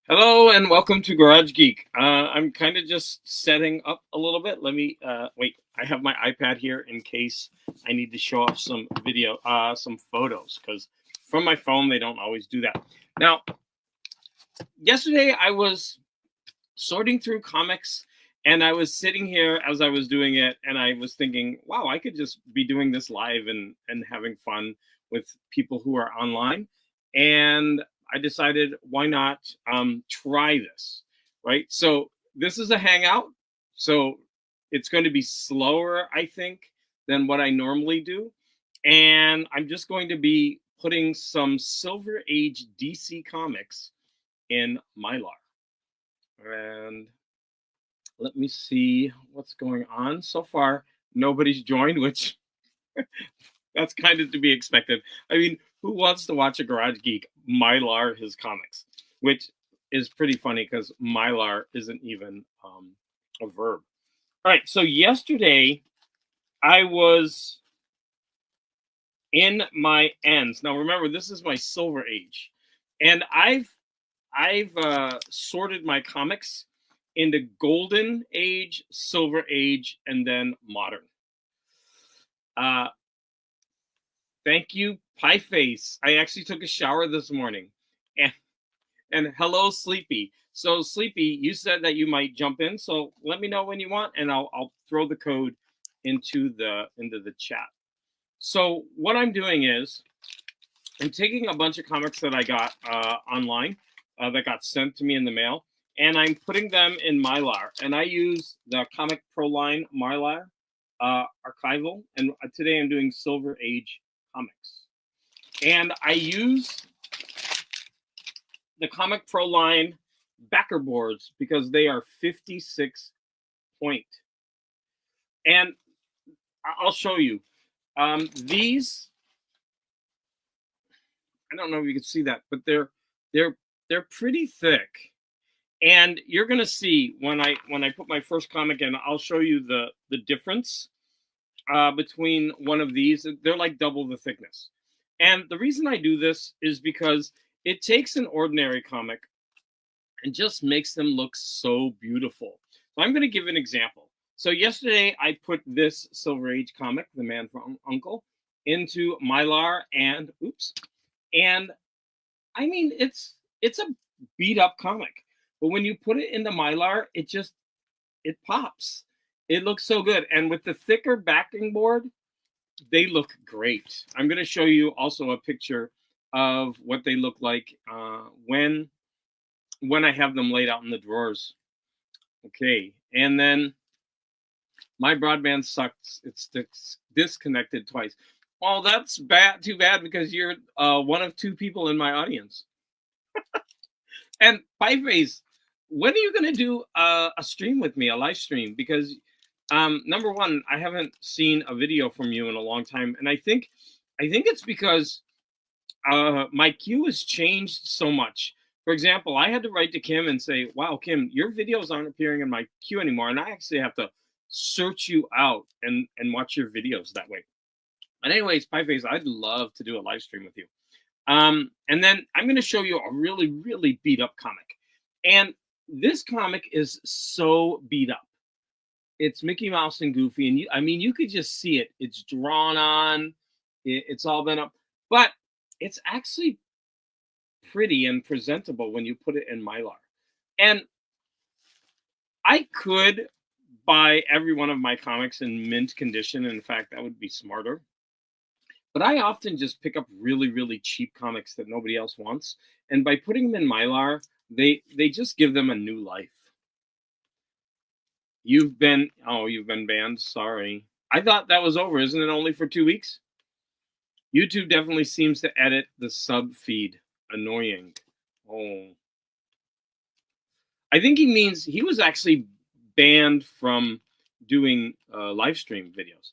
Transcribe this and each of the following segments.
Hello and welcome to Garage Geek. I'm kind of just setting up a little bit. Let me wait. I have my iPad here in case I need to show off some video, some photos, because from my phone they don't always do that. Now, yesterday I was sorting through comics and I was sitting here as I was doing it, and I was thinking, wow, I could just be doing this live and having fun with people who are online. And I decided, why not try this, right? So this is a hangout, so it's going to be slower, I think, than what I normally do. And I'm just going to be putting some Silver Age DC comics in Mylar. And let me see what's going on. So far, nobody's joined, which that's kind of to be expected. I mean, who wants to watch a Garage Geek Mylar his comics? Which is pretty funny because Mylar isn't even a verb. All right, so yesterday I was in my ends. Now remember, this is my Silver Age, and I've sorted my comics into Golden Age, Silver Age, and then Modern. Thank you, Pie Face. I actually took a shower this morning, and hello, Sleepy. So Sleepy, you said that you might jump in, so let me know when you want, and I'll throw the code into the chat. So what I'm doing is I'm taking a bunch of comics that I got online that got sent to me in the mail, and I'm putting them in Mylar. And I use the Comic Pro line Mylar archival, and today I'm doing Silver Age comics. And I use the Comic Pro line backer boards because they are 56 point. And I'll show you. These, I don't know if you can see that, but they're pretty thick. And you're gonna see when I put my first comic in, I'll show you the difference between one of these. They're like double the thickness. And the reason I do this is because it takes an ordinary comic and just makes them look so beautiful. So I'm going to give an example. So yesterday I put this Silver Age comic, The Man from U.N.C.L.E., into Mylar, and and I mean it's a beat up comic, but when you put it into Mylar, it pops. It looks so good, and with the thicker backing board, they look great. I'm going to show you also a picture of what they look like when I have them laid out in the drawers. Okay, and then my broadband sucks. It's disconnected twice. Oh, that's bad. Too bad, because you're one of two people in my audience. And Pieface, when are you going to do a stream with me, a live stream? Because number one, I haven't seen a video from you in a long time, and I think it's because my queue has changed so much. For example, I had to write to Kim and say, wow, Kim, your videos aren't appearing in my queue anymore, and I actually have to search you out and watch your videos that way. But anyways, Pieface, I'd love to do a live stream with you. And then I'm going to show you a really, really beat up comic. And this comic is so beat up. It's Mickey Mouse and Goofy, and you could just see it. It's drawn on. It's all been up, but it's actually pretty and presentable when you put it in Mylar. And I could buy every one of my comics in mint condition. In fact, that would be smarter. But I often just pick up really, really cheap comics that nobody else wants. And by putting them in Mylar, they just give them a new life. You've been banned. Sorry. I thought that was over. Isn't it only for 2 weeks? YouTube definitely seems to edit the sub feed. Annoying. Oh. I think he means he was actually banned from doing live stream videos.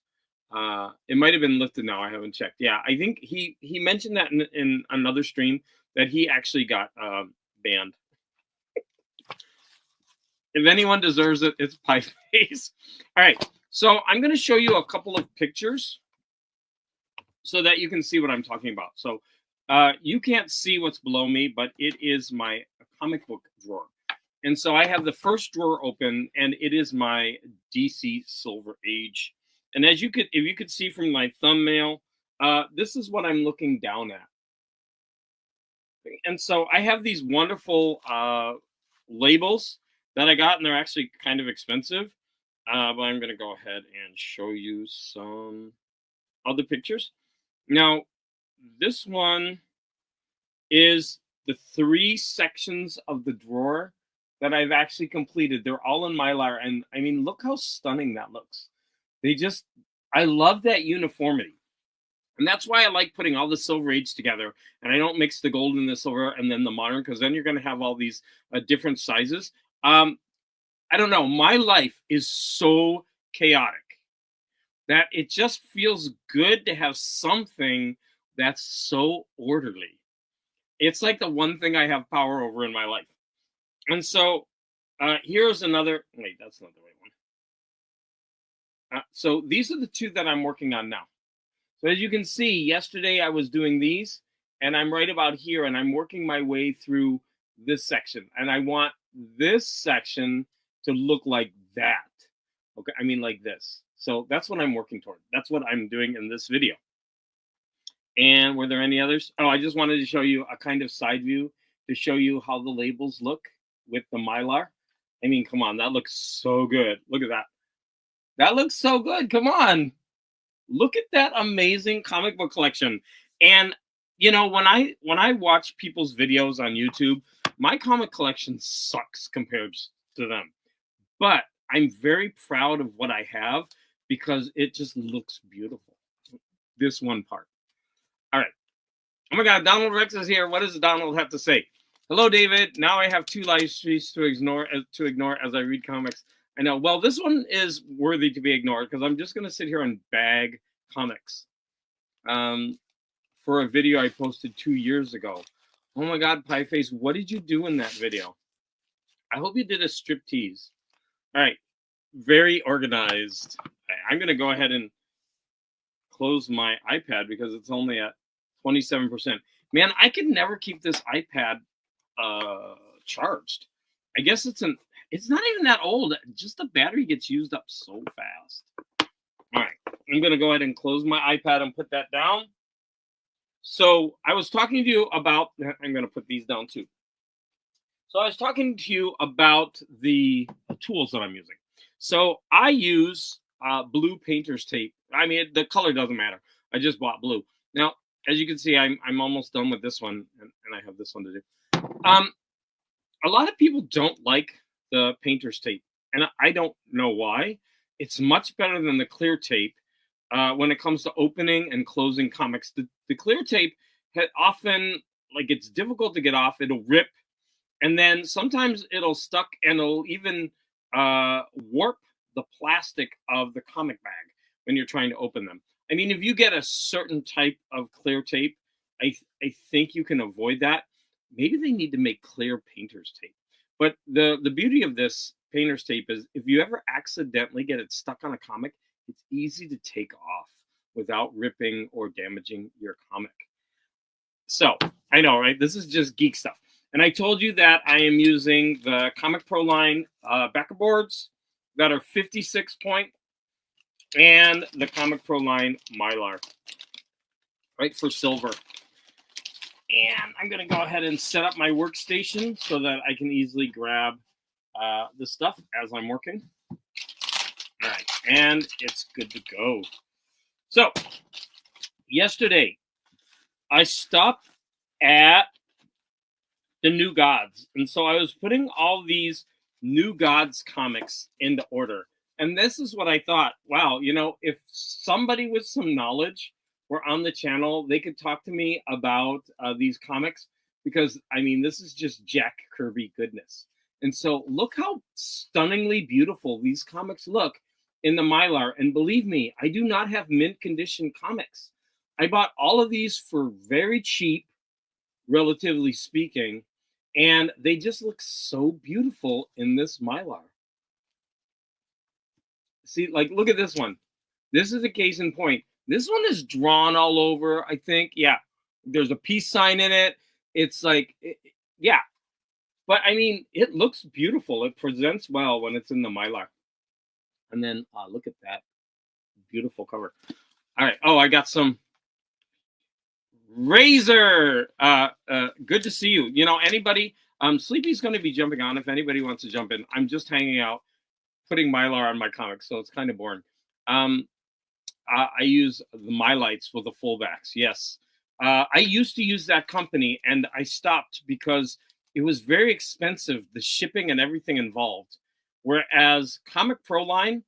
It might have been lifted now. I haven't checked. Yeah, I think he mentioned that in another stream that he actually got banned. If anyone deserves it, it's Pieface. All right, so I'm going to show you a couple of pictures so that you can see what I'm talking about. So you can't see what's below me, but it is my comic book drawer. And so I have the first drawer open, and it is my DC Silver Age. And as if you could see from my thumbnail, this is what I'm looking down at. And so I have these wonderful labels that I got, and they're actually kind of expensive. But I'm going to go ahead and show you some other pictures. Now, this one is the 3 sections of the drawer that I've actually completed. They're all in Mylar, and I mean, look how stunning that looks. I love that uniformity. And that's why I like putting all the Silver Age together, and I don't mix the gold and the silver and then the modern, because then you're going to have all these different sizes. I don't know. My life is so chaotic that it just feels good to have something that's so orderly. It's like the one thing I have power over in my life. And so here's another. Wait, that's not the right one. So these are the 2 that I'm working on now. So as you can see, yesterday I was doing these, and I'm right about here, and I'm working my way through this section. And I want this section to look like that. Okay, I mean like this. So that's what I'm working toward. That's what I'm doing in this video. And were there any others? Oh, I just wanted to show you a kind of side view to show you how the labels look with the Mylar. I mean, come on, that looks so good. Look at that. That looks so good. Come on. Look at that amazing comic book collection. And you know, when I watch people's videos on YouTube, my comic collection sucks compared to them. But I'm very proud of what I have because it just looks beautiful. This one part. All right. Oh my God, Donald Rex is here. What does Donald have to say? Hello, David. Now I have 2 live streams to ignore as I read comics. I know. Well, this one is worthy to be ignored because I'm just going to sit here and bag comics for a video I posted 2 years ago. Oh my God, Pieface, what did you do in that video? I hope you did a striptease. All right. Very organized. I'm going to go ahead and close my iPad because it's only at 27%. Man, I could never keep this iPad charged. I guess it's not even that old. Just the battery gets used up so fast. All right. I'm going to go ahead and close my iPad and put that down. So I was talking to you about, I'm going to put these down too. So I was talking to you about the tools that I'm using. So I use blue painter's tape. I mean, the color doesn't matter. I just bought blue. Now, as you can see, I'm almost done with this one, and I have this one to do. A lot of people don't like the painter's tape, and I don't know why. It's much better than the clear tape when it comes to opening and closing comics. The clear tape often, like, it's difficult to get off. It'll rip, and then sometimes it'll stuck, and it'll even warp the plastic of the comic bag when you're trying to open them. I mean, if you get a certain type of clear tape, I think you can avoid that. Maybe they need to make clear painter's tape. But the beauty of this painter's tape is if you ever accidentally get it stuck on a comic, it's easy to take off without ripping or damaging your comic. So, I know, right? This is just geek stuff. And I told you that I am using the Comic Pro line backer boards that are 56 point and the Comic Pro line Mylar, right, for silver. And I'm going to go ahead and set up my workstation so that I can easily grab the stuff as I'm working. All right, and it's good to go. So, yesterday, I stopped at the New Gods. And so I was putting all these New Gods comics into order. And this is what I thought. Wow, you know, if somebody with some knowledge were on the channel, they could talk to me about these comics. Because, I mean, this is just Jack Kirby goodness. And so look how stunningly beautiful these comics look in the Mylar. And believe me, I do not have mint condition comics. I bought all of these for very cheap, relatively speaking. And they just look so beautiful in this Mylar. See, like, look at this one. This is a case in point. This one is drawn all over, I think. Yeah, there's a peace sign in it. It's like, yeah. But I mean, it looks beautiful. It presents well when it's in the Mylar. And then look at that beautiful cover. All right. Oh, I got some Razor. Good to see you. You know, anybody? Sleepy's going to be jumping on if anybody wants to jump in. I'm just hanging out, putting Mylar on my comics, so it's kind of boring. I use the Mylights with the fullbacks. Yes. I used to use that company and I stopped because it was very expensive, the shipping and everything involved. Whereas Comic Pro line,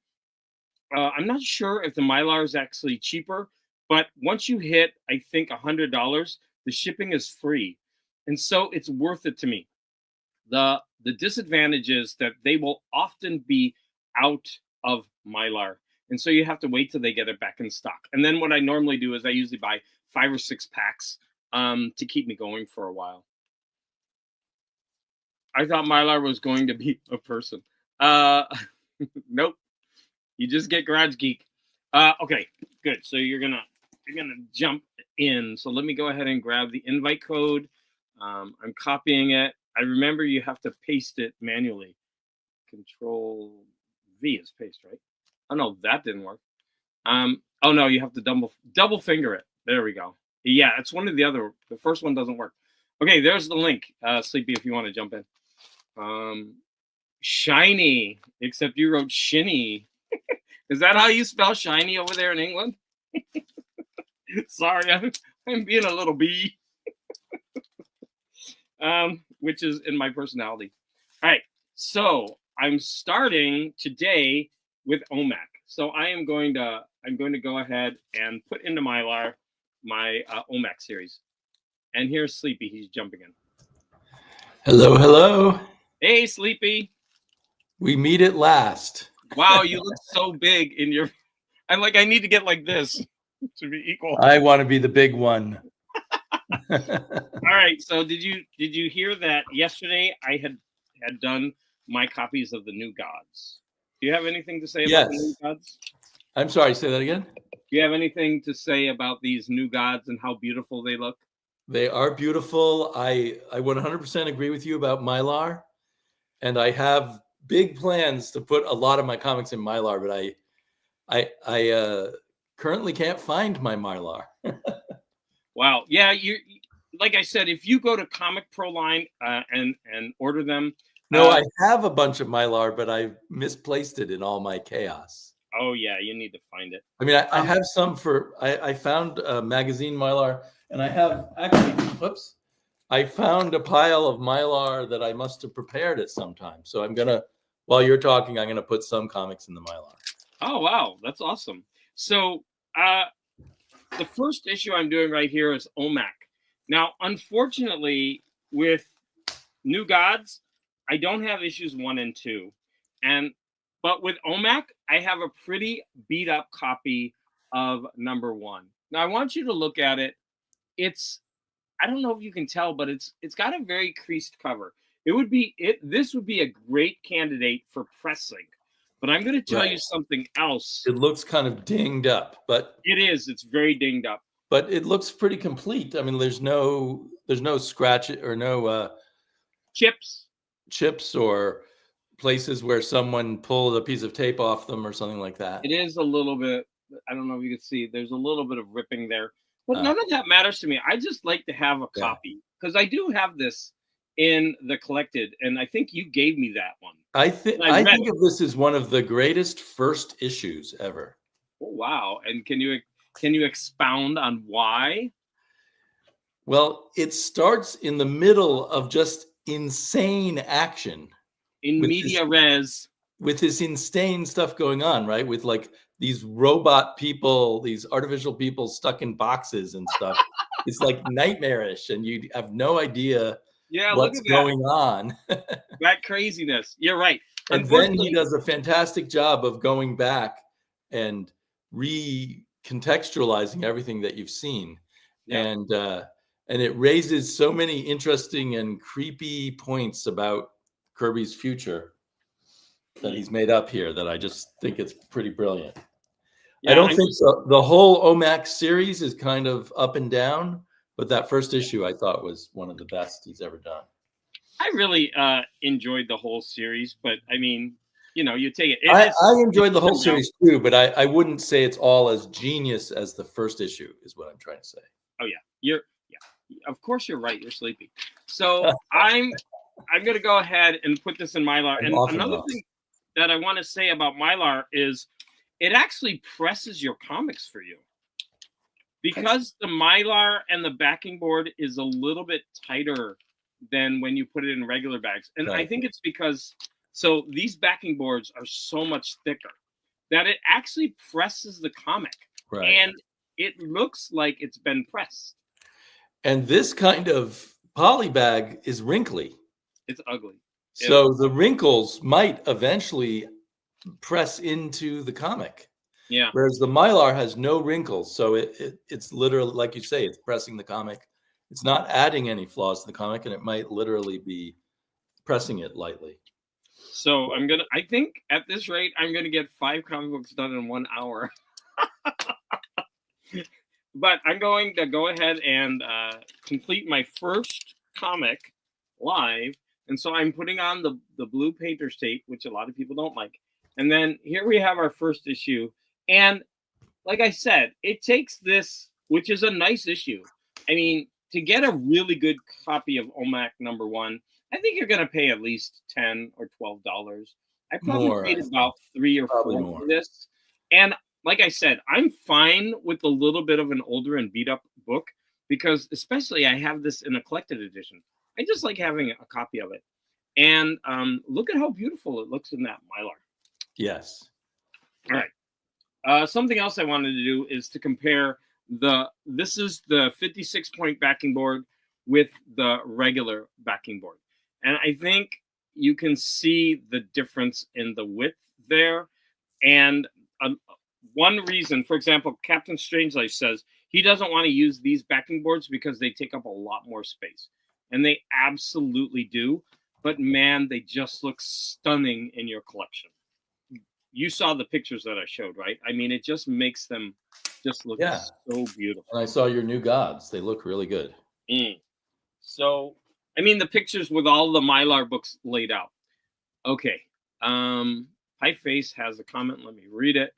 I'm not sure if the Mylar is actually cheaper, but once you hit, I think $100, the shipping is free. And so it's worth it to me. The disadvantage is that they will often be out of Mylar. And so you have to wait till they get it back in stock. And then what I normally do is I usually buy 5 or 6 packs to keep me going for a while. I thought Mylar was going to be a person. Nope. You just get Garage Geek. Okay, good. So you're gonna jump in. So let me go ahead and grab the invite code. I'm copying it. I remember you have to paste it manually. Control V is paste, right? Oh no, that didn't work. Oh no, you have to double finger it. There we go. Yeah, it's one of the other. The first one doesn't work. Okay, there's the link, Sleepy, if you want to jump in. Shiny, except you wrote shinny. Is that how you spell shiny over there in England? Sorry, I'm being a little bee. Which is in my personality. All right, so I'm starting today with OMAC. So I'm going to go ahead and put into Mylar my OMAC series. And here's Sleepy. He's jumping in. Hello, hello. Hey, Sleepy. We meet at last. Wow, you look so big in your. I need to get like this to be equal. I want to be the big one. All right. So did you hear that yesterday I had done my copies of the New Gods? Do you have anything to say about the New Gods? I'm sorry, say that again. Do you have anything to say about these New Gods and how beautiful they look? They are beautiful. I 100% agree with you about Mylar, and I have big plans to put a lot of my comics in Mylar, but I currently can't find my Mylar. Wow. Yeah, you like I said, if you go to Comic Pro line and order them. No, I have a bunch of Mylar, but I misplaced it in all my chaos. Oh yeah, you need to find it. I mean, I have some I found a magazine Mylar, and I have actually, I found a pile of Mylar that I must have prepared at some time. So I'm gonna, while you're talking, I'm gonna put some comics in the Mylar. Oh wow, that's awesome. So the first issue I'm doing right here is OMAC. Now, unfortunately, with New Gods, I don't have issues 1 and 2, but with OMAC, I have a pretty beat up copy of number 1. Now, I want you to look at it. I don't know if you can tell, but it's got a very creased cover. This would be a great candidate for pressing. But I'm going to tell you something else. It looks kind of dinged up, but it is. It's very dinged up. But it looks pretty complete. I mean, there's no scratch or no chips or places where someone pulled a piece of tape off them or something like that. It is a little bit. I don't know if you can see. There's a little bit of ripping there, but none of that matters to me. I just like to have a copy because I do have this in the collected, and I think you gave me that one. I think of this as one of the greatest first issues ever. Oh, wow! And can you expound on why? Well, it starts in the middle of just insane action. In media res. With this insane stuff going on, right? With like these robot people, these artificial people stuck in boxes and stuff. It's like nightmarish, and you have no idea what's going on. That craziness. You're right. And then he does a fantastic job of going back and recontextualizing everything that you've seen. Yeah. And it raises so many interesting and creepy points about Kirby's future that he's made up here that I just think it's pretty brilliant. Yeah, I don't think the whole OMAC series is kind of up and down, but that first issue I thought was one of the best he's ever done. I really enjoyed the whole series, but I mean, you take it. I enjoyed the whole turned out. series too, but I wouldn't say it's all as genius as the first issue, is what I'm trying to say. Oh yeah, yeah. Of course you're right. You're sleepy. So I'm gonna go ahead and put this in Mylar. I'm And often another wrong. thing that I want to say about Mylar is it actually presses your comics for you because the Mylar and the backing board is a little bit tighter than when you put it in regular bags. And I Right. think it's because these backing boards are so much thicker that it actually presses the comic. Right. And it looks like it's been pressed. And this kind of poly bag is wrinkly. It's ugly. So the wrinkles might eventually press into the comic. Yeah. Whereas the Mylar has no wrinkles. So it's literally, like you say, it's pressing the comic. It's not adding any flaws to the comic, and it might literally be pressing it lightly. So I think at this rate, I'm going to get 5 comic books done in 1 hour. But I'm going to go ahead and complete my first comic live. And so I'm putting on the blue painter's tape, which a lot of people don't like. And then here we have our first issue. And like I said, it takes this, which is a nice issue. I mean, to get a really good copy of OMAC #1, I think you're going to pay at least $10 or $12. I probably paid about 3 or 4 for this. And like I said, I'm fine with a little bit of an older and beat up book because, especially, I have this in a collected edition. I just like having a copy of it. And look at how beautiful it looks in that Mylar. Yes. All right. Something else I wanted to do is to compare this is the 56-point backing board with the regular backing board. And I think you can see the difference in the width there. And one reason, for example, Captain Strangelove says he doesn't want to use these backing boards because they take up a lot more space. And they absolutely do. But man, they just look stunning in your collection. You saw the pictures that I showed, right? I mean, it just makes them just look so beautiful. And I saw your new gods. They look really good. So, I mean, the pictures with all the Mylar books laid out. Okay. Pie Face has a comment. Let me read it.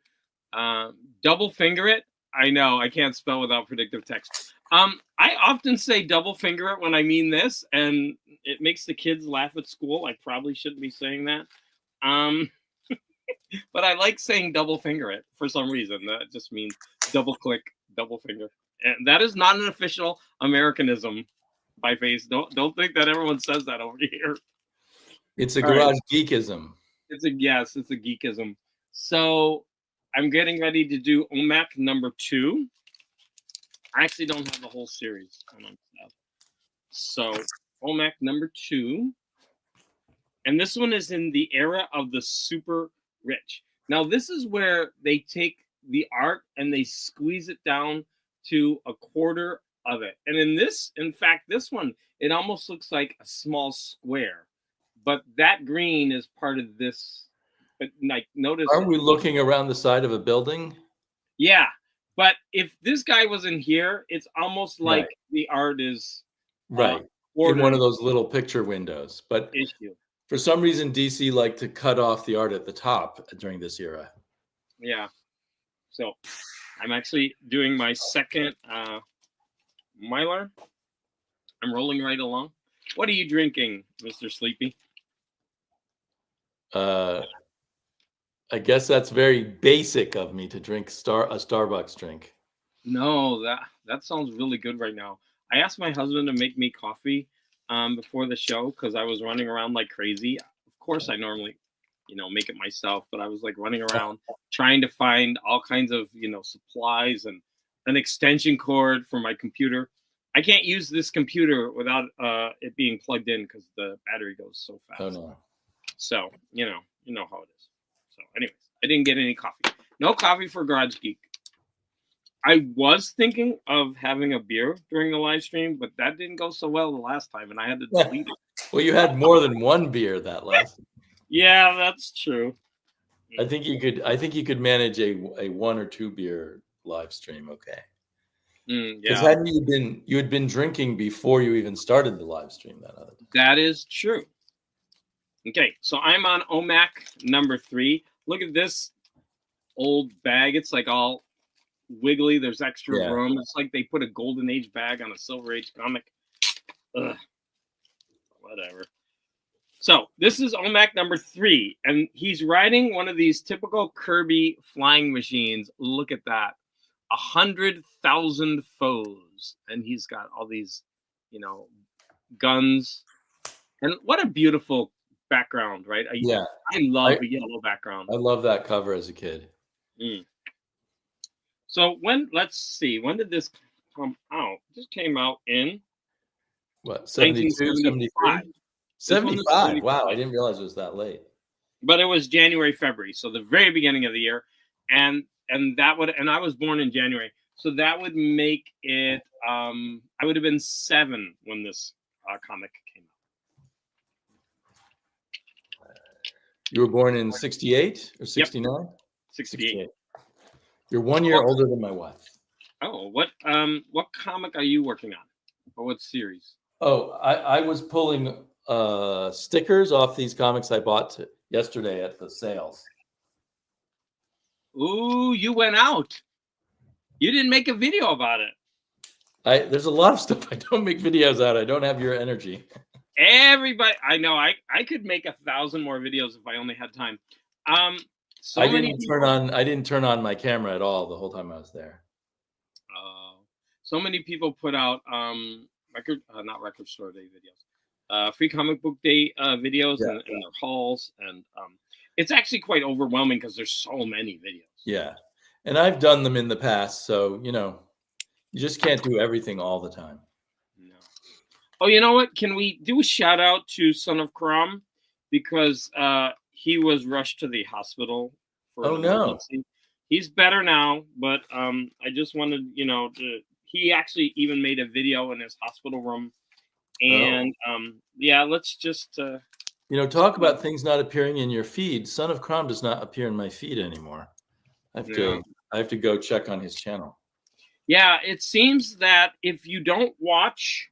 Double finger it. I know I can't spell without predictive text. I often say double finger it when I mean this, and it makes the kids laugh at school. I probably shouldn't be saying that. But I like saying double finger it for some reason. That just means double click, double finger. And that is not an official Americanism, Pie Face. Don't think that everyone says that over here. It's a garage geekism. It's a geekism. So I'm getting ready to do OMAC #2. I actually don't have the whole series. So OMAC #2. And this one is in the era of the super rich. Now, this is where they take the art and they squeeze it down to a quarter of it. And in fact, this one, it almost looks like a small square. But that green is part of this. But like, notice. Are we looking around the side of a building? Yeah. But if this guy was in here, it's almost like the art is in one of those little picture windows. But for some reason, DC liked to cut off the art at the top during this era. Yeah. So I'm actually doing my second Mylar. I'm rolling right along. What are you drinking, Mr. Sleepy? I guess that's very basic of me to drink a Starbucks drink. No, that sounds really good right now. I asked my husband to make me coffee before the show because I was running around like crazy. Of course, I normally, make it myself, but I was like running around trying to find all kinds of, supplies and an extension cord for my computer. I can't use this computer without it being plugged in because the battery goes so fast. Oh no! So you know how it is. So, anyways, I didn't get any coffee. No coffee for Garage Geek. I was thinking of having a beer during the live stream, but that didn't go so well the last time, and I had to delete it. Well, you had more than one beer that last. Yeah, that's true. I think you could manage a 1 or 2 beer live stream. Okay. Because Yeah, hadn't you had been drinking before you even started the live stream that other day. that is true. Okay, so I'm on OMAC number 3. Look at this old bag. It's like all wiggly. There's extra room. It's like they put a Golden Age bag on a Silver Age comic. Ugh. Whatever. So this is OMAC number 3, and he's riding one of these typical Kirby flying machines. Look at that. 100,000 foes. And he's got all these, guns. And what a beautiful background, right? I love a yellow background. I love that cover as a kid. So let's see, when did this come out? This came out in what, 72, 1975. 75. Wow, I didn't realize it was that late. But it was January, February, so the very beginning of the year, and I was born in January, so that would make it. I would have been 7 when this comic came out. You were born in 68 or 69? Yep. 68. You're 1 year older than my wife. Oh, what comic are you working on, or what series? Oh, I was pulling stickers off these comics I bought yesterday at the sales. Ooh, you went out. You didn't make a video about it. There's a lot of stuff I don't make videos out. I don't have your energy. Everybody, I know. I could make 1,000 more videos if I only had time. I didn't turn on my camera at all the whole time I was there. So many people put out not record store day videos, free comic book day videos and their hauls, and it's actually quite overwhelming because there's so many videos. Yeah, and I've done them in the past, so you just can't do everything all the time. No. Oh, you know what? Can we do a shout out to Son of Karam, because he was rushed to the hospital for an emergency. He's better now, but I just wanted he actually even made a video in his hospital room, and let's just talk about things not appearing in your feed. Son of Karam does not appear in my feed anymore. I have to go check on his channel. Yeah, it seems that if you don't watch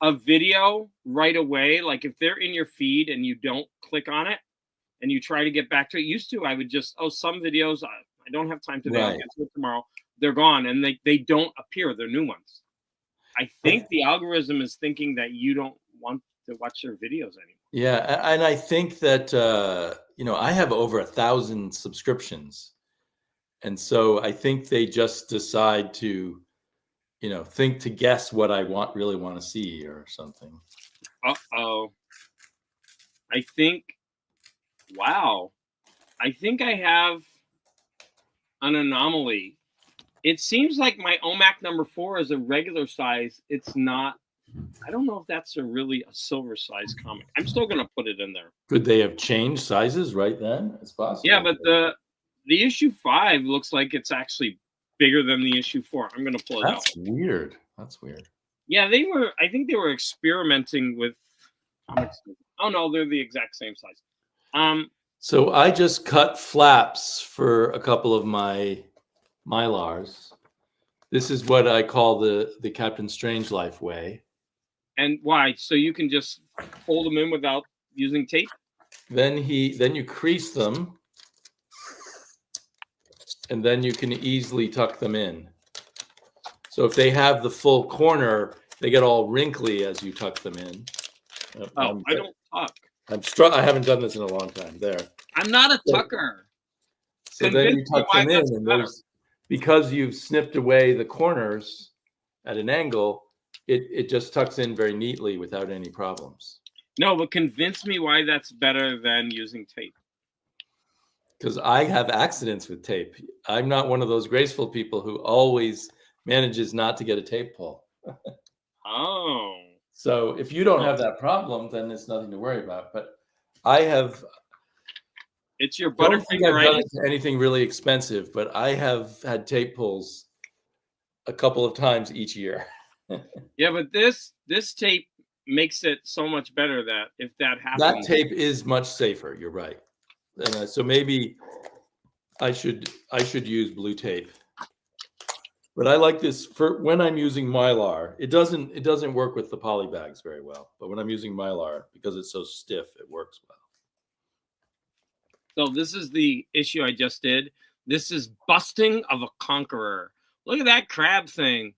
a video right away, like if they're in your feed and you don't click on it and you try to get back to it, used to I would just some videos I don't have time today, I'll get to it tomorrow. They're gone, and they don't appear. They're new ones. I think the algorithm is thinking that you don't want to watch their videos anymore. Yeah, and I think that I have over 1,000 subscriptions, and so I think they just decide to, think to guess what I really want to see or something. I think. Wow, I think I have an anomaly. It seems like my OMAC number 4 is a regular size. It's not. I don't know if that's really a silver size comic. I'm still going to put it in there. Could they have changed sizes right then? It's possible. Yeah, but the issue 5 looks like it's actually bigger than the issue 4. I'm going to pull it out. That's weird. Yeah, I think they were experimenting with comics. Oh no, they're the exact same size. So I just cut flaps for a couple of my Mylars. This is what I call the Captain Strangeliffe way. And why? So you can just fold them in without using tape? Then you crease them, and then you can easily tuck them in. So if they have the full corner, they get all wrinkly as you tuck them in. I don't tuck. I haven't done this in a long time. There. I'm not a tucker. So then you tuck them in, and because you've snipped away the corners at an angle, it just tucks in very neatly without any problems. No, but convince me why that's better than using tape. Because I have accidents with tape. I'm not one of those graceful people who always manages not to get a tape pull. Oh. So if you don't have that problem, then it's nothing to worry about. But I have. It's your Butterfinger, right? Done anything really expensive, but I have had tape pulls a couple of times each year. Yeah, but this tape makes it so much better that if that happens, that tape is much safer. You're right. And so maybe I should use blue tape. But I like this for when I'm using Mylar. It doesn't work with the poly bags very well, but when I'm using Mylar, because it's so stiff, it works well. So this is the issue I just did. This is Busting of a Conqueror. Look at that crab thing.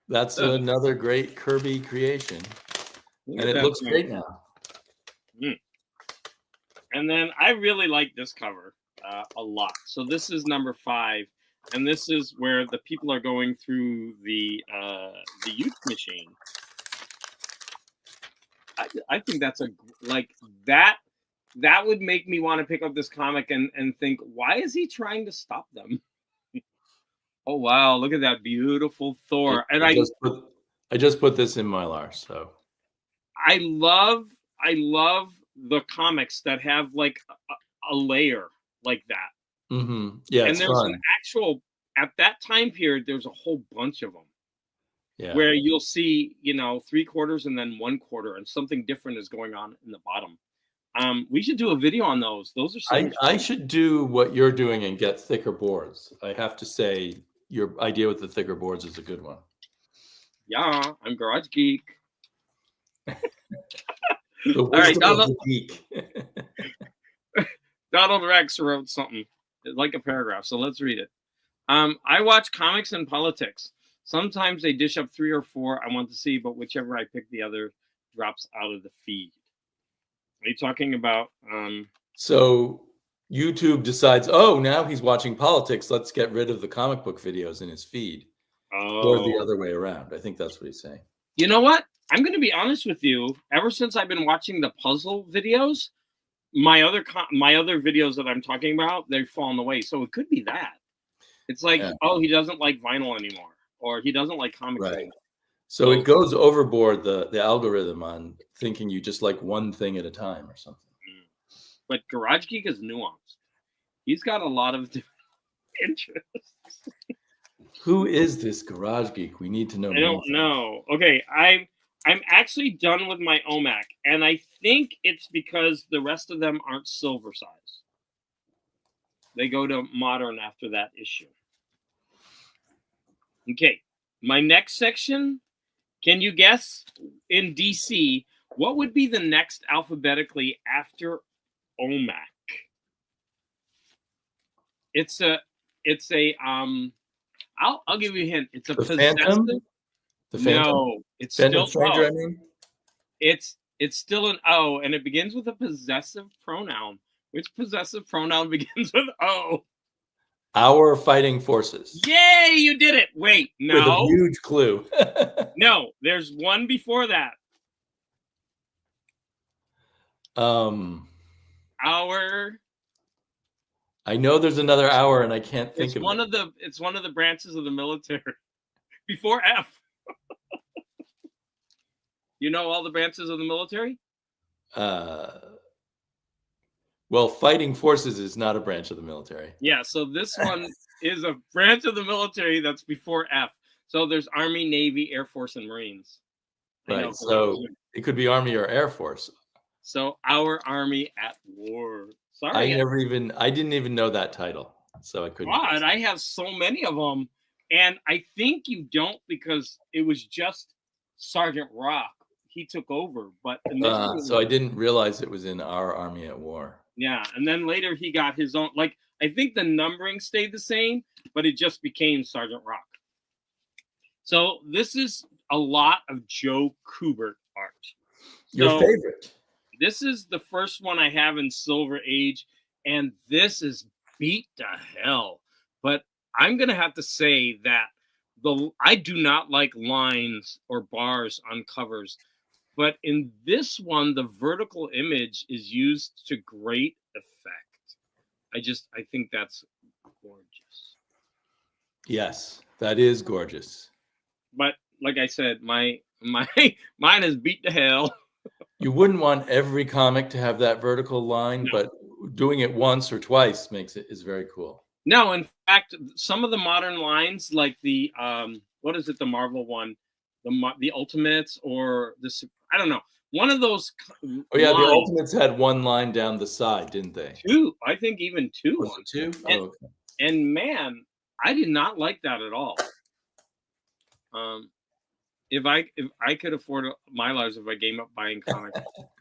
That's Ugh. another great Kirby creation. Look And at it that looks thing. great now. And then I really like this cover a lot. So this is number 5, and this is where the people are going through the youth machine. I think that's that would make me want to pick up this comic and think, why is he trying to stop them? Oh wow, look at that beautiful Thor. And I just put this in Mylar, so I love the comics that have like a layer like that. mm-hmm. Yeah, And there's fun. an actual, at that time period, there's a whole bunch of them. Yeah. Where you'll see, 3/4 and then 1/4, and something different is going on in the bottom. We should do a video on those. Those are so I should do what you're doing and get thicker boards. I have to say, your idea with the thicker boards is a good one. Yeah, I'm Garage Geek. All right, Donald. Geek. Donald Rex wrote something like a paragraph, so let's read it. I watch comics and politics. Sometimes they dish up 3 or 4 I want to see, but whichever I pick, the other drops out of the feed. Are you talking about? So YouTube decides, oh, now he's watching politics. Let's get rid of the comic book videos in his feed. Or the other way around. I think that's what he's saying. You know what? I'm going to be honest with you. Ever since I've been watching the puzzle videos, my other videos that I'm talking about, they've fallen away. So it could be that. It's like, oh, he doesn't like vinyl anymore, or he doesn't like comics anymore. So it goes overboard, the algorithm, on thinking you just like one thing at a time or something. But Garage Geek is nuanced. He's got a lot of different interests. Who is this Garage Geek? We need to know. I don't know. Okay, I'm actually done with my OMAC, and I think it's because the rest of them aren't silver size. They go to modern after that issue. Okay, my next section. Can you guess in DC what would be the next alphabetically after OMAC? It's a I'll give you a hint. It's a possessive. Phantom? The Phantom? No, it's Phantom still Stranger, I mean? It's still an O, and it begins with a possessive pronoun. Which possessive pronoun begins with O? Our Fighting Forces. Yay, you did it. Wait, no. With a huge clue. No, there's one before that. Our. I know there's another hour, and I can't think of it. It's one of the branches of the military. Before F. You know all the branches of the military? Well, Fighting Forces is not a branch of the military. Yeah, so this one is a branch of the military that's before F. So there's Army, Navy, Air Force, and Marines. Right, so it could be Army or Air Force. So our Army at War. Sorry. I didn't even know that title, so I couldn't. God, I have so many of them. And I think you don't, because it was just Sergeant Rock. He took over, but so I didn't realize it was in Our Army at War. Yeah, and then later he got his own. Like, I think the numbering stayed the same, but it just became Sergeant Rock. So this is a lot of Joe Kubert art. Your favorite? This is the first one I have in Silver Age, and this is beat to hell. But I'm going to have to say that I do not like lines or bars on covers. But in this one, the vertical image is used to great effect. I think that's gorgeous. Yes, that is gorgeous. But like I said, mine is beat to hell. You wouldn't want every comic to have that vertical line, but doing it once or twice is very cool. No, in fact, some of the modern lines, like the what is it, the Marvel one, the Ultimates, or this, I don't know, one of those. Oh yeah, lines, the Ultimates had one line down the side, didn't they? 2, I think even 2. Was it 2? And man, I did not like that at all. If I could afford Mylars, if I gave up buying comics,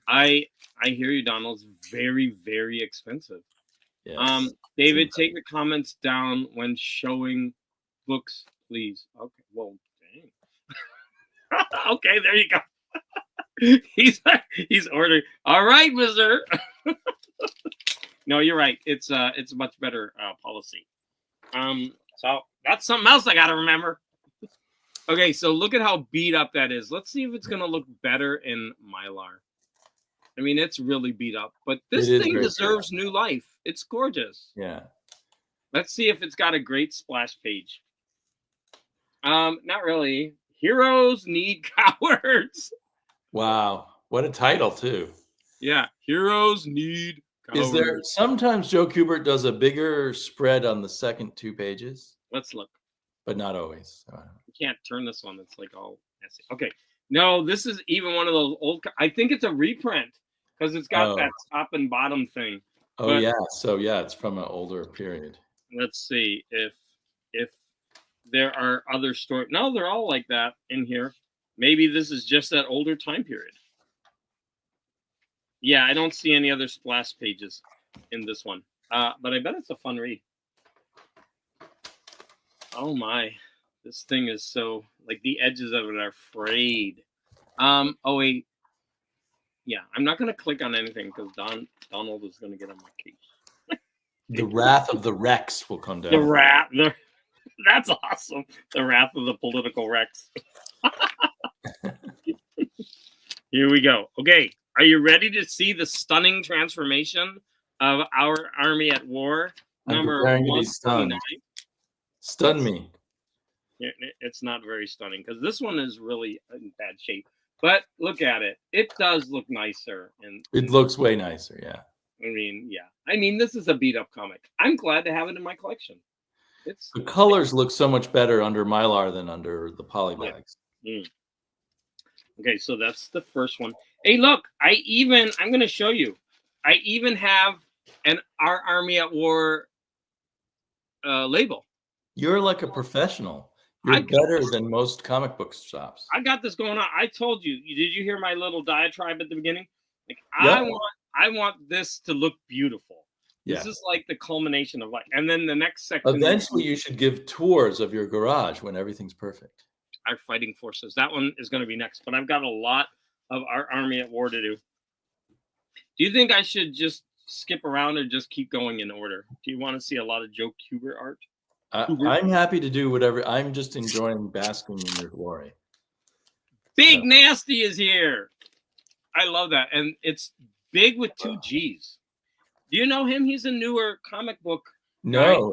I hear you, Donald. It's very, very expensive. Yes. David, take the comments down when showing books, please. Okay. Well, dang. Okay, there you go. He's ordering. All right, Mister. No, you're right. It's a much better policy. So that's something else I got to remember. Okay, so look at how beat up that is. Let's see if it's gonna look better in Mylar. I mean, it's really beat up, but this thing deserves new life. It's gorgeous. Yeah. Let's see if it's got a great splash page. Not really. Heroes need cowards. Wow, what a title too. Yeah, heroes need cowards. Is there sometimes Joe Kubert does a bigger spread on the second 2 pages? Let's look. But not always. You can't turn this one. It's like all messy. Okay. No, this is even one of those old. I think it's a reprint because it's got that top and bottom thing. Oh, but, yeah. So yeah, it's from an older period. Let's see if there are other stories. No, they're all like that in here. Maybe this is just that older time period. Yeah, I don't see any other splash pages in this one. But I bet it's a fun read. Oh my, this thing is so, like, the edges of it are frayed. Oh wait. Yeah, I'm not going to click on anything because Donald is going to get on my case. The wrath of the Rex will come down. That's awesome. The wrath of the political Rex. Here we go. Okay, are you ready to see the stunning transformation of our army at war? Number 129. Stun me. It's not very stunning because this one is really in bad shape. But look at it. It does look nicer. And it looks way nicer, yeah. I mean, yeah. I mean, this is a beat-up comic. I'm glad to have it in my collection. The colors look so much better under Mylar than under the polybags. Yeah. Okay, so that's the first one. Hey, look, I'm going to show you. I even have Our Army at War label. You're like a professional. You're better than most comic book shops. I got this going on. I told you. Did you hear my little diatribe at the beginning? Like, yep. I want this to look beautiful. Yeah. This is like the culmination of life. And then the next section. Eventually, you should give tours of your garage when everything's perfect. Our Fighting Forces. That one is going to be next. But I've got a lot of Our Army at War to do. Do you think I should just skip around or just keep going in order? Do you want to see a lot of Joe Kubert art? I'm happy to do whatever. I'm just enjoying basking in your glory. Big Nasty is here. I love that. And it's big with 2 G's. Do you know him? He's a newer comic book guy. No,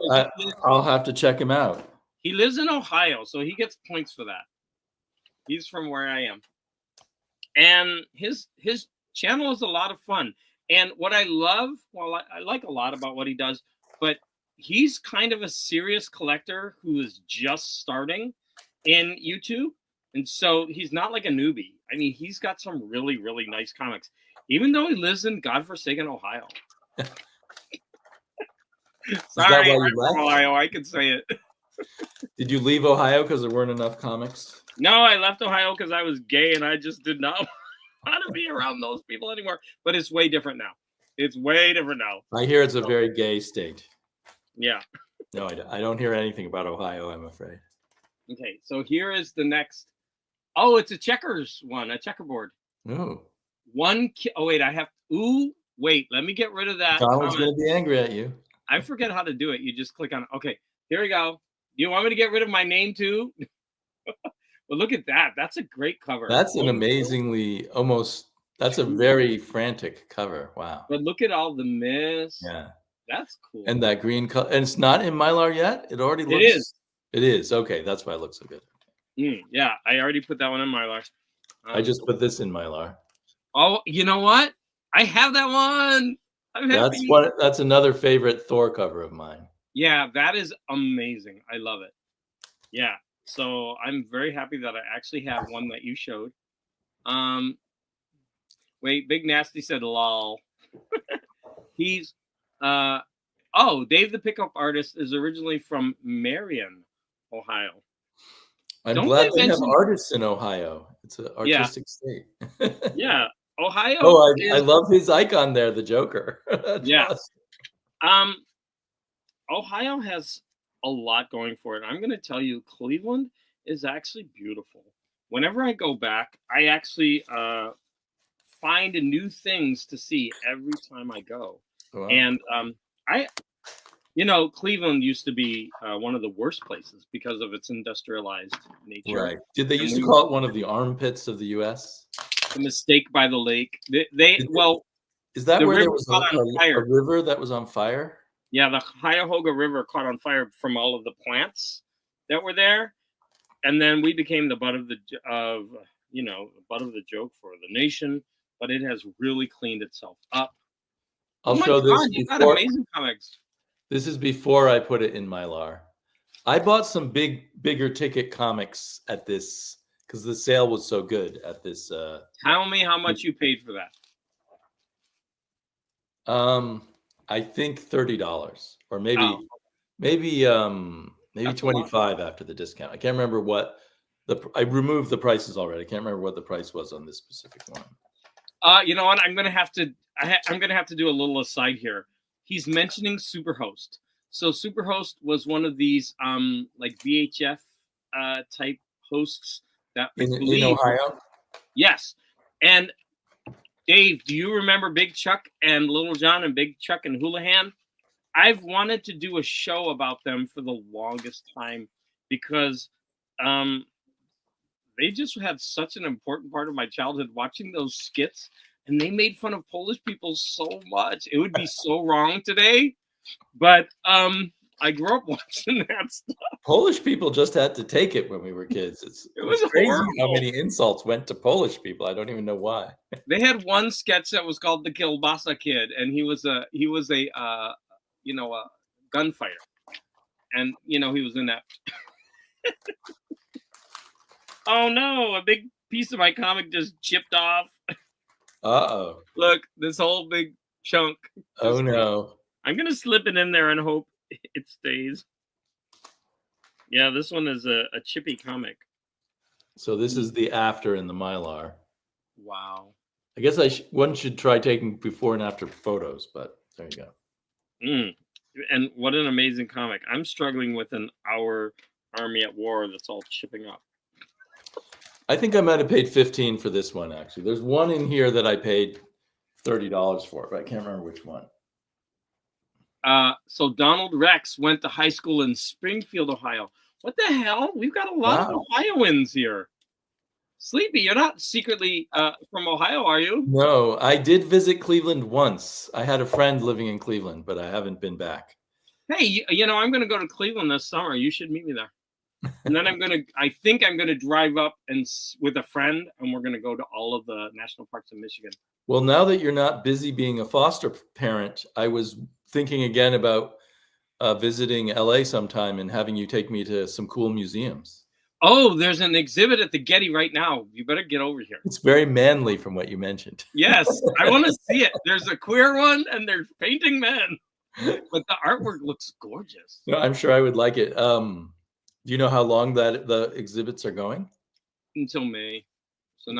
I'll have to check him out. He lives in Ohio, so he gets points for that. He's from where I am. And his channel is a lot of fun. And what I love, well, I like a lot about what he does, but he's kind of a serious collector who is just starting in YouTube. And so he's not like a newbie. I mean, he's got some really, really nice comics, even though he lives in godforsaken Ohio. Sorry, I'm from Ohio. I can say it. Did you leave Ohio because there weren't enough comics? No, I left Ohio because I was gay and I just did not want to be around those people anymore. But it's way different now. It's way different now. I hear it's a very gay state. Yeah. No, I don't hear anything about Ohio, I'm afraid. Okay, so here is the next. Oh, it's a checkers one, a checkerboard. Oh. Oh, wait, I have. Ooh, wait, let me get rid of that. Donald's going to be angry at you. I forget how to do it. You just click on it. Okay, here we go. Do you want me to get rid of my name too? Well, look at that. That's a great cover. That's an amazingly that's a very frantic cover. Wow. But look at all the mist. Yeah. That's cool. And that green color. And it's not in Mylar yet? It already looks. It is. It is. Okay. That's why it looks so good. Yeah. I already put that one in Mylar. I just put this in Mylar. Oh, you know what? I have that one. I'm happy. That's another favorite Thor cover of mine. Yeah, that is amazing. I love it. Yeah. So I'm very happy that I actually have one that you showed. Wait, Big Nasty said lol. He's Dave the Pickup Artist is originally from Marion, Ohio. I'm Don't glad they they have mention? artists in Ohio. It's an Yeah, artistic state. yeah. Ohio Oh, I is love his icon there, the Joker. That's yeah. awesome. Um, Ohio has a lot going for it. I'm going to tell you, Cleveland is actually beautiful. Whenever I go back, I actually find new things to see every time I go. Wow. And I, Cleveland used to be one of the worst places because of its industrialized nature. Right. Did they And used to we call it one of the armpits of the US? the mistake by the lake. They Did they well, Is that the where there river was caught on a fire. river that was on fire? Yeah, the Cuyahoga River caught on fire from all of the plants that were there, and then we became the butt of the butt of the joke for the nation. But it has really cleaned itself up. Oh I'll my show this God, you got before amazing comics. this is before I put it in Mylar. I bought some bigger ticket comics at this because the sale was so good at this. Tell me how much you paid for that. I think $30 or Oh, maybe maybe that's a lot. 25 after the discount. I can't remember what I removed the prices already. I can't remember what the price was on this specific one. You know what? I'm gonna have to. I'm gonna have to do a little aside here. He's mentioning Superhost. So Superhost was one of these like VHF type hosts that I In believe. Ohio? Yes. And Dave, do you remember Big Chuck and Little John and Big Chuck and Houlihan? I've wanted to do a show about them for the longest time because um, they just had such an important part of my childhood watching those skits, and they made fun of Polish people so much. It would be so wrong today, but I grew up watching that stuff. Polish people just had to take it when we were kids. It It's was crazy how horrible. many insults went to Polish people. I don't even know why. They had one sketch that was called the Kielbasa Kid, and he was a gunfighter, and he was in that. Oh no, a big piece of my comic just chipped off. Uh-oh. Look, this whole big chunk. Oh no. I'm gonna slip it in there and hope it stays. Yeah, this one is a chippy comic. So this is the after in the Mylar. Wow. I guess one should try taking before and after photos, but there you go. And what an amazing comic. I'm struggling with our army at war that's all chipping up. I think I might have paid 15 for this one, actually. There's one in here that I paid $30 for, but I can't remember which one. So Donald Rex went to high school in Springfield, Ohio. What the hell? We've got a lot of Ohioans here. Sleepy, you're not secretly from Ohio, are you? No, I did visit Cleveland once. I had a friend living in Cleveland, but I haven't been back. Hey, I'm going to go to Cleveland this summer. You should meet me there. And then I think I'm going to drive up with a friend, and we're going to go to all of the national parks in Michigan. Well, now that you're not busy being a foster parent, I was thinking again about visiting LA sometime and having you take me to some cool museums. Oh, there's an exhibit at the Getty right now. You better get over here. It's very manly from what you mentioned. Yes, I want to see it. There's a queer one, and they're painting men. But the artwork looks gorgeous. No, I'm sure I would like it. Do you know how long that the exhibits are going? Until May. So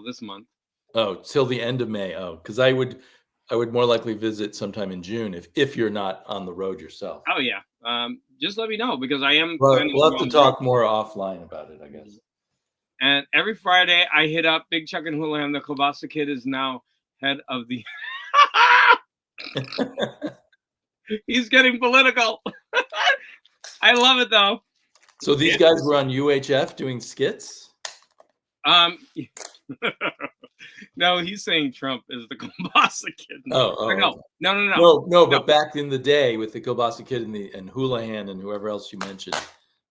this month. Oh, till the end of May. Oh, because I would more likely visit sometime in June if you're not on the road yourself. Oh yeah. Just let me know because I am. Well, we'll have to talk more offline about it, I guess. And every Friday I hit up Big Chuck and Houlihan. The Kielbasa Kid is now head of the. He's getting political. I love it though. So these guys were on UHF doing skits? No, he's saying Trump is the Kielbasa Kid. No. But back in the day with the Kielbasa Kid and Houlihan and whoever else you mentioned,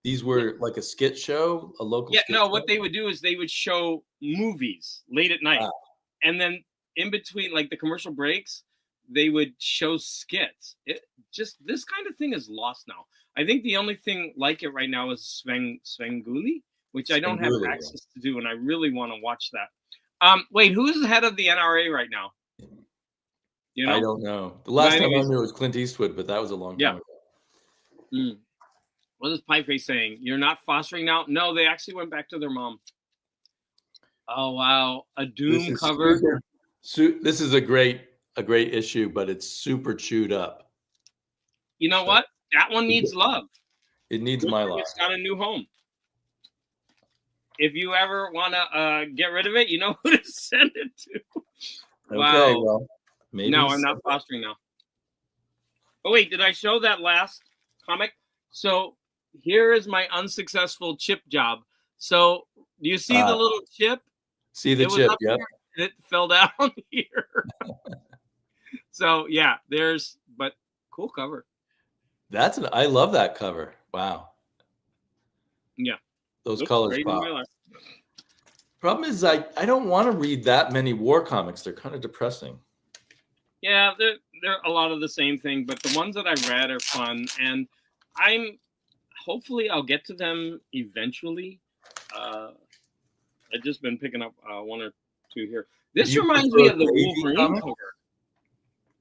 these were like a skit show, a local. Yeah, skit no. show? What they would do is they would show movies late at night, and then in between, like the commercial breaks, they would show skits. This kind of thing is lost now. I think the only thing like it right now is Svengoolie, which I don't have access to do, and I really want to watch that. Wait, who's the head of the NRA right now? I don't know. The last time I knew it was Clint Eastwood, but that was a long time ago. What is Pieface saying? You're not fostering now? No, they actually went back to their mom. Oh wow, a Doom cover. This is a great issue, but it's super chewed up. You know what? That one needs love. It needs Mylar. It's got a new home. If you ever want to get rid of it, you know who to send it to. Okay, well, maybe. No, I'm not fostering now. Oh wait, did I show that last comic? So here is my unsuccessful chip job. So do you see the little chip? See the chip, yep. It fell down here. So yeah, but cool cover. I love that cover. Wow. Yeah. Those colors pop. Problem is I don't want to read that many war comics. They're kind of depressing. Yeah, they're a lot of the same thing, but the ones that I read are fun, and hopefully I'll get to them eventually. I've just been picking up one or two here. This reminds me of the Wolverine cover.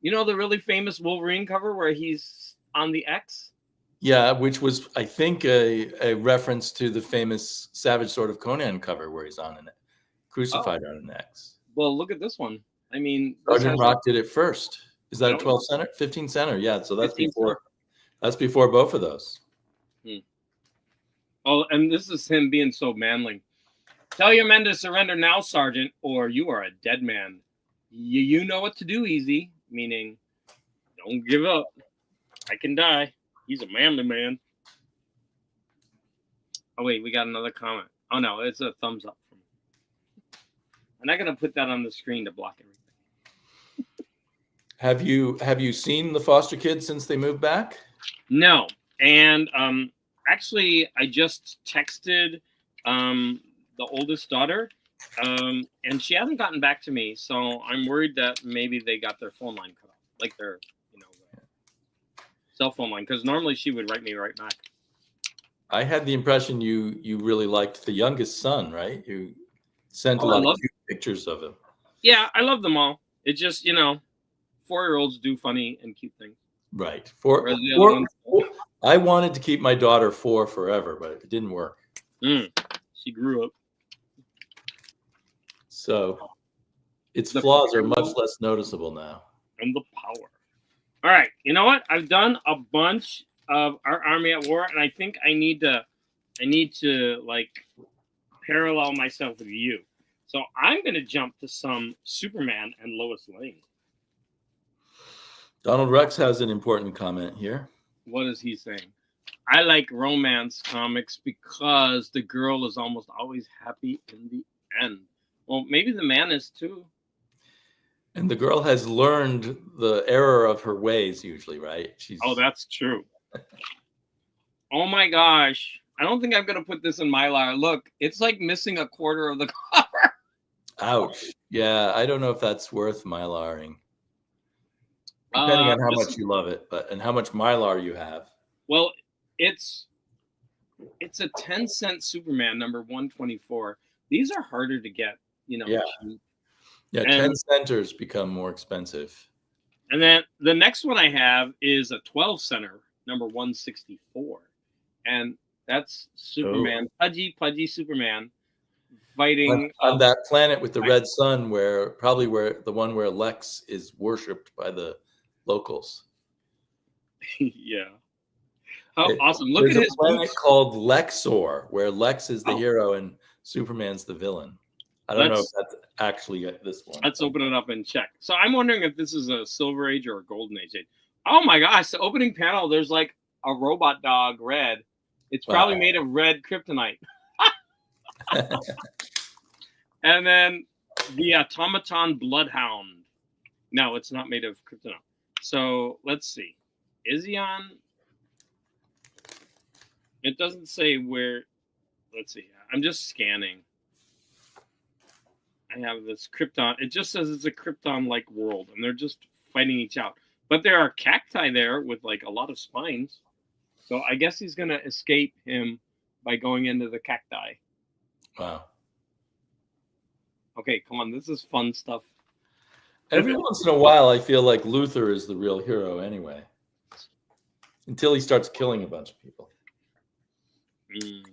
You know the really famous Wolverine cover where he's on the X? Yeah, which was, I think, a reference to the famous Savage Sword of Conan cover where he's on crucified on an X. Well, look at this one. I mean, Sergeant Rock did it first. Is that a 12 center? 15 center? Yeah, so that's before. That's before both of those. Oh, and this is him being so manly. Tell your men to surrender now, Sergeant, or you are a dead man. You know what to do, Easy. Meaning, don't give up. I can die. He's a manly man. Oh, wait, we got another comment. Oh, no, it's a thumbs up for me. I'm not going to put that on the screen to block everything. Have you seen the foster kids since they moved back? No. And actually, I just texted the oldest daughter, and she hasn't gotten back to me. So I'm worried that maybe they got their phone line cut off, like their cell phone line, because normally she would write me right back. I had the impression you really liked the youngest son, right? You sent a lot of cute pictures of him. Yeah, I love them all. It just, 4-year-olds do funny and cute things. Right. I wanted to keep my daughter 4 forever, but it didn't work. She grew up. So its flaws are much less noticeable now. And the power. All right, you know what? I've done a bunch of Our Army at War, and I think I need to like parallel myself with you. So I'm going to jump to some Superman and Lois Lane. Donald Rex has an important comment here. What is he saying? I like romance comics because the girl is almost always happy in the end. Well, maybe the man is too. And the girl has learned the error of her ways usually, right? Oh, that's true. Oh my gosh. I don't think I'm going to put this in Mylar. Look, it's like missing a quarter of the cover. Ouch. Yeah, I don't know if that's worth Mylaring. Depending on how much you love it, and how much Mylar you have. Well, it's a 10-cent Superman number 124. These are harder to get, Yeah. Yeah, 10 centers become more expensive. And then the next one I have is a 12-center, number 164. And that's Superman, pudgy Superman, fighting on that planet with the red sun, where the one where Lex is worshipped by the locals. Yeah. How awesome. Look at his planet boots. Called Lexor, where Lex is the hero and Superman's the villain. I don't know if that's actually this one. Let's open it up and check. So I'm wondering if this is a Silver Age or a Golden Age. Oh my gosh, the opening panel, there's like a robot dog, red. It's probably made of red kryptonite. And then the automaton bloodhound. No, it's not made of kryptonite. So let's see. Is he on? It doesn't say where. Let's see. I'm just scanning. I have this Krypton. It just says it's a Krypton-like world, and they're just fighting each out. But there are cacti there with like a lot of spines. So I guess he's going to escape him by going into the cacti. Wow. Okay, come on. This is fun stuff. Every once in a while, I feel like Luthor is the real hero anyway. Until he starts killing a bunch of people. And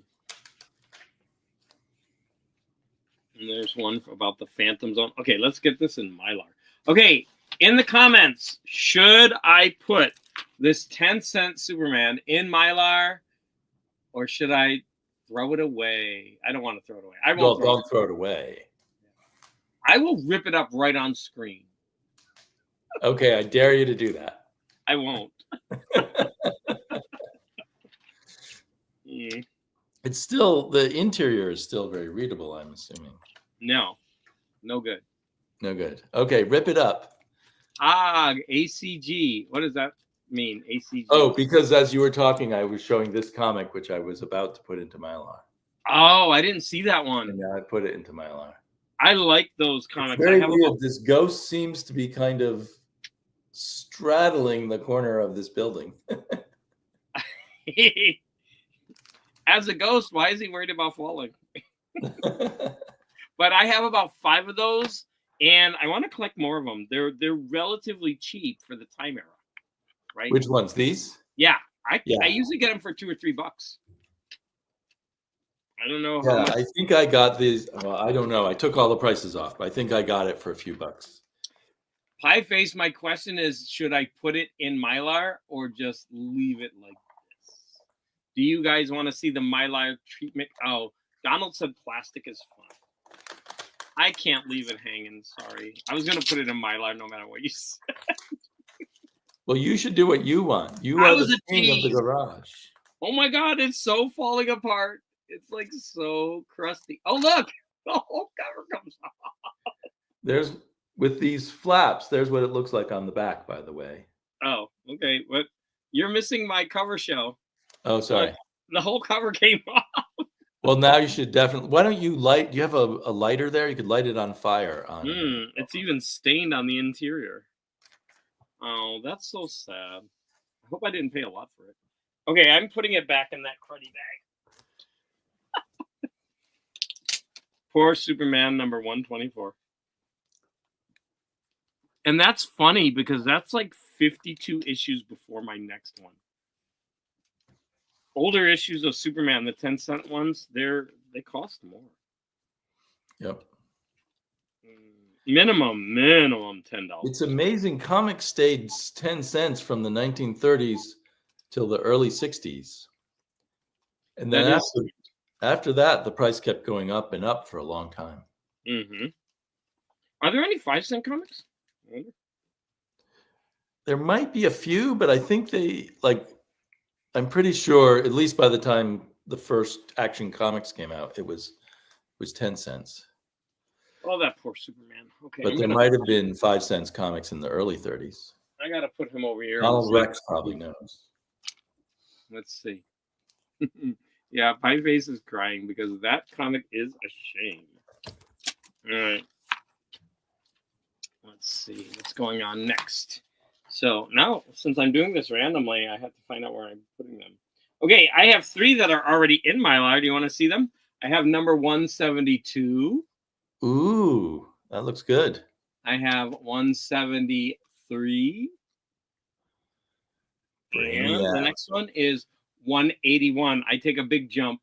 there's one about the Phantom Zone. Okay, let's get this in Mylar. Okay, in the comments, should I put this 10-cent Superman in Mylar, or should I throw it away? I don't want to throw it away. I won't. Don't throw it away. I will rip it up right on screen. Okay, I dare you to do that. I won't. It's still, the interior is still very readable, I'm assuming. No good. No good. Okay, rip it up. ACG. What does that mean? ACG. Oh, because as you were talking, I was showing this comic, which I was about to put into Mylar. Oh, I didn't see that one. And now I put it into Mylar. I like those comics. It's very weird. This ghost seems to be kind of straddling the corner of this building. As a ghost, why is he worried about falling? But I have about 5 of those, and I want to collect more of them. They're relatively cheap for the time era, right? Which ones? These? Yeah, I usually get them for $2 or $3. I don't know. Yeah, I think I got these. Well, I don't know. I took all the prices off, but I think I got it for a few bucks. Pie Face, my question is, should I put it in Mylar or just leave it like this? Do you guys want to see the Mylar treatment? Oh, Donald said plastic is fun. I can't leave it hanging. Sorry. I was going to put it in Mylar no matter what you said. Well, you should do what you want. You are the king of the garage. Oh my God, it's so falling apart. It's like so crusty. Oh, look. The whole cover comes off. There's, with these flaps, there's what it looks like on the back, by the way. Oh, okay. What? You're missing my cover shell. Oh, sorry. The whole cover came off. Well, now you should definitely. Why don't you light? Do you have a lighter there? You could light it on fire. It's even stained on the interior. Oh, that's so sad. I hope I didn't pay a lot for it. Okay, I'm putting it back in that cruddy bag. Poor Superman number 124. And that's funny because that's like 52 issues before my next one. Older issues of Superman, the 10-cent ones, they cost more. Yep. Minimum $10. It's amazing. Comics stayed 10 cents from the 1930s till the early 60s. And then after that, the price kept going up and up for a long time. Mm-hmm. Are there any 5-cent comics? There might be a few, but I think I'm pretty sure, at least by the time the first Action Comics came out, it was 10 cents. Oh, that poor Superman. Okay. But there might have been 5 cents comics in the early 30s. I got to put him over here. Donald Rex probably knows. Let's see. Yeah, Pie Face is crying because that comic is a shame. All right. Let's see what's going on next. So now, since I'm doing this randomly, I have to find out where I'm putting them. Okay, I have 3 that are already in Mylar. Do you want to see them? I have number 172. Ooh, that looks good. I have 173. And the next one is 181. I take a big jump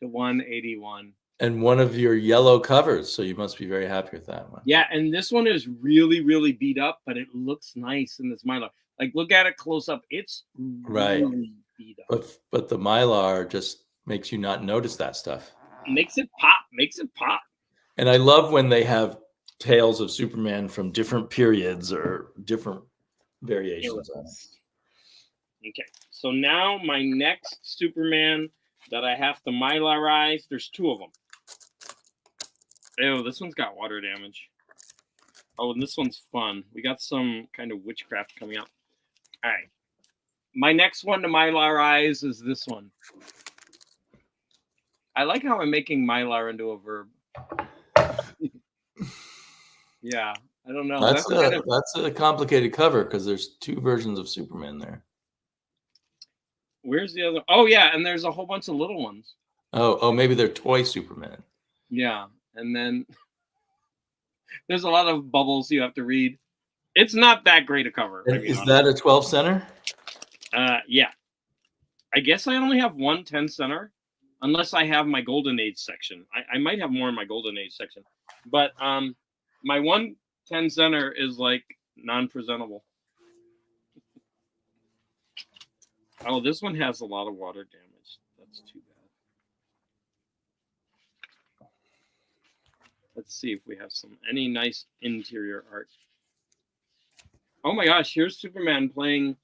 to 181. And one of your yellow covers, so you must be very happy with that one. Yeah, and this one is really, really beat up, but it looks nice in this Mylar. Like, look at it close up. It's really beat up. But the Mylar just makes you not notice that stuff. Makes it pop. And I love when they have tales of Superman from different periods or different variations on it. Okay, so now my next Superman that I have to Mylarize, there's 2 of them. Oh, this one's got water damage. Oh, and this one's fun. We got some kind of witchcraft coming up. All right. My next one to Mylarize is this one. I like how I'm making Mylar into a verb. Yeah, I don't know. That's a complicated cover because there's 2 versions of Superman there. Where's the other? Oh, yeah, and there's a whole bunch of little ones. Oh, maybe they're toy Superman. Yeah, and then there's a lot of bubbles you have to read. It's not that great a cover. Is that a 12 center? Yeah. I guess I only have one 10 center. unless I have my Golden Age section. I might have more in my Golden Age section, but my 110 center is like non-presentable. Oh, this one has a lot of water damage. That's too bad. Let's see if we have any nice interior art. Oh my gosh, here's Superman playing.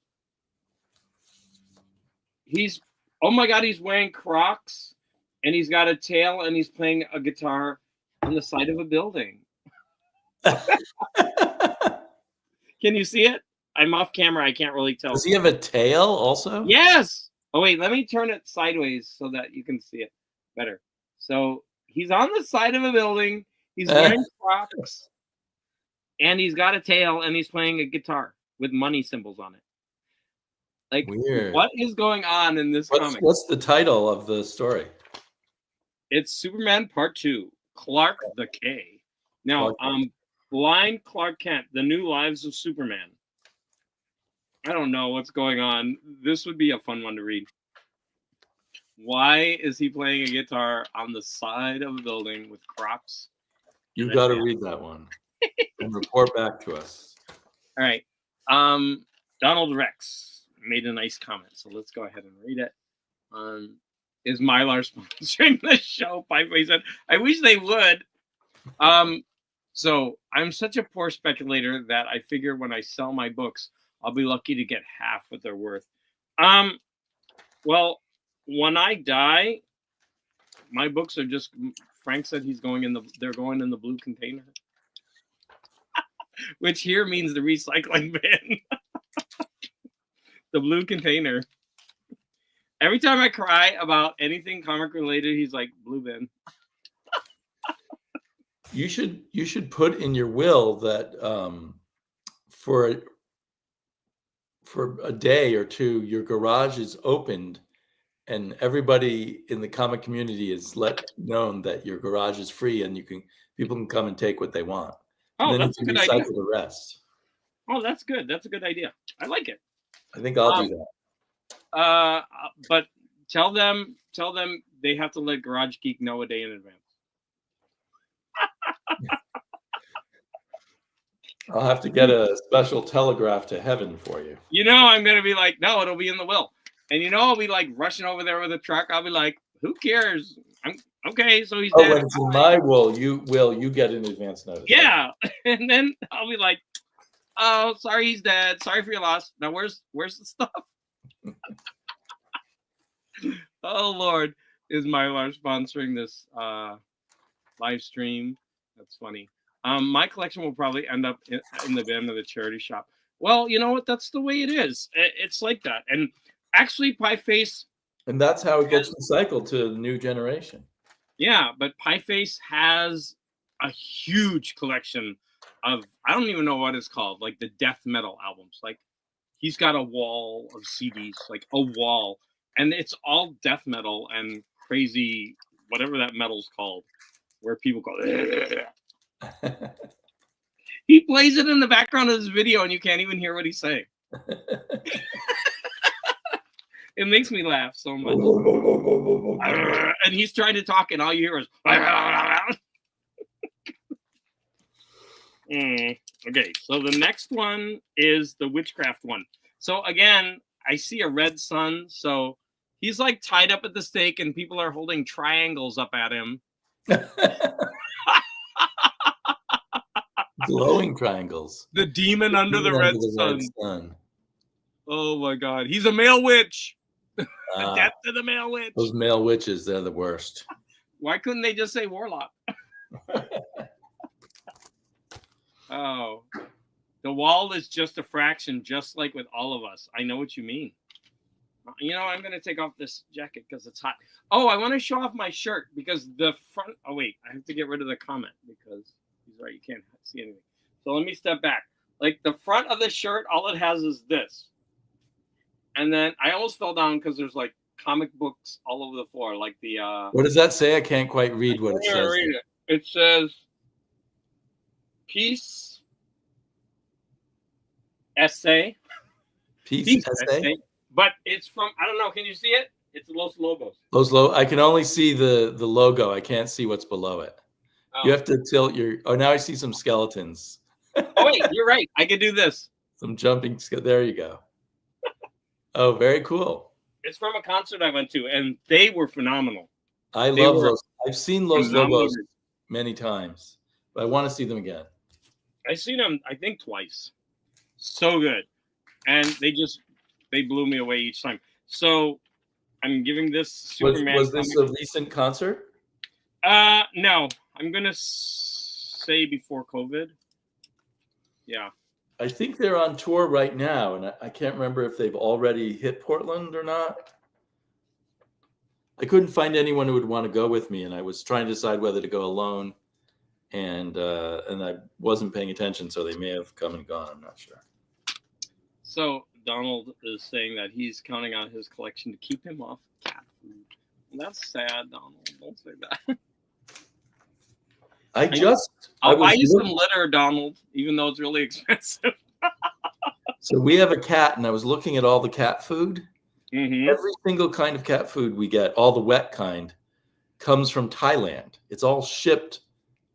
Oh my God, he's wearing Crocs and he's got a tail and he's playing a guitar on the side of a building. Can you see it? I'm off camera. I can't really tell. Does he have a tail also? Yes. Oh, wait, let me turn it sideways so that you can see it better. So he's on the side of a building. He's wearing Crocs and he's got a tail and he's playing a guitar with money symbols on it. Like, weird. What is going on in this comic? What's the title of the story? It's Superman Part 2, Clark the K. Now, Blind Clark Kent, The New Lives of Superman. I don't know what's going on. This would be a fun one to read. Why is he playing a guitar on the side of a building with Crocs? You got to read that one and report back to us. All right. Donald Rex made a nice comment, so let's go ahead and read it. Is Mylar sponsoring the show? Pipeway said, I wish they would. So I'm such a poor speculator that I figure when I sell my books, I'll be lucky to get half what they're worth. Well, when I die, my books are just. Frank said they're going in the blue container, which here means the recycling bin. The blue container. Every time I cry about anything comic related, he's like, blue bin. You should put in your will that for a day or two, your garage is opened and everybody in the comic community is known that your garage is free and people can come and take what they want. Oh, and then that's you can a good idea. Recycle the rest. Oh, that's good. That's a good idea. I like it. I think I'll do that. But tell them they have to let Garage Geek know a day in advance. I'll have to get a special telegraph to heaven for you. I'm going to be like, no, it'll be in the will. And I'll be like rushing over there with a truck. I'll be like, who cares? I'm okay. So he's dead. When it's in my will, you get an advance notice. Yeah. And then I'll be like, oh, sorry, he's dead. Sorry for your loss. Now where's the stuff? Oh Lord, is Mylar sponsoring this live stream? That's funny. My collection will probably end up in the bin of the charity shop. Well, you know what? That's the way it is. It's like that. And actually, Pieface. And that's how it gets recycled to the new generation. Yeah, but Pieface has a huge collection of, I don't even know what it's called, like the death metal albums. Like he's got a wall of CDs, like a wall. And it's all death metal and crazy, whatever that metal's called, where people go, he plays it in the background of his video and you can't even hear what he's saying. It makes me laugh so much. And he's trying to talk and all you hear is okay, so the next one is the witchcraft one. So again, I see a red sun, so he's like tied up at the stake and people are holding triangles up at him. Glowing triangles. The demon under the red sun. Oh my God. He's a male witch. The death to the male witch. Those male witches, they're the worst. Why couldn't they just say warlock? Oh. The wall is just a fraction, just like with all of us. I know what you mean. I'm going to take off this jacket because it's hot. Oh, I want to show off my shirt because the front. Oh, wait. I have to get rid of the comment because he's right. You can't see anything. So let me step back. Like the front of the shirt, all it has is this. And then I almost fell down because there's like comic books all over the floor. Like the. What does that say? I can't quite read what it says. Read it. It says peace essay. Peace essay? But it's from, I don't know. Can you see it? It's Los Lobos. I can only see the logo. I can't see what's below it. Oh. You have to tilt your. Oh, now I see some skeletons. Oh wait, you're right. I can do this. Some jumping. There you go. Oh, very cool. It's from a concert I went to, and they were phenomenal. I love Los. I've seen Los Lobos many times, but I want to see them again. I've seen them, I think, twice. So good, and they blew me away each time. So I'm giving this Superman. Was this a recent concert? No. I'm gonna say before COVID. Yeah. I think they're on tour right now, and I can't remember if they've already hit Portland or not. I couldn't find anyone who would want to go with me, and I was trying to decide whether to go alone, and I wasn't paying attention, so they may have come and gone. I'm not sure. So Donald is saying that he's counting on his collection to keep him off cat food. Well, that's sad, Donald. Don't say that. I'll buy you some litter, Donald, even though it's really expensive. So we have a cat, and I was looking at all the cat food. Mm-hmm. Every single kind of cat food we get, all the wet kind, comes from Thailand. It's all shipped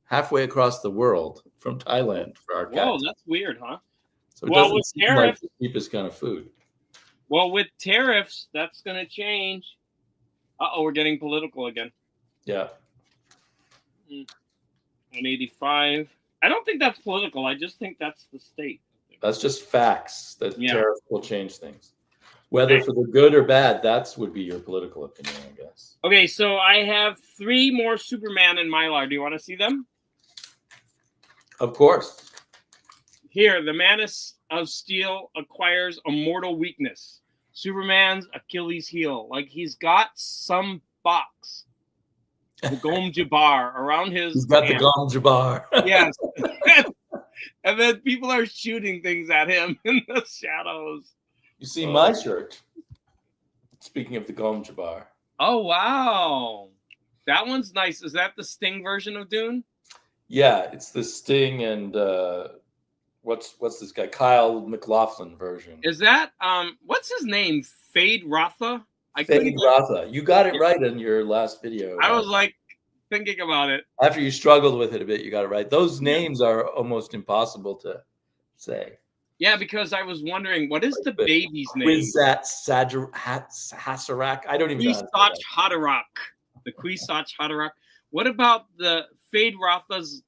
halfway across the world from Thailand for our cats. Whoa, that's weird, huh? So it doesn't seem like the cheapest kind of food. Well, with tariffs, that's going to change. Uh-oh, we're getting political again. Yeah. 185. I don't think that's political. I just think that's the state. That's just facts that tariffs will change things. Whether for the good or bad, would be your political opinion, I guess. Okay, so I have 3 more Superman in Mylar. Do you want to see them? Of course. Here, the Man of Steel acquires a mortal weakness. Superman's Achilles heel. Like he's got some box. The Gom Jabbar around his He's got hand. The Gom Jabbar. Yes. And then people are shooting things at him in the shadows. You see my shirt. Speaking of the Gom Jabbar. Oh, wow. That one's nice. Is that the Sting version of Dune? Yeah, it's the Sting and what's this guy? Kyle MacLachlan version. Is that what's his name? Fade Rotha? Fade Rotha. You got it right in your last video. I was like thinking about it. After you struggled with it a bit, you got it right. Those names are almost impossible to say. Yeah, because I was wondering, what is the baby's name? Kwisatz Haderach. I don't even know. Kwisatz Haderach. The Kwisatz Haderach. What about the Fade Rotha's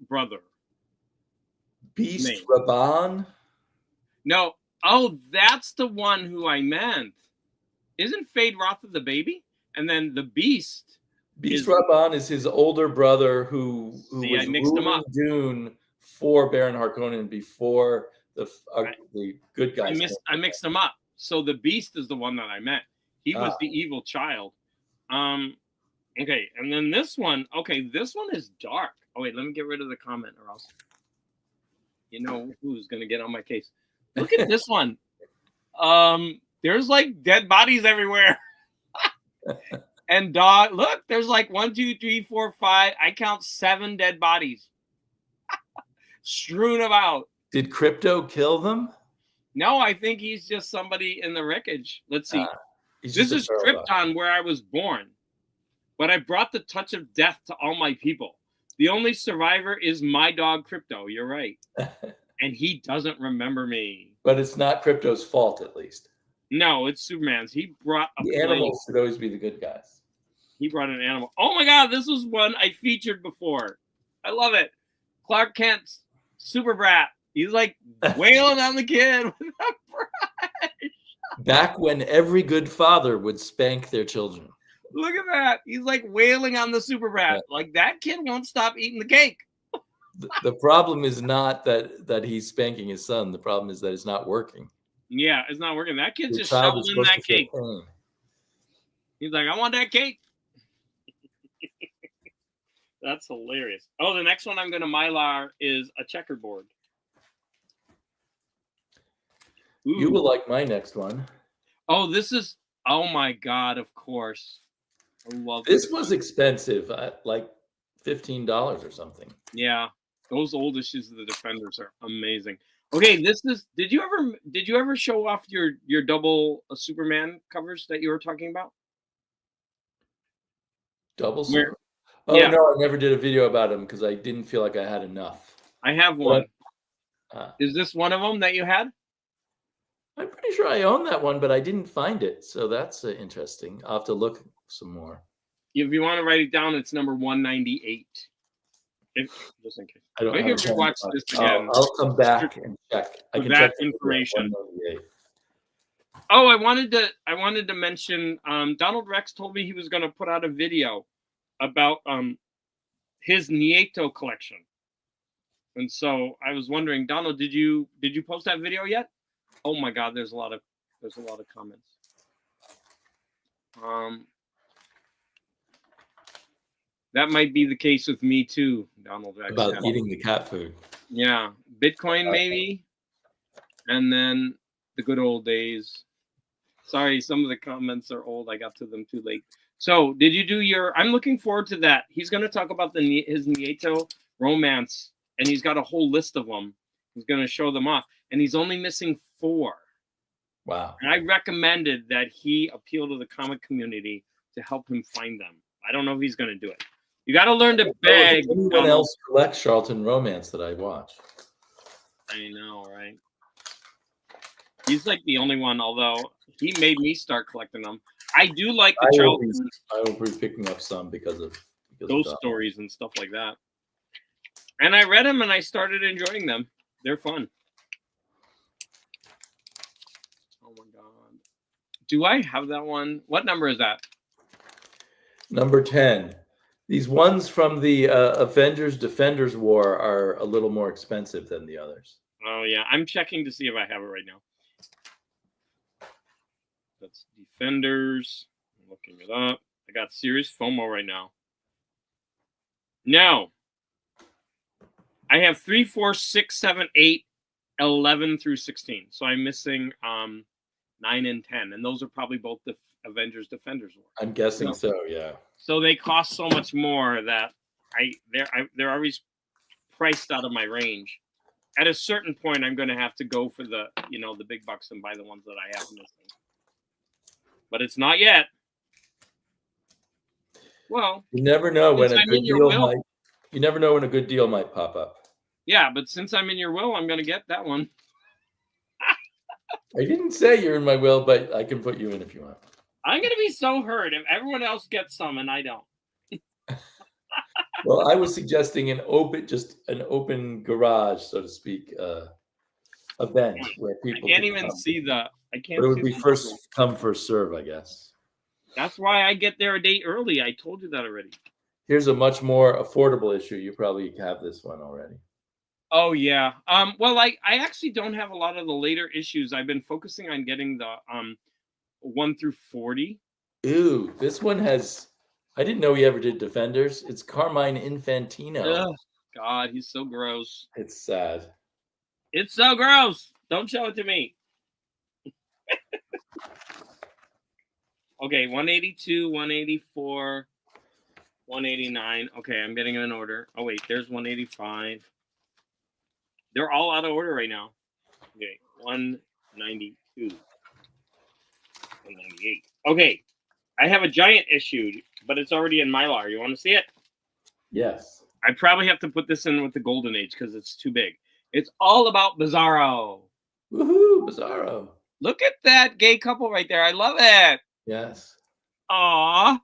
brother? Beast Raban? No. Oh, that's the one who I meant. Isn't Fade Rotha the baby? And then the Beast. Raban is his older brother who was ruling Dune for Baron Harkonnen before the good guys. I mixed them up. So the Beast is the one that I meant. He was the evil child. Okay, and then this one. Okay, this one is dark. Oh wait, let me get rid of the comment, or else you know who's gonna get on my case. Look at this one. There's like dead bodies everywhere. And dog, look, there's like 1, 2, 3, 4, 5. I count 7 dead bodies strewn about. Did Crypto kill them? No, I think he's just somebody in the wreckage. Let's see. This is Krypton, where I was born. But I brought the touch of death to all my people. The only survivor is my dog, Crypto. You're right. And he doesn't remember me. But it's not Crypto's fault, at least. No, it's Superman's. He brought the animals should always be the good guys. He brought an animal. Oh my God, this was one I featured before. I love it. Clark Kent's super brat. He's like wailing on the kid with a brush. Back when every good father would spank their children. Look at that. He's like wailing on the super brat. Yeah. Like that kid won't stop eating the cake. The problem is not that he's spanking his son. The problem is that it's not working. Yeah, it's not working. That kid's just shoveling that cake. He's like, I want that cake. That's hilarious. Oh, the next one I'm going to Mylar is a checkerboard. Ooh. You will like my next one. Oh, this is, oh my God, of course. I love this. This was expensive, like $15 or something. Yeah, those old issues of the Defenders are amazing. Okay, this is. Did you ever show off your double Superman covers that you were talking about? Double Where? super. Oh Yeah, no, I never did a video about him because I didn't feel like I had enough. I have But one. uh, Is this one of them that you had? I'm pretty sure I own that one, but I didn't find it. So that's interesting. I'll have to look some more. If you want to write it down, it's number 198. Just in case. I don't Maybe have a if you pen. watch this again I'll come back and check. I for can that check the video, information. 198. Oh, I wanted to mention Donald Rex told me he was going to put out a video about his Nieto collection. And so I was wondering, Donald, did you post that video yet? Oh my God, there's a lot of comments. That might be the case with me too, Donald Rex. About eating the cat food. Yeah, Bitcoin maybe, and then the good old days. Sorry, some of the comments are old. I got to them too late. So, did you do your? I'm looking forward to that. He's going to talk about his Nieto romance, and he's got a whole list of them. He's going to show them off, and he's only missing 4. Wow. And I recommended that he appeal to the comic community to help him find them. I don't know if he's going to do it. You got to learn to beg. Anyone else collects Charlton Romance that I watch? I know, right? He's like the only one, although he made me start collecting them. I do like the Charlton. I will be picking up some because of ghost stories and stuff like that. And I read them and I started enjoying them. They're fun. Oh my God. Do I have that one? What number is that? Number 10. These ones from the Avengers Defenders War are a little more expensive than the others. Oh, yeah. I'm checking to see if I have it right now. That's Defenders. I'm looking it up. I got serious FOMO right now. No. I have 3, 4, 6, 7, 8, 11 through 16. So I'm missing 9 and 10. And those are probably both the Avengers Defenders War. I'm guessing so, yeah. So they cost so much more that they're always priced out of my range. At a certain point, I'm going to have to go for the big bucks and buy the ones that I have missing. But it's not yet. Well, you never know when a good deal might. You never know when a good deal might pop up. Yeah, but since I'm in your will, I'm going to get that one. I didn't say you're in my will, but I can put you in if you want. I'm going to be so hurt if everyone else gets some and I don't. Well, I was suggesting an open garage, so to speak, event where people. I can't even see the. I can't. But it would be first come, first serve, I guess. That's why I get there a day early. I told you that already. Here's a much more affordable issue. You probably have this one already. Oh yeah. Well, I actually don't have a lot of the later issues. I've been focusing on getting the 1 through 40. Ooh, this one has. I didn't know he ever did Defenders. It's Carmine Infantino. Oh, God, he's so gross. It's sad. It's so gross. Don't show it to me. Okay, 182, 184, 189. Okay, I'm getting them in order. Oh, wait, there's 185. They're all out of order right now. Okay, 192, 198. Okay, I have a giant issue, but it's already in Mylar. You want to see it? Yes. I probably have to put this in with the Golden Age because it's too big. It's all about Bizarro. Woohoo, Bizarro. Look at that gay couple right there. I love it. Yes. Aw.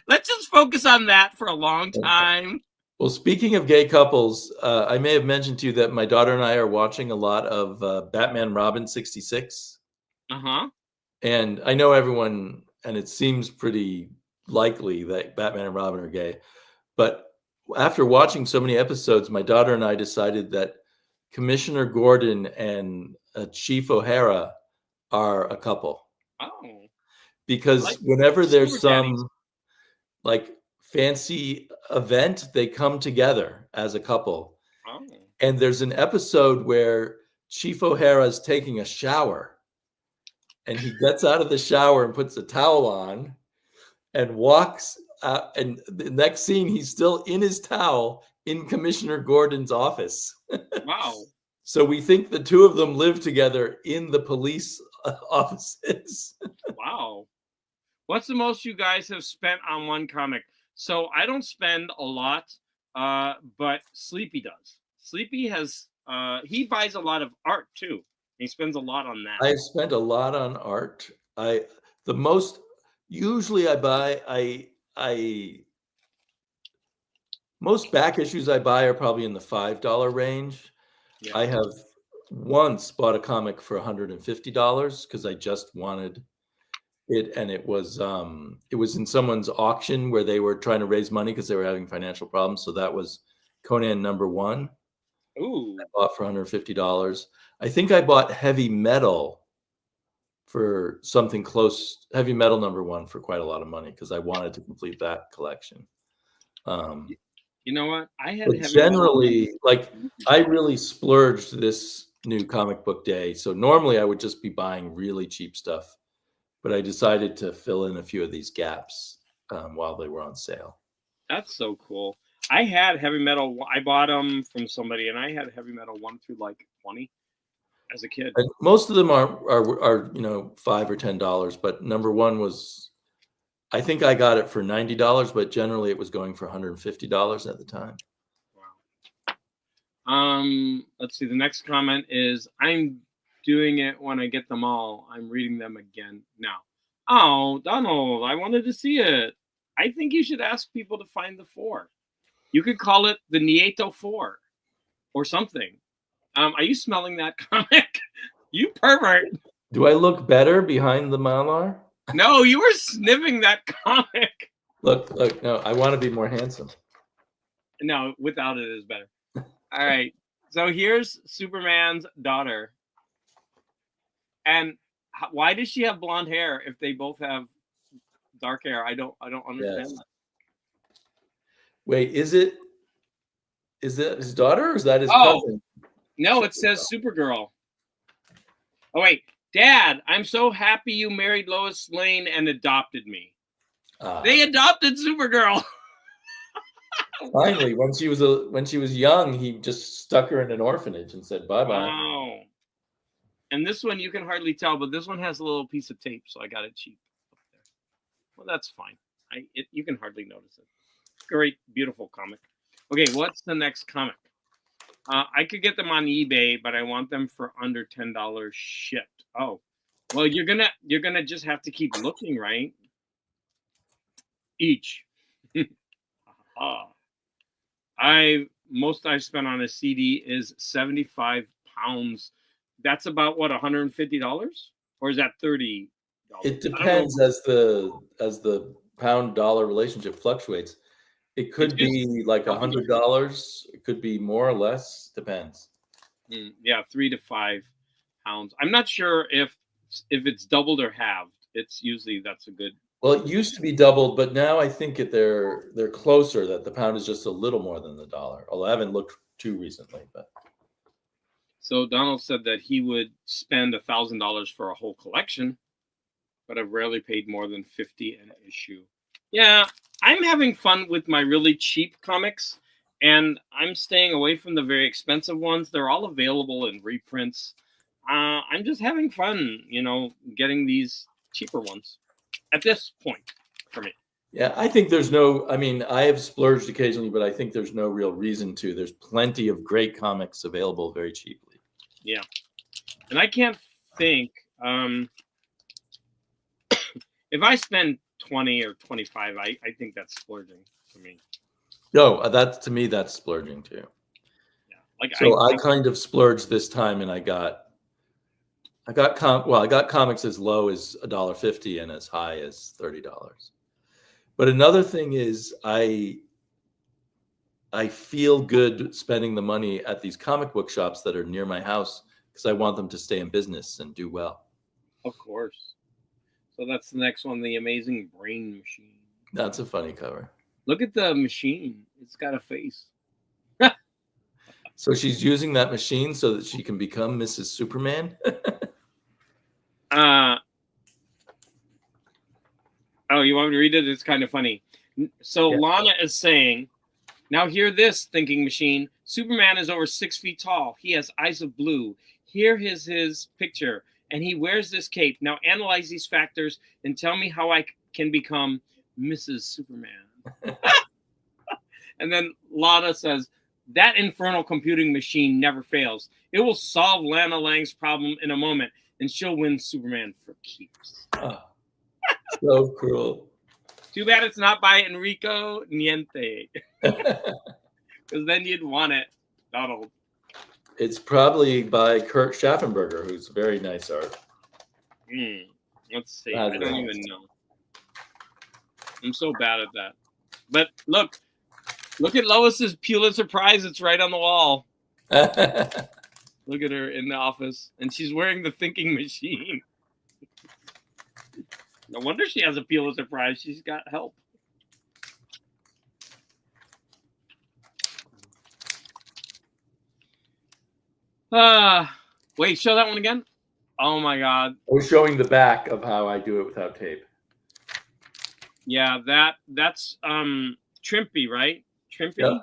Let's just focus on that for a long time. Well, speaking of gay couples, I may have mentioned to you that my daughter and I are watching a lot of Batman Robin 66. Uh-huh. And I know everyone, and it seems pretty likely that Batman and Robin are gay. But after watching so many episodes, my daughter and I decided that Commissioner Gordon and Chief O'Hara are a couple. Oh. Because whenever there's some fancy event, they come together as a couple. Oh. And there's an episode where Chief O'Hara is taking a shower. And he gets out of the shower and puts a towel on and walks out. And the next scene, he's still in his towel in Commissioner Gordon's office. Wow. So we think the two of them live together in the police offices. Wow. What's the most you guys have spent on one comic? So I don't spend a lot, but Sleepy does. Sleepy has he buys a lot of art too. He spends a lot on that. I've spent a lot on art. The most usually I buy I most back issues I buy are probably in the $5 range. Yeah. I have once bought a comic for $150 because I just wanted it, and it was in someone's auction where they were trying to raise money because they were having financial problems. So that was Conan #1. Ooh. I bought for $150. I think I bought Heavy Metal for something close, Heavy Metal #1 for quite a lot of money because I wanted to complete that collection. You know what? I had But generally, like, I really splurged this new comic book day. So normally I would just be buying really cheap stuff, but I decided to fill in a few of these gaps while they were on sale. That's so cool. I had Heavy Metal. I bought them from somebody, and I had Heavy Metal 1 through like 20 as a kid. And most of them are $5 or $10, but #1 was, I think I got it for $90, but generally it was going for $150 at the time. Wow. Let's see. The next comment is, I'm doing it when I get them all. I'm reading them again now. Oh, Donald, I wanted to see it. I think you should ask people to find the 4. You could call it the Nieto 4 or something. Are you smelling that comic? You pervert. Do I look better behind the Mylar? No, you were sniffing that comic. Look, no, I want to be more handsome. No, without it is better. All right. So here's Superman's daughter. And why does she have blonde hair if they both have dark hair? I don't understand that. Wait, is that his daughter or is that his cousin? No, it says Supergirl. Oh, wait. Dad, I'm so happy you married Lois Lane and adopted me. They adopted Supergirl. Finally, when she was young, he just stuck her in an orphanage and said bye-bye. Wow. And this one you can hardly tell, but this one has a little piece of tape, so I got it cheap up there. Well, that's fine. You can hardly notice it. Great, beautiful comic. Okay, what's the next comic? I could get them on eBay, but I want them for under $10 shipped. Oh, well, you're gonna just have to keep looking, right? Each. Most I've spent on a CD is 75 pounds. That's about what, $150, or is that $30? It depends as the pound-dollar relationship fluctuates. It could be like $100. It could be more or less. Depends. Yeah, 3 to 5 pounds. I'm not sure if it's doubled or halved. It's usually that's a good. Well, it used to be doubled, but now I think they're closer. That the pound is just a little more than the dollar. Although I haven't looked too recently, but. So Donald said that he would spend $1,000 for a whole collection, but I've rarely paid more than $50 an issue. Yeah, I'm having fun with my really cheap comics, and I'm staying away from the very expensive ones. They're all available in reprints. I'm just having fun, getting these cheaper ones at this point for me. Yeah, I think I have splurged occasionally, but I think there's no real reason to. There's plenty of great comics available very cheaply. Yeah. And I can't think, if I spend 20 or 25, I think that's splurging for me. No, to me, that's splurging too. Yeah. I kind of splurged this time, and I got comics as low as $1.50 and as high as $30. But another thing is I feel good spending the money at these comic book shops that are near my house because I want them to stay in business and do well. Of course. So that's the next one, the Amazing Brain Machine. That's a funny cover. Look at the machine. It's got a face. So she's using that machine so that she can become Mrs. Superman? Oh, you want me to read it? It's kind of funny. So yeah. Lana is saying, Now hear this, thinking machine. Superman is over 6 feet tall. He has eyes of blue. Here is his picture, and he wears this cape. Now analyze these factors and tell me how I can become Mrs. Superman. And then Lana says, that infernal computing machine never fails. It will solve Lana Lang's problem in a moment, and she'll win Superman for keeps. Oh, so cruel. Too bad it's not by Enrico Niente. Because then you'd want it, Donald. It's probably by Kurt Schaffenberger, who's very nice art. Let's see. I don't even know. I'm so bad at that. But look at Lois's Pulitzer Prize. It's right on the wall. Look at her in the office, and she's wearing the thinking machine. No wonder she has a Pulitzer Prize. She's got help. Wait, show that one again. Oh my God. I was showing the back of how I do it without tape. Yeah, that's Trimpy, right? Trimpy. Yep.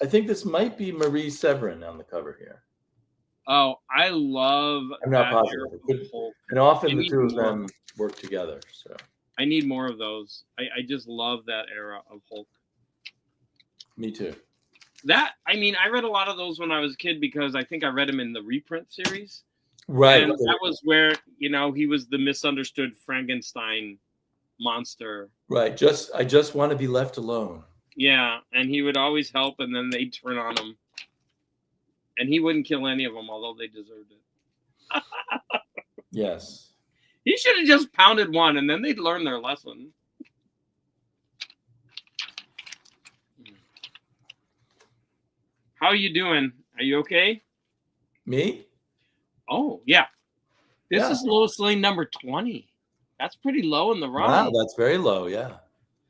I think this might be Marie Severin on the cover here. Oh, I love. I'm not positive. And often the two of them work together. So I need more of those. I just love that era of Hulk. Me too. I read a lot of those when I was a kid because I think I read them in the reprint series. Right. And that was where, he was the misunderstood Frankenstein monster. Right. I just want to be left alone. Yeah. And he would always help, and then they'd turn on him. And he wouldn't kill any of them, although they deserved it. Yes. He should have just pounded one, and then they'd learn their lesson. How are you doing? Are you okay? Me? Oh, yeah. This is Lois Lane number 20. That's pretty low in the run. Wow, that's very low, yeah.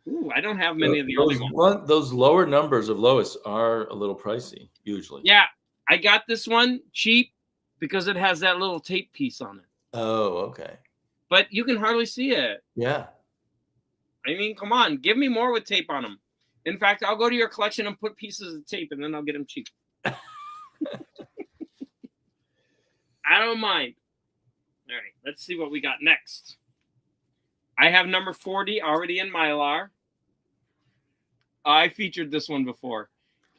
Ooh, I don't have many of the early ones. Those lower numbers of Lois are a little pricey, usually. Yeah, I got this one cheap because it has that little tape piece on it. Oh, okay. But you can hardly see it. Yeah. I mean, come on. Give me more with tape on them. In fact, I'll go to your collection and put pieces of tape, and then I'll get them cheap. I don't mind. All right, let's see what we got next. I have number 40 already in Mylar. I featured this one before.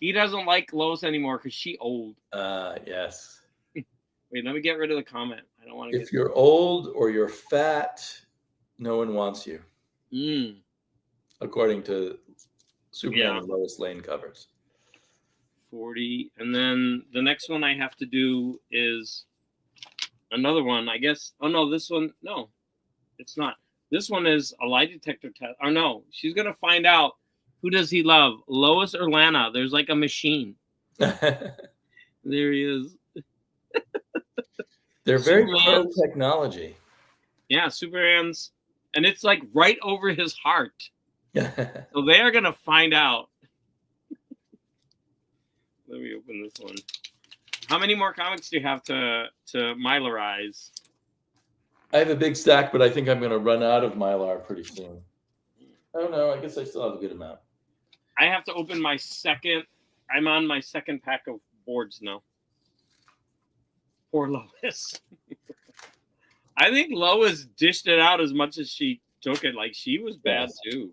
He doesn't like Lois anymore because she's old. Yes. Wait, let me get rid of the comment. I don't want to. If you're old or you're fat, no one wants you. According to Superman and Lois Lane covers. 40. And then the next one I have to do is another one, I guess. Oh, no, this one. No, it's not. This one is a lie detector test. Or no, she's going to find out who does he love, Lois or Lana. There's like a machine. There he is. They're very pro technology. Yeah, Superman's. And it's like right over his heart. So they are going to find out. Let me open this one. How many more comics do you have to Mylarize? I have a big stack, but I think I'm going to run out of Mylar pretty soon. Oh, no, I guess I still have a good amount. I have to open my second. I'm on my second pack of boards now. Poor Lois. I think Lois dished it out as much as she took it. Like, she was bad, too.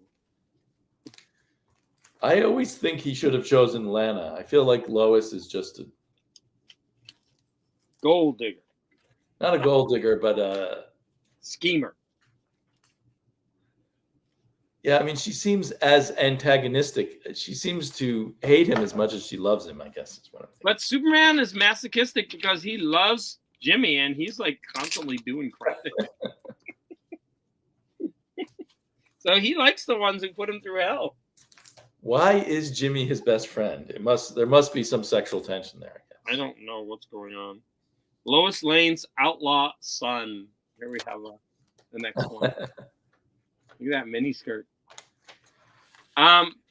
I always think he should have chosen Lana. I feel like Lois is just a gold digger. Not a gold digger, but a schemer. Yeah, I mean, she seems as antagonistic. She seems to hate him as much as she loves him, I guess is what I'm thinking. But Superman is masochistic because he loves Jimmy, and he's like constantly doing crap. So he likes the ones who put him through hell. Why is Jimmy his best friend? There must be some sexual tension there, I guess. I don't know what's going on. Lois Lane's outlaw son. Here we have the next one. Look at that mini skirt.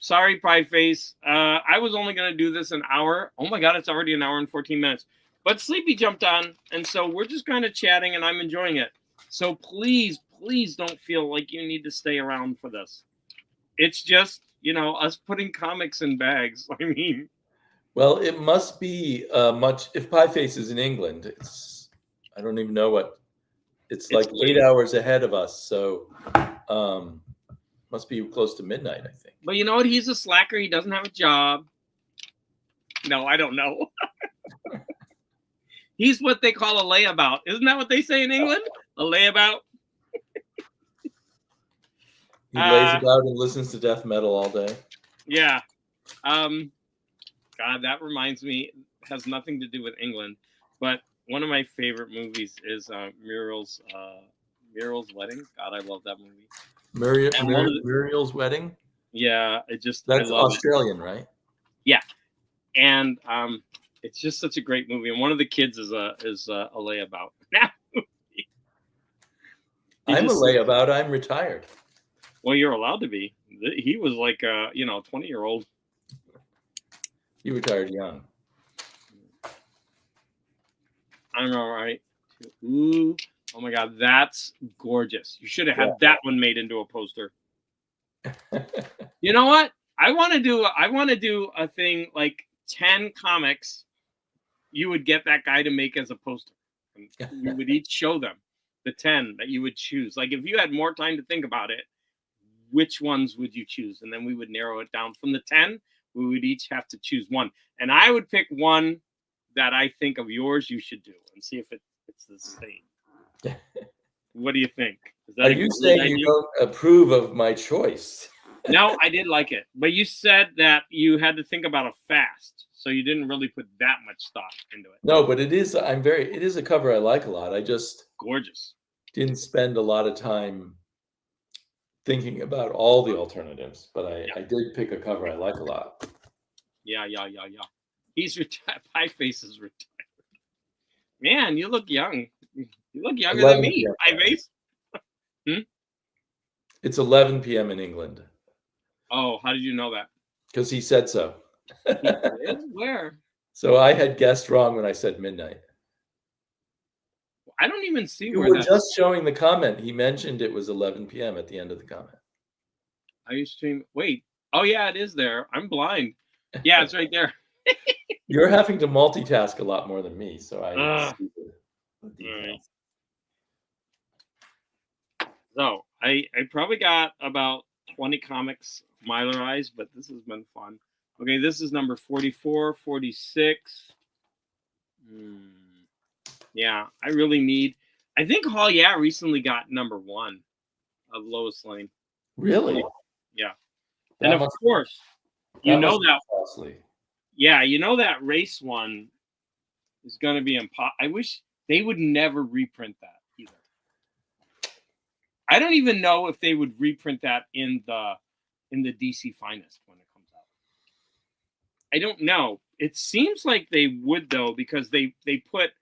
Sorry, Pie Face. I was only going to do this an hour. Oh my God, it's already an hour and 14 minutes. But Sleepy jumped on, and so we're just kind of chatting, and I'm enjoying it. So please don't feel like you need to stay around for this. It's just You know, us putting comics in bags. I mean, Well, it must be much. If Pie Face is in England, I don't even know what. It's like 8 hours ahead of us, so must be close to midnight, I think. but you know what? He's a slacker. He doesn't have a job. No, I don't know. He's what they call a layabout. Isn't that what they say in England? A layabout? He lays about and listens to death metal all day. Yeah. God, that reminds me, has nothing to do with England, but one of my favorite movies is Muriel's Wedding. God, I love that movie. Muriel's Wedding? Yeah, that's Australian, right? Yeah. And it's just such a great movie. And one of the kids is a layabout. I'm a layabout. I'm retired. Well, you're allowed to be. He was like a 20-year-old. He retired young. I know, right? Ooh, oh my God, that's gorgeous. You should have had that one made into a poster. You know what? I want to do a thing like 10 comics you would get that guy to make as a poster. And we would each show them the 10 that you would choose. Like if you had more time to think about it, which ones would you choose? And then we would narrow it down from the 10. We would each have to choose one. And I would pick one that I think of yours you should do and see if it's the same. What do you think? Are you saying you don't approve of my choice? No, I did like it. But you said that you had to think about it fast. So you didn't really put that much thought into it. No, but it is a cover I like a lot. I just gorgeous. Didn't spend a lot of time thinking about all the alternatives, but I did pick a cover I like a lot. Yeah. He's retired. Pie Face is retired. Man, you look young. You look younger than me, Pie Face. It's 11 p.m. in England. Oh, how did you know that? Because he said so. He did? Where? So I had guessed wrong when I said midnight. I don't even see you where were just showing the comment. He mentioned it was 11 p.m. at the end of the comment. Are you stream? Wait. Oh yeah, it is there. I'm blind. Yeah, it's right there. You're having to multitask a lot more than me, so I see the details. So I probably got about 20 comics Mylarized, but this has been fun. Okay, this is number 44, 46. Yeah, I really need. I think Hall recently got number 1 of Lois Lane. Really? Yeah. And of course, you know that. Costly. Yeah, you know that race one is going to be impossible. I wish they would never reprint that either. I don't even know if they would reprint that in the DC Finest when it comes out. I don't know. It seems like they would though, because they put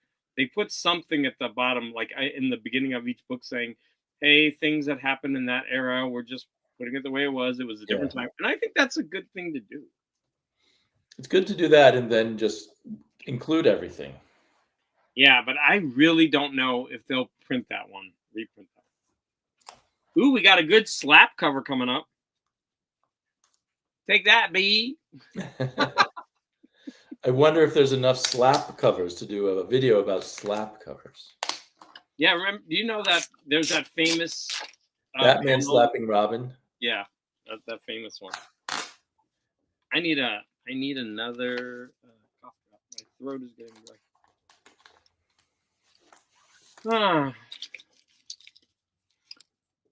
something at the bottom, like in the beginning of each book, saying, "Hey, things that happened in that era, we're just putting it the way it was. It was a different time," and I think that's a good thing to do. It's good to do that and then just include everything. Yeah, but I really don't know if they'll print that one, reprint that. Ooh, we got a good slap cover coming up. Take that, B. I wonder if there's enough slap covers to do a video about slap covers. Yeah, remember? Do you know that there's that famous Batman slapping Robin? Yeah, that famous one. I need another cough drop. My throat is getting dry.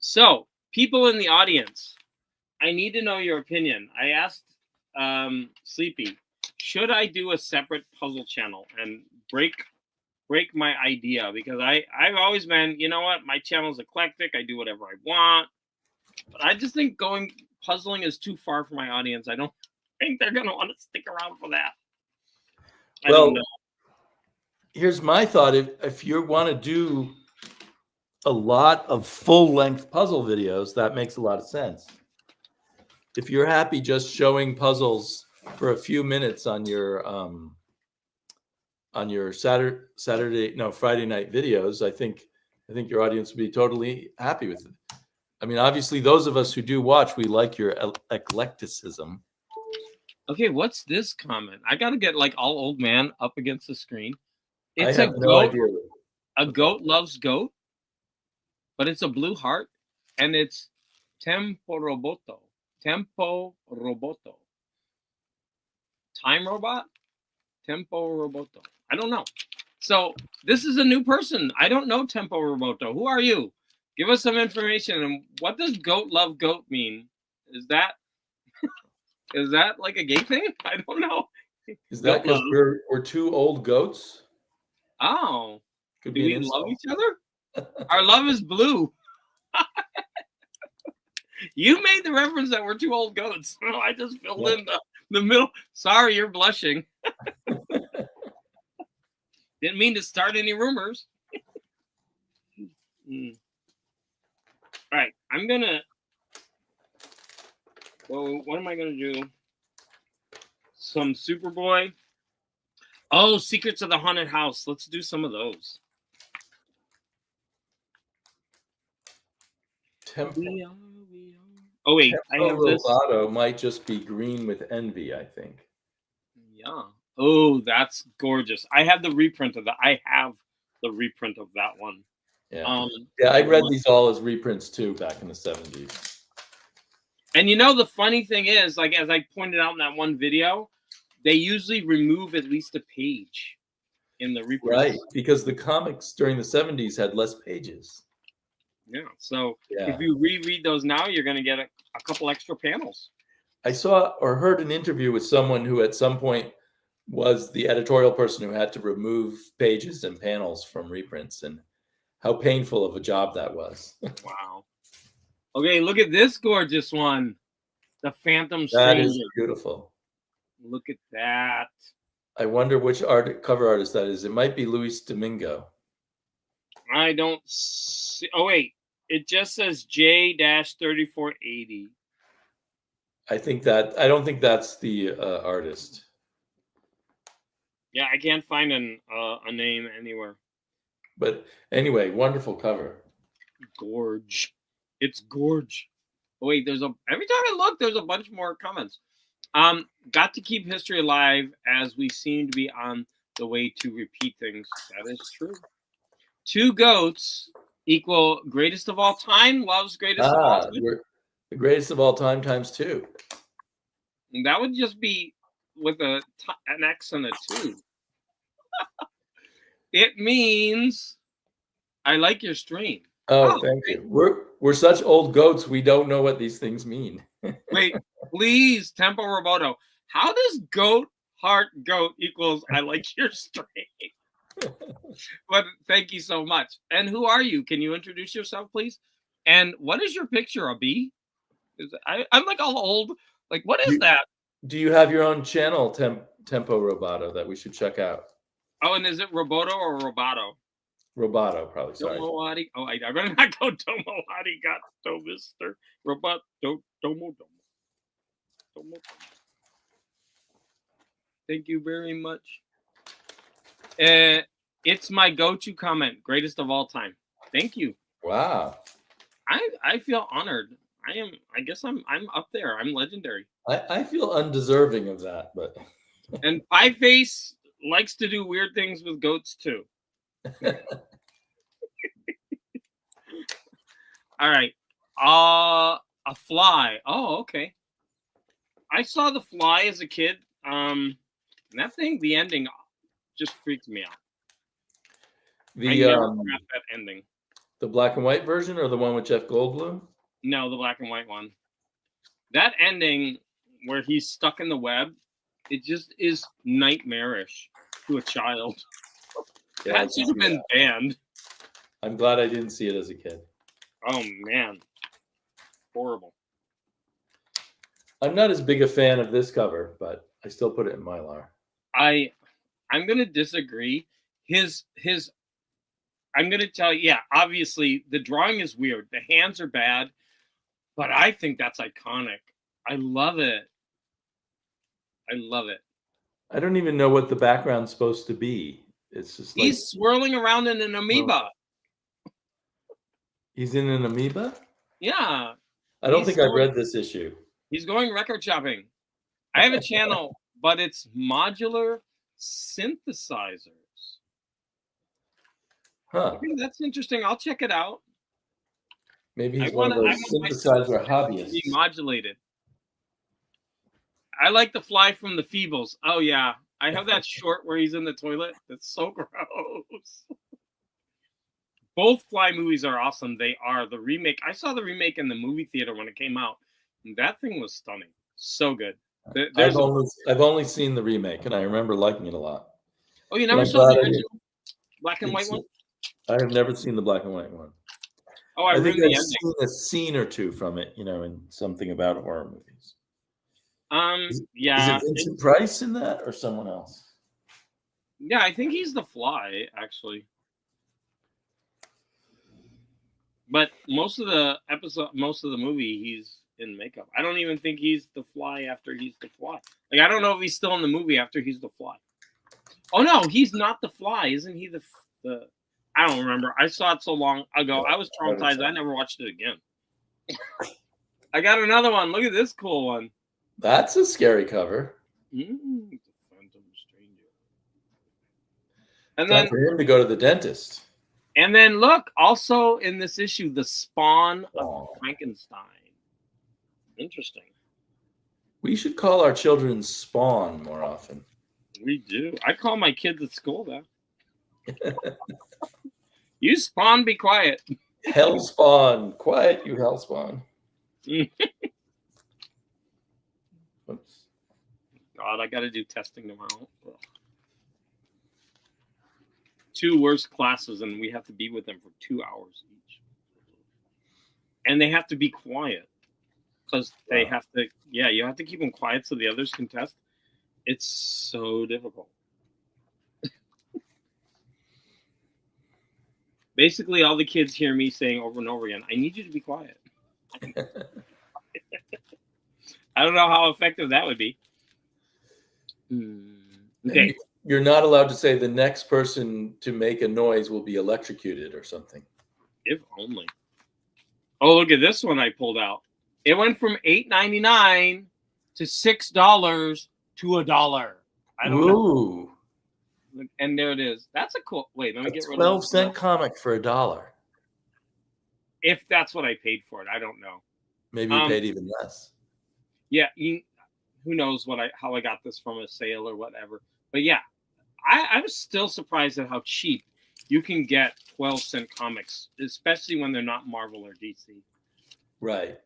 So, people in the audience, I need to know your opinion. I asked Sleepy, should I do a separate puzzle channel and break my idea? Because I've always been, you know what, my channel's eclectic. I do whatever I want. But I just think puzzling is too far for my audience. I don't think they're going to want to stick around for that. I don't know. Here's my thought. If you want to do a lot of full-length puzzle videos, that makes a lot of sense. If you're happy just showing puzzles for a few minutes on your Friday night videos, I think your audience would be totally happy with it. I mean, obviously, those of us who do watch, we like your eclecticism. Okay, what's this comment? I gotta get like all old man up against the screen. I It's a have no goat. idea. A goat loves goat, but it's a blue heart, and it's Tempo Roboto. Tempo Roboto. Time robot? Tempo Roboto. I don't know. So this is a new person. I don't know Tempo Roboto. Who are you? Give us some information. And what does goat love goat mean? Is that like a gay thing? I don't know. Is that because we're two old goats? Oh, Could do be an we love insult. each other? Our love is blue. You made the reference that we're two old goats. Oh, I just filled in the middle. Sorry, you're blushing. Didn't mean to start any rumors. All right, I'm gonna. Well, what am I gonna do? Some Superboy. Oh, Secrets of the Haunted House. Let's do some of those. Tempo. Oh wait, Tempo I have this. Roboto might just be green with envy, I think. Yeah. Oh, that's gorgeous. I have the reprint of that. I have the reprint of that one. Yeah. Yeah, I read these all as reprints too back in the 70s. And you know, the funny thing is, like, as I pointed out in that one video, they usually remove at least a page in the reprint. Right, because the comics during the 70s had less pages. Yeah. So if you reread those now, you're going to get a couple extra panels. I saw or heard an interview with someone who at some point was the editorial person who had to remove pages and panels from reprints, and how painful of a job that was. Wow. Okay, look at this gorgeous one. The Phantom Stranger. That is beautiful. Look at that. I wonder which cover artist that is. It might be Luis Domingo. I don't see. Oh, wait. It just says J-3480. I don't think that's the artist. Yeah, I can't find a name anywhere. But anyway, wonderful cover. Gorge. It's gorge. Oh, wait, every time I look, there's a bunch more comments. Got to keep history alive as we seem to be on the way to repeat things. That is true. Two goats equal greatest of all time loves greatest of all time. The greatest of all time times two. And that would just be with an X and a 2. It means I like your stream. Oh, thank you. We're such old goats, we don't know what these things mean. Wait, please, Tempo Roboto. How does goat heart goat equals I like your stream? But thank you so much. And who are you? Can you introduce yourself, please? And what is your picture, a bee? I'm like all old. Like, what is that? Do you have your own channel, Tempo Roboto, that we should check out? Oh, and is it Roboto or Roboto? Roboto, probably. Sorry. Oh, I better not go Tomo Arigato, Mr. Robot. Tomo. Thank you very much. It's my go-to comment, greatest of all time. Thank you. Wow. I feel honored. I guess I'm up there. I'm legendary. I feel undeserving of that, but. And Pie Face likes to do weird things with goats too. All right. A fly. Oh, okay. I saw The Fly as a kid. That thing, the ending just freaked me out. I never forgot that ending. The black and white version or the one with Jeff Goldblum? No, the black and white one. That ending where he's stuck in the web, it just is nightmarish to a child. Yeah, that should have been banned. I'm glad I didn't see it as a kid. Oh, man. Horrible. I'm not as big a fan of this cover, but I still put it in Mylar. I'm going to disagree. I'm going to tell you, yeah, obviously the drawing is weird. The hands are bad, but I think that's iconic. I love it. I don't even know what the background's supposed to be. It's just he's swirling around in an amoeba. He's in an amoeba? Yeah, I don't think I've going, read this issue. he's going record shopping. I have a channel, but it's modular synthesizers. Huh. Okay, that's interesting. I'll check it out. Maybe I he's one want of I those want my synthesizer to be hobbyists. modulated. I like the fly from the Feebles. Oh yeah, I have that short where he's in the toilet. That's so gross. Both Fly movies are awesome. They are. The remake, I saw the remake in the movie theater when it came out. And that thing was stunning. So good. I've There's a. only seen the remake, and I remember liking it a lot. Oh, you But never I'm saw the glad original black and white one? I have never seen the black and white one. Oh, I I think ruined I've the ending. seen a scene or two from it, in something about horror movies. Is Yeah, it Vincent Price in that, or someone else? yeah. I think he's the Fly, actually. But most of the movie, he's in makeup. I don't even think he's the Fly after he's the Fly. Like, I don't know if he's still in the movie after he's the Fly. Oh no, he's not the Fly, isn't he? The I don't remember. I saw it so long ago. I was traumatized. I never watched it again. I got another one. Look at this cool one. That's a scary cover. Phantom Stranger. And Time then for him to go to the dentist. And then look, also in this issue, the spawn of Frankenstein. Interesting. We should call our children Spawn more often. We do. I call my kids at school that. You Spawn, be quiet. Hell Spawn. Quiet, you hell Spawn. Oops. God, I got to do testing tomorrow. Ugh. 2 worst classes, and we have to be with them for 2 hours each. And they have to be quiet because they have to. Yeah, you have to keep them quiet so the others can test. It's so difficult. Basically, all the kids hear me saying over and over again, "I need you to be quiet." I don't know how effective that would be. Okay. You're not allowed to say the next person to make a noise will be electrocuted or something. If only. Oh, look at this one I pulled out. It went from $8.99 to $6 to $1. I don't know. And there it is. That's a cool. Wait, let me get rid of 12-cent comic for $1. If that's what I paid for it, I don't know. Maybe you paid even less. Yeah, who knows how I got this from a sale or whatever. But yeah, I'm still surprised at how cheap you can get 12-cent comics, especially when they're not Marvel or DC. Right.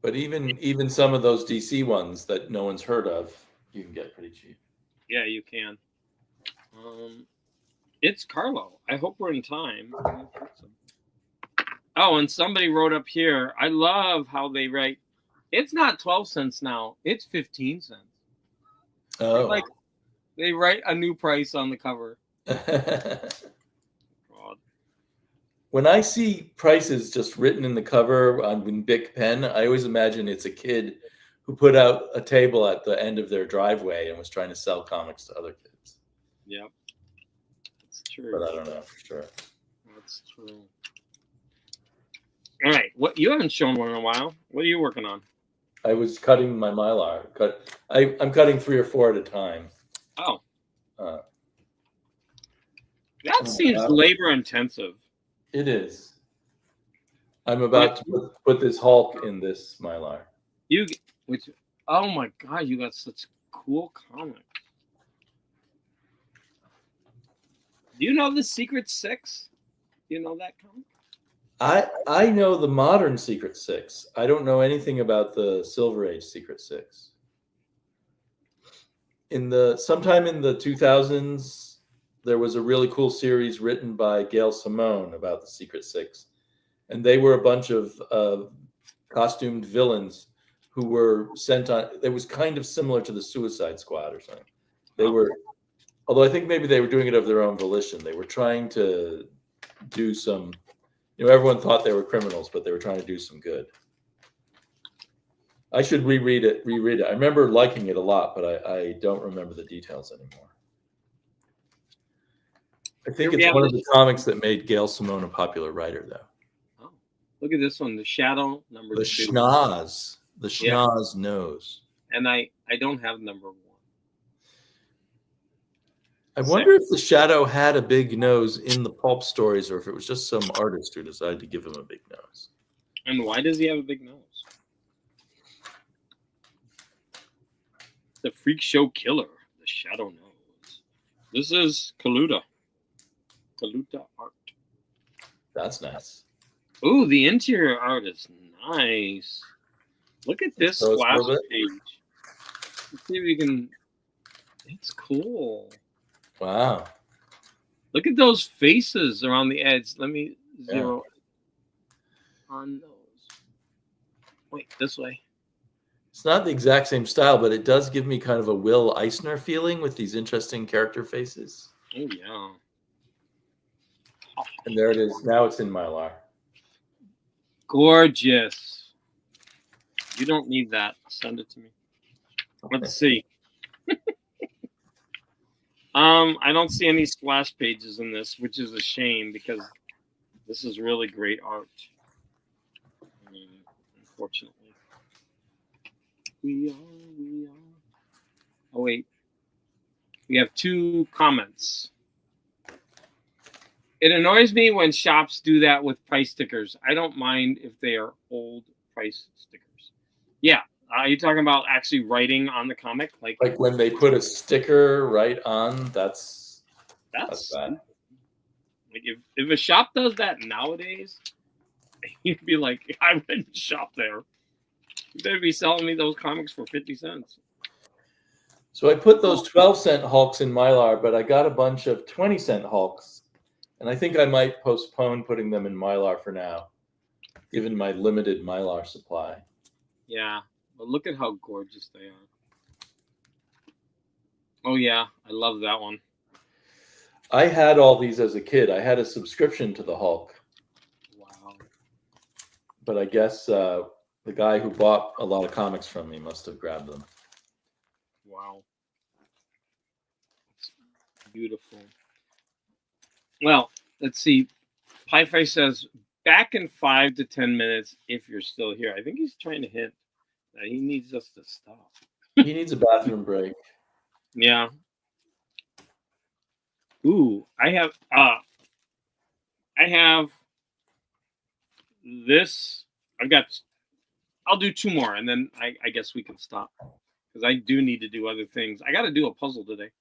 But even some of those DC ones that no one's heard of, you can get pretty cheap. Yeah, you can. It's Carlo. I hope we're in time. Oh, and somebody wrote up here. I love how they write. It's not 12 cents now. It's 15 cents. Oh. They write a new price on the cover. God. When I see prices just written in the cover in Bic pen, I always imagine it's a kid who put out a table at the end of their driveway and was trying to sell comics to other kids. Yeah, it's true. But I don't know for sure. That's true. All right, what you haven't shown one in a while. What are you working on? I was cutting my Mylar. I'm cutting 3 or 4 at a time. Oh, that seems labor intensive. It is. I'm about to put this Hulk in this Mylar. Oh my God, you got such cool comics. Do you know the Secret Six? Do you know that comic? I know the modern Secret Six. I don't know anything about the Silver Age Secret Six. Sometime in the 2000s, there was a really cool series written by Gail Simone about the Secret Six, and they were a bunch of costumed villains who were sent on. It was kind of similar to the Suicide Squad or something. They were, although I think maybe they were doing it of their own volition. They were trying to do some. Everyone thought they were criminals, but they were trying to do some good. I should reread it. I remember liking it a lot, but I don't remember the details anymore. I think Here we it's have one of this- the comics that made Gail Simone a popular writer, though. Oh, look at this one, The Shadow number The 2. schnoz. The Yeah. schnoz nose. And I don't have number 1. I wonder if the Shadow had a big nose in the pulp stories, or if it was just some artist who decided to give him a big nose. And why does he have a big nose? The Freak Show Killer, The Shadow Nose. This is Kaluta art. That's nice. Ooh, the interior art is nice. Look at this So it's a splash little bit- page. Let's see if we can. It's cool. Wow. Look at those faces around the edge. Let me zero on those. Wait, this way. It's not the exact same style, but it does give me kind of a Will Eisner feeling with these interesting character faces. Oh, yeah. And there it is. Now it's in Mylar. Gorgeous. You don't need that. Send it to me. Let's see. I don't see any splash pages in this, which is a shame because this is really great art. Unfortunately. We are. Oh, wait. We have 2 comments. It annoys me when shops do that with price stickers. I don't mind if they are old price stickers. Yeah. Are you talking about actually writing on the comic? Like when they put a sticker right on, that's bad. Like if a shop does that nowadays, you'd be like, I wouldn't shop there. You better be selling me those comics for 50 cents. So I put those 12-cent Hulks in Mylar, but I got a bunch of 20-cent Hulks. And I think I might postpone putting them in Mylar for now, given my limited Mylar supply. Yeah, but look at how gorgeous they are. Oh, yeah, I love that one. I had all these as a kid. I had a subscription to the Hulk. Wow. But I guess the guy who bought a lot of comics from me must have grabbed them. Wow. It's beautiful. Well, let's see. Pi-Fi says, back in 5 to 10 minutes if you're still here. I think he's trying to hint that he needs us to stop. He needs a bathroom break. Yeah. Ooh, I have this. I'll do 2 more and then I guess we can stop because I do need to do other things. I got to do a puzzle today.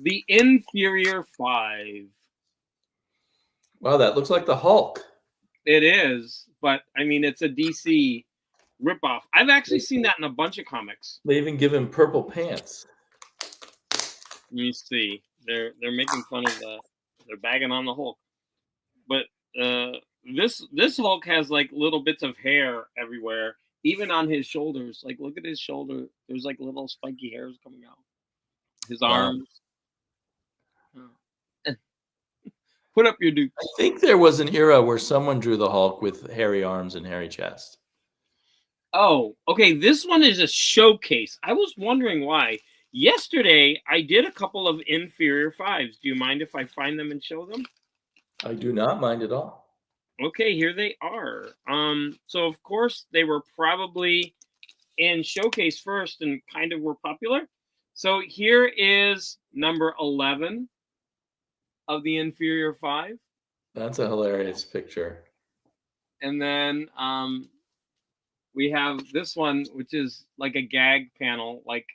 The Inferior 5. Wow, that looks like the Hulk. It is, but I mean it's a DC ripoff. I've actually seen that in a bunch of comics. They even give him purple pants. Let me see. They're making fun of they're bagging on the Hulk. But this Hulk has like little bits of hair everywhere, even on his shoulders. Like look at his shoulder. There's like little spiky hairs coming out. His arms. Put up your dukes. I think there was an era where someone drew the Hulk with hairy arms and hairy chest. Oh, okay. This one is a showcase. I was wondering why. Yesterday, I did a couple of Inferior 5s. Do you mind if I find them and show them? I do not mind at all. Okay, here they are. So of course they were probably in showcase first and kind of were popular. So here is number 11 of the Inferior 5. That's a hilarious picture. And then we have this one, which is like a gag panel, like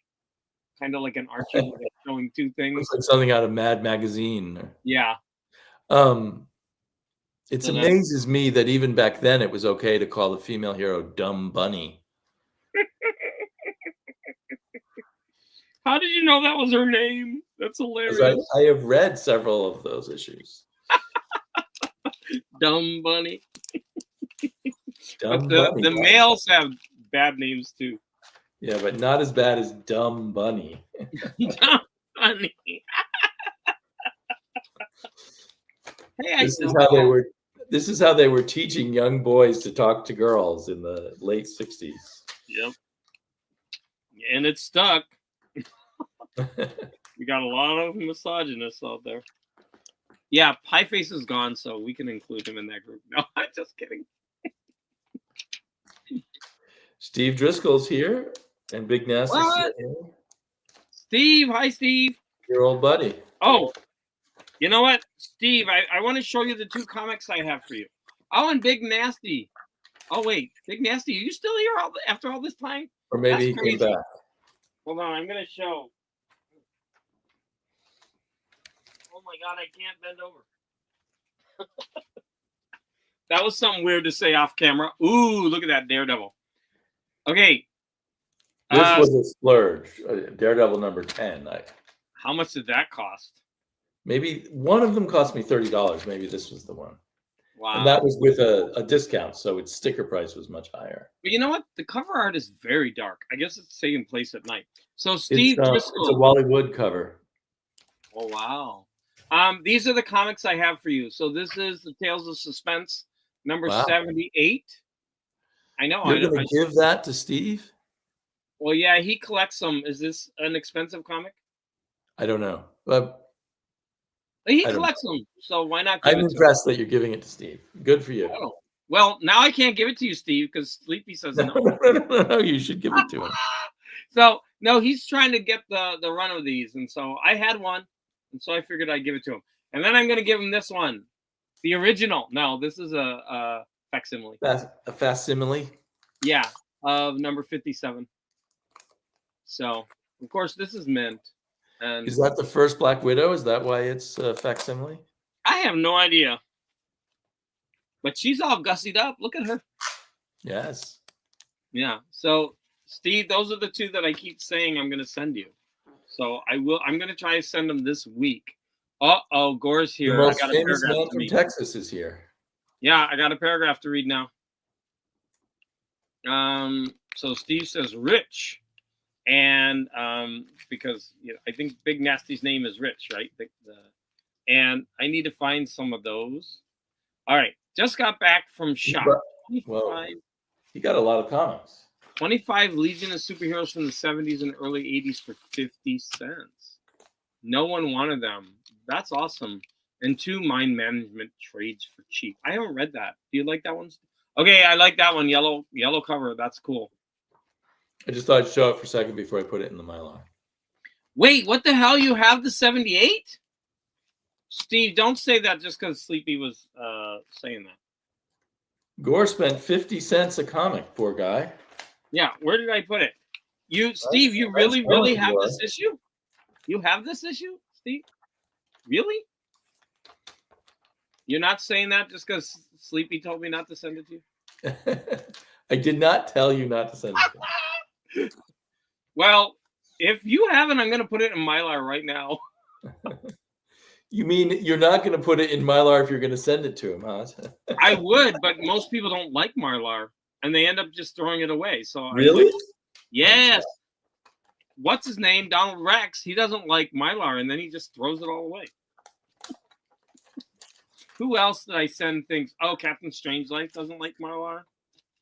kind of like an Archie showing 2 things. Looks like something out of Mad Magazine. Yeah. It amazes me that even back then it was okay to call the female hero Dumb Bunny. How did you know that was her name? That's hilarious. I have read several of those issues. Dumb Bunny. Dumb But Bunny. the males have bad names too. Yeah, but not as bad as Dumb Bunny. Dumb Bunny. Hey, This is how they were teaching young boys to talk to girls in the late 60s. Yep. And it stuck. We got a lot of misogynists out there. Yeah, Pieface is gone, so we can include him in that group. No, I'm just kidding. Steve Driscoll's here, and Big Nasty's What? here. Steve, hi, Steve. Your old buddy. Oh, you know what, Steve? I want to show you the 2 comics I have for you. Oh, and Big Nasty. Oh, wait. Big Nasty, are you still here after all this time? Or maybe That's he came crazy. back. Hold on, I'm going to show. Oh, my God, I can't bend over. That was something weird to say off camera. Ooh, look at that Daredevil. Okay. This was a splurge. Daredevil number 10. How much did that cost? Maybe one of them cost me $30. Maybe this was the one. Wow. And that was with a discount, so its sticker price was much higher. But you know what? The cover art is very dark. I guess it's taking place at night. So Steve It's Driscoll. a Wally Wood cover. Oh, wow. These are the comics I have for you. So this is the Tales of Suspense, number 78. I know. You're going to give that to Steve? Well, yeah, he collects them. Is this an expensive comic? I don't know. He collects them, so why not? I'm impressed that you're giving it to Steve. Good for you. Oh. Well, now I can't give it to you, Steve, because Sleepy says no. No, you should give it to him. So, no, he's trying to get the run of these, and so I had one, and so I figured I'd give it to him. And then I'm going to give him this one, the original. No, this is a facsimile. A facsimile? Yeah, of number 57. So, of course, this is mint. And is that the first Black Widow? Is that why it's facsimile? I have no idea. But she's all gussied up. Look at her. Yes. Yeah. So, Steve, those are the 2 that I keep saying I'm going to send you. So I'm going to try to send them this week. Uh-oh, Gore's here. The most famous man from Texas is here. Yeah, I got a paragraph to read now. So Steve says Rich. And because I think Big Nasty's name is Rich, right? And I need to find some of those. All right. Just got back from shop. Well, he got a lot of comics. 25 Legion of Superheroes from the 70s and early 80s for 50 cents. No one wanted them. That's awesome. And 2 mind management trades for cheap. I haven't read that. Do you like that one? Okay, I like that one. Yellow cover. That's cool. I just thought I'd show it for a second before I put it in the Mylar. Wait, what the hell? You have the 78? Steve, don't say that just because Sleepy was saying that. Gore spent 50 cents a comic, poor guy. Yeah, where did I put it? Steve, you really have this issue? You have this issue, Steve? Really? You're not saying that just because Sleepy told me not to send it to you? I did not tell you not to send it to him. Well, if you haven't, I'm going to put it in Mylar right now. You mean you're not going to put it in Mylar if you're going to send it to him, huh? I would, but most people don't like Mylar, and they end up just throwing it away. So really? Yes. What's his name? Donald Rex. He doesn't like Mylar, and then he just throws it all away. Who else did I send things? Oh, Captain Strangelove doesn't like Mylar.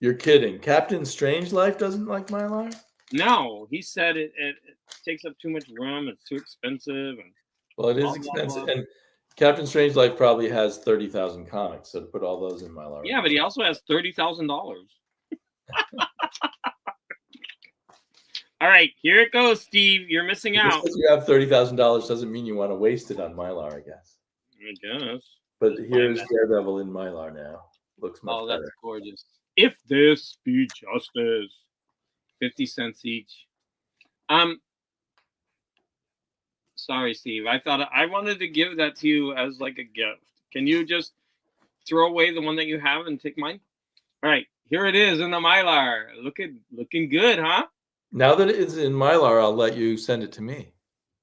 You're kidding. Captain Strangelove doesn't like Mylar? No, he said it takes up too much room. It's too expensive. And well, it is expensive. And Captain Strangelove probably has 30,000 comics, so to put all those in Mylar. Yeah, but he also has $30,000. All right, here it goes, Steve. You're missing out. Just because you have $30,000 doesn't mean you want to waste it on Mylar, I guess. I guess. But here's Daredevil in Mylar now. Looks much better. Oh, that's gorgeous. If this be justice. 50 cents each. Sorry, Steve. I thought I wanted to give that to you as like a gift. Can you just throw away the one that you have and take mine? All right, here it is in the Mylar. Looking good, huh? Now that it's in Mylar, I'll let you send it to me.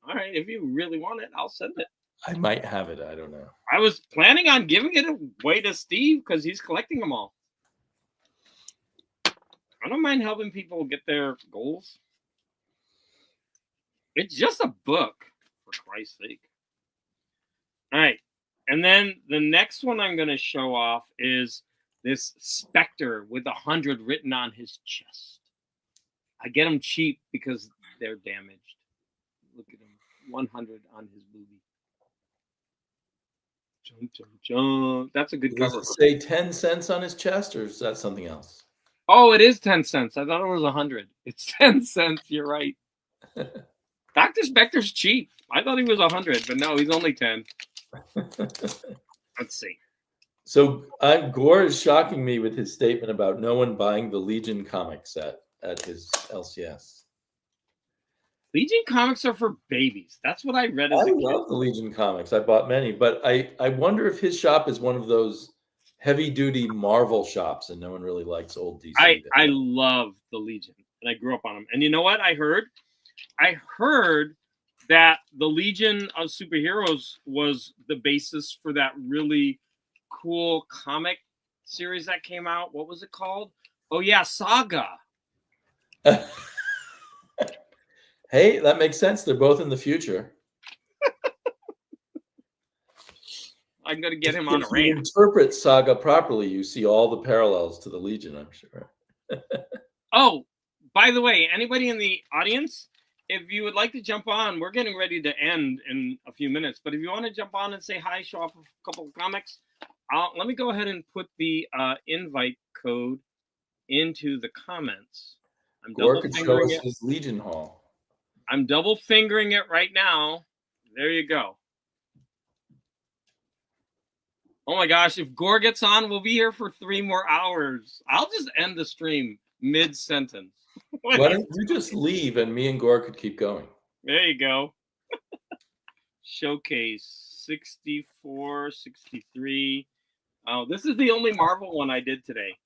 All right, if you really want it, I'll send it. I might have it. I don't know. I was planning on giving it away to Steve because he's collecting them all. I don't mind helping people get their goals. It's just a book, for Christ's sake. All right. And then the next one I'm going to show off is this Spectre with 100 written on his chest. I get them cheap because they're damaged. Look at him. 100 on his booby. Jump, jump, jump. That's a good Does cover. it say 10 cents on his chest, or is that something else? Oh, it is 10 cents. I thought it was 100. It's 10 cents. You're right. Dr. Spector's cheap. I thought he was 100, but no, he's only 10. Let's see. So Gore is shocking me with his statement about no one buying the Legion comic set at his LCS. Legion comics are for babies. That's what I read as I a kid. love the Legion comics. I bought many, but I wonder if his shop is one of those heavy-duty Marvel shops, and no one really likes old DC. I love the Legion, and I grew up on them. And you know what I heard? I heard that the Legion of Superheroes was the basis for that really cool comic series that came out. What was it called? Oh, yeah, Saga. Hey, that makes sense. They're both in the future. I'm going to get him on a If you rant. interpret Saga properly, you see all the parallels to the Legion, I'm sure. Oh, by the way, anybody in the audience, if you would like to jump on, we're getting ready to end in a few minutes. But if you want to jump on and say hi, show off a couple of comics, let me go ahead and put the invite code into the comments. I'm Gore could show us his Legion haul. I'm double fingering it right now. There you go. Oh my gosh, if Gore gets on, we'll be here for 3 more hours. I'll just end the stream mid-sentence. Why don't you just leave and me and Gore could keep going? There you go. Showcase 64, 63. Oh, this is the only Marvel one I did today.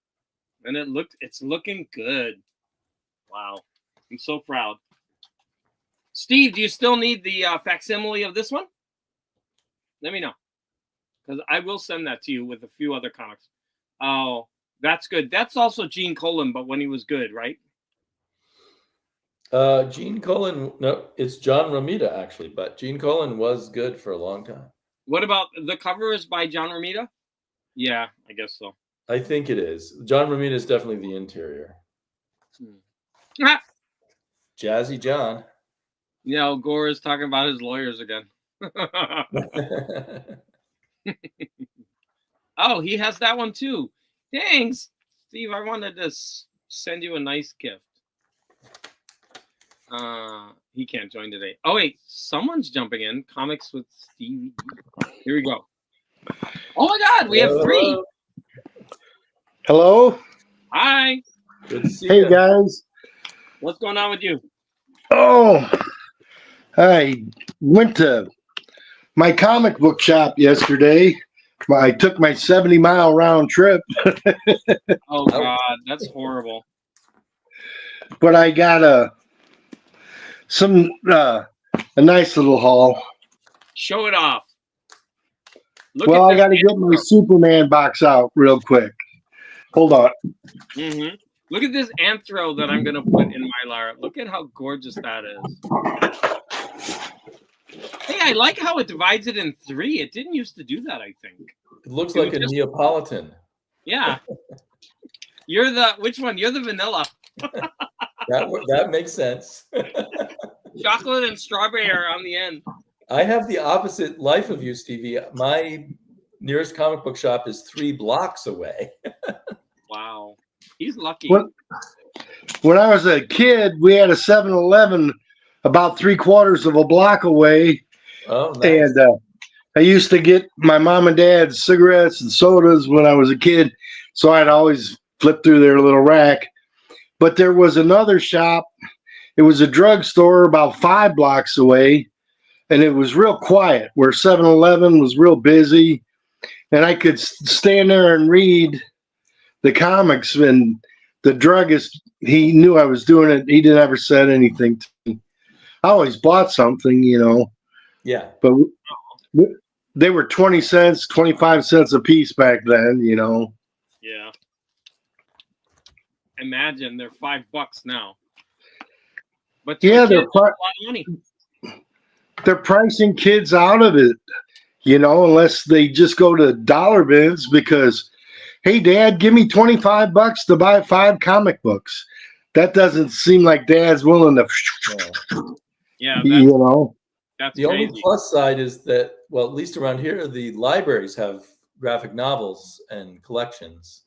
And it's looking good. Wow. I'm so proud. Steve, do you still need the facsimile of this one? Let me know. Because I will send that to you with a few other comics. Oh, that's good. That's also Gene Colan, but when he was good, right? Gene Colan, no, it's John Romita, actually. But Gene Colan was good for a long time. What about the cover is by John Romita? Yeah, I guess so. I think it is. John Romita is definitely the interior. Jazzy John. You know, Gore is talking about his lawyers again. Oh, he has that one too. Thanks, Steve. I wanted to send you a nice gift. He can't join today. Oh, wait. Someone's jumping in. Comics with Steve. Here we go. Oh, my God. We have 3. Hello. Hi. Good to see Hey, you. guys. What's going on with you? Oh, I went to my comic book shop yesterday. I took my 70-mile round trip. Oh, God. That's horrible. But I got a nice little haul. Show it off. Look Well, at I got to get my Superman box out real quick. Hold on. Mm-hmm. Look at this anthro that I'm going to put in Mylar. Look at how gorgeous that is. Hey, I like how it divides it in 3. It didn't used to do that, I think. It looks like a Neapolitan. Yeah. Which one? You're the vanilla. That makes sense. Chocolate and strawberry are on the end. I have the opposite life of you, Stevie. My nearest comic book shop is 3 blocks away. Wow. He's lucky. When I was a kid, we had a 7-Eleven about 3/4 of a block away. Oh, nice. And I used to get my mom and dad's cigarettes and sodas when I was a kid. So I'd always flip through their little rack. But there was another shop. It was a drugstore about 5 blocks away. And it was real quiet, where 7-Eleven was real busy. And I could stand there and read the comics. And the druggist, he knew I was doing it. He didn't ever said anything to me. I always bought something, you know. Yeah. But they were 20 cents, 25 cents a piece back then, you know. Yeah. Imagine they're $5 now. But yeah, they're a lot of money. They're pricing kids out of it, you know, unless they just go to dollar bins because, hey, Dad, give me $25 to buy 5 comic books. That doesn't seem like Dad's willing to. Yeah, You know, that's The crazy. only plus side is that, well, at least around here, the libraries have graphic novels and collections.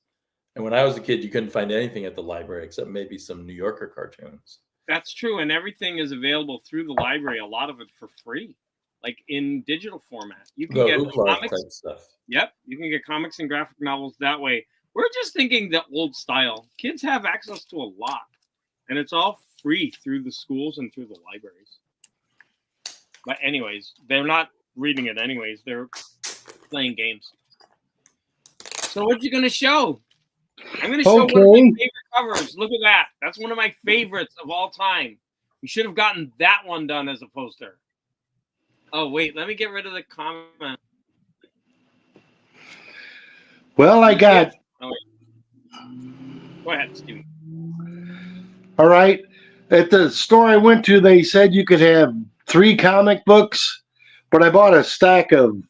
And when I was a kid, you couldn't find anything at the library except maybe some New Yorker cartoons. That's true, and everything is available through the library. A lot of it for free, like in digital format. You can The get Ookla comics. type stuff. Yep, you can get comics and graphic novels that way. We're just thinking the old style. Kids have access to a lot, and it's all free through the schools and through the libraries. But anyways, they're not reading it anyways. They're playing games. So what you gonna show? I'm gonna show one of my favorite covers. Look at that. That's one of my favorites of all time. You should have gotten that one done as a poster. Oh wait, let me get rid of the comment. well, I got. Oh, wait. Go ahead, Stevie. All right. At the store I went to, they said you could have 3 comic books, but I bought a stack of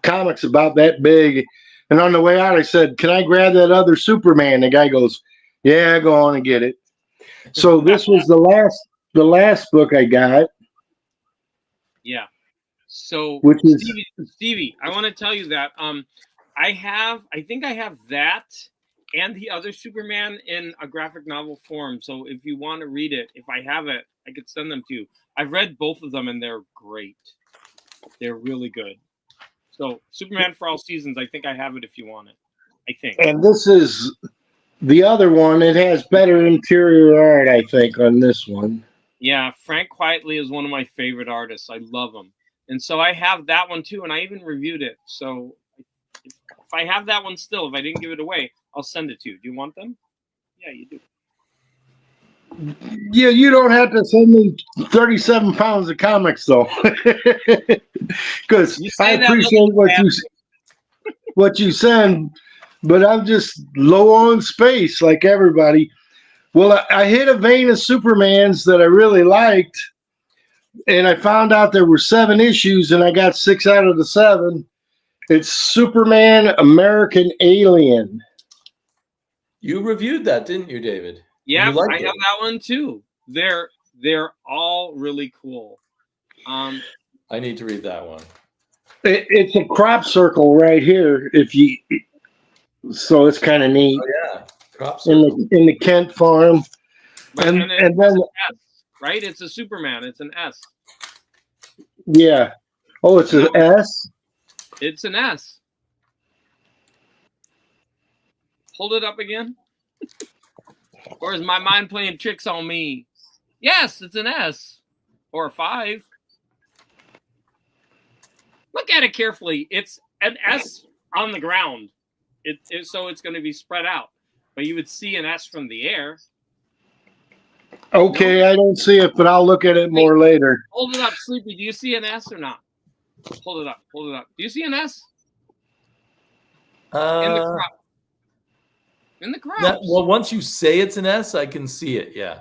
comics about that big. And on the way out, I said, "Can I grab that other Superman?" The guy goes, "Yeah, go on and get it." So this was the last book I got. Yeah. So Which is Stevie, I want to tell you that I think I have that and the other Superman in a graphic novel form. So if you want to read it, if I have it, I could send them to you. I've read both of them and they're great. They're really good. So Superman for All Seasons, I think I have it if you want it. I think. And this is the other one. It has better interior art, I think, on this one. Yeah, Frank Quietly is one of my favorite artists. I love him. And so I have that one too, and I even reviewed it. So if I have that one still, if I didn't give it away, I'll send it to you. Do you want them? Yeah, you do. Yeah, you don't have to send me 37 pounds of comics, though. Because I appreciate what you send, but I'm just low on space like everybody. Well, I hit a vein of Supermans that I really liked, and I found out there were 7 issues, and I got 6 out of the 7. It's Superman American Alien. You reviewed that, didn't you, David? Yeah, I have that one too. They're all really cool. I need to read that one. It's a crop circle right here. So it's kind of neat. Oh yeah, crop circle in the Kent farm, and then S, right? It's a Superman. It's an S. Yeah. Oh, it's an S. It's an S. Hold it up again. Or is my mind playing tricks on me? Yes, it's an S. Or a 5. Look at it carefully. It's an S on the ground. So it's going to be spread out. But you would see an S from the air. Okay, no? I don't see it, but I'll look at it more later. Hold it up, Sleepy. Do you see an S or not? Hold it up. Hold it up. Do you see an S? In the crop. In the crops. Well, once you say it's an S, I can see it. Yeah.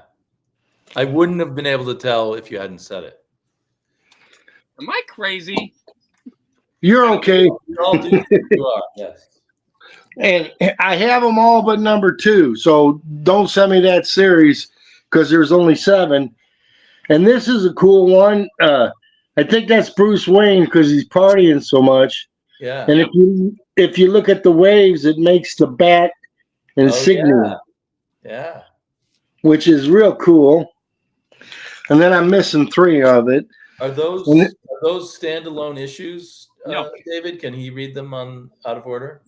I wouldn't have been able to tell if you hadn't said it. Am I crazy? You're okay. You are, yes. And I have them all but number 2. So don't send me that series because there's only 7. And this is a cool one. I think that's Bruce Wayne because he's partying so much. Yeah. And if you look at the waves, it makes the bat insignia. Yeah. Which is real cool. And then I'm missing 3 of it. Are those standalone issues, no. David? Can he read them out of order?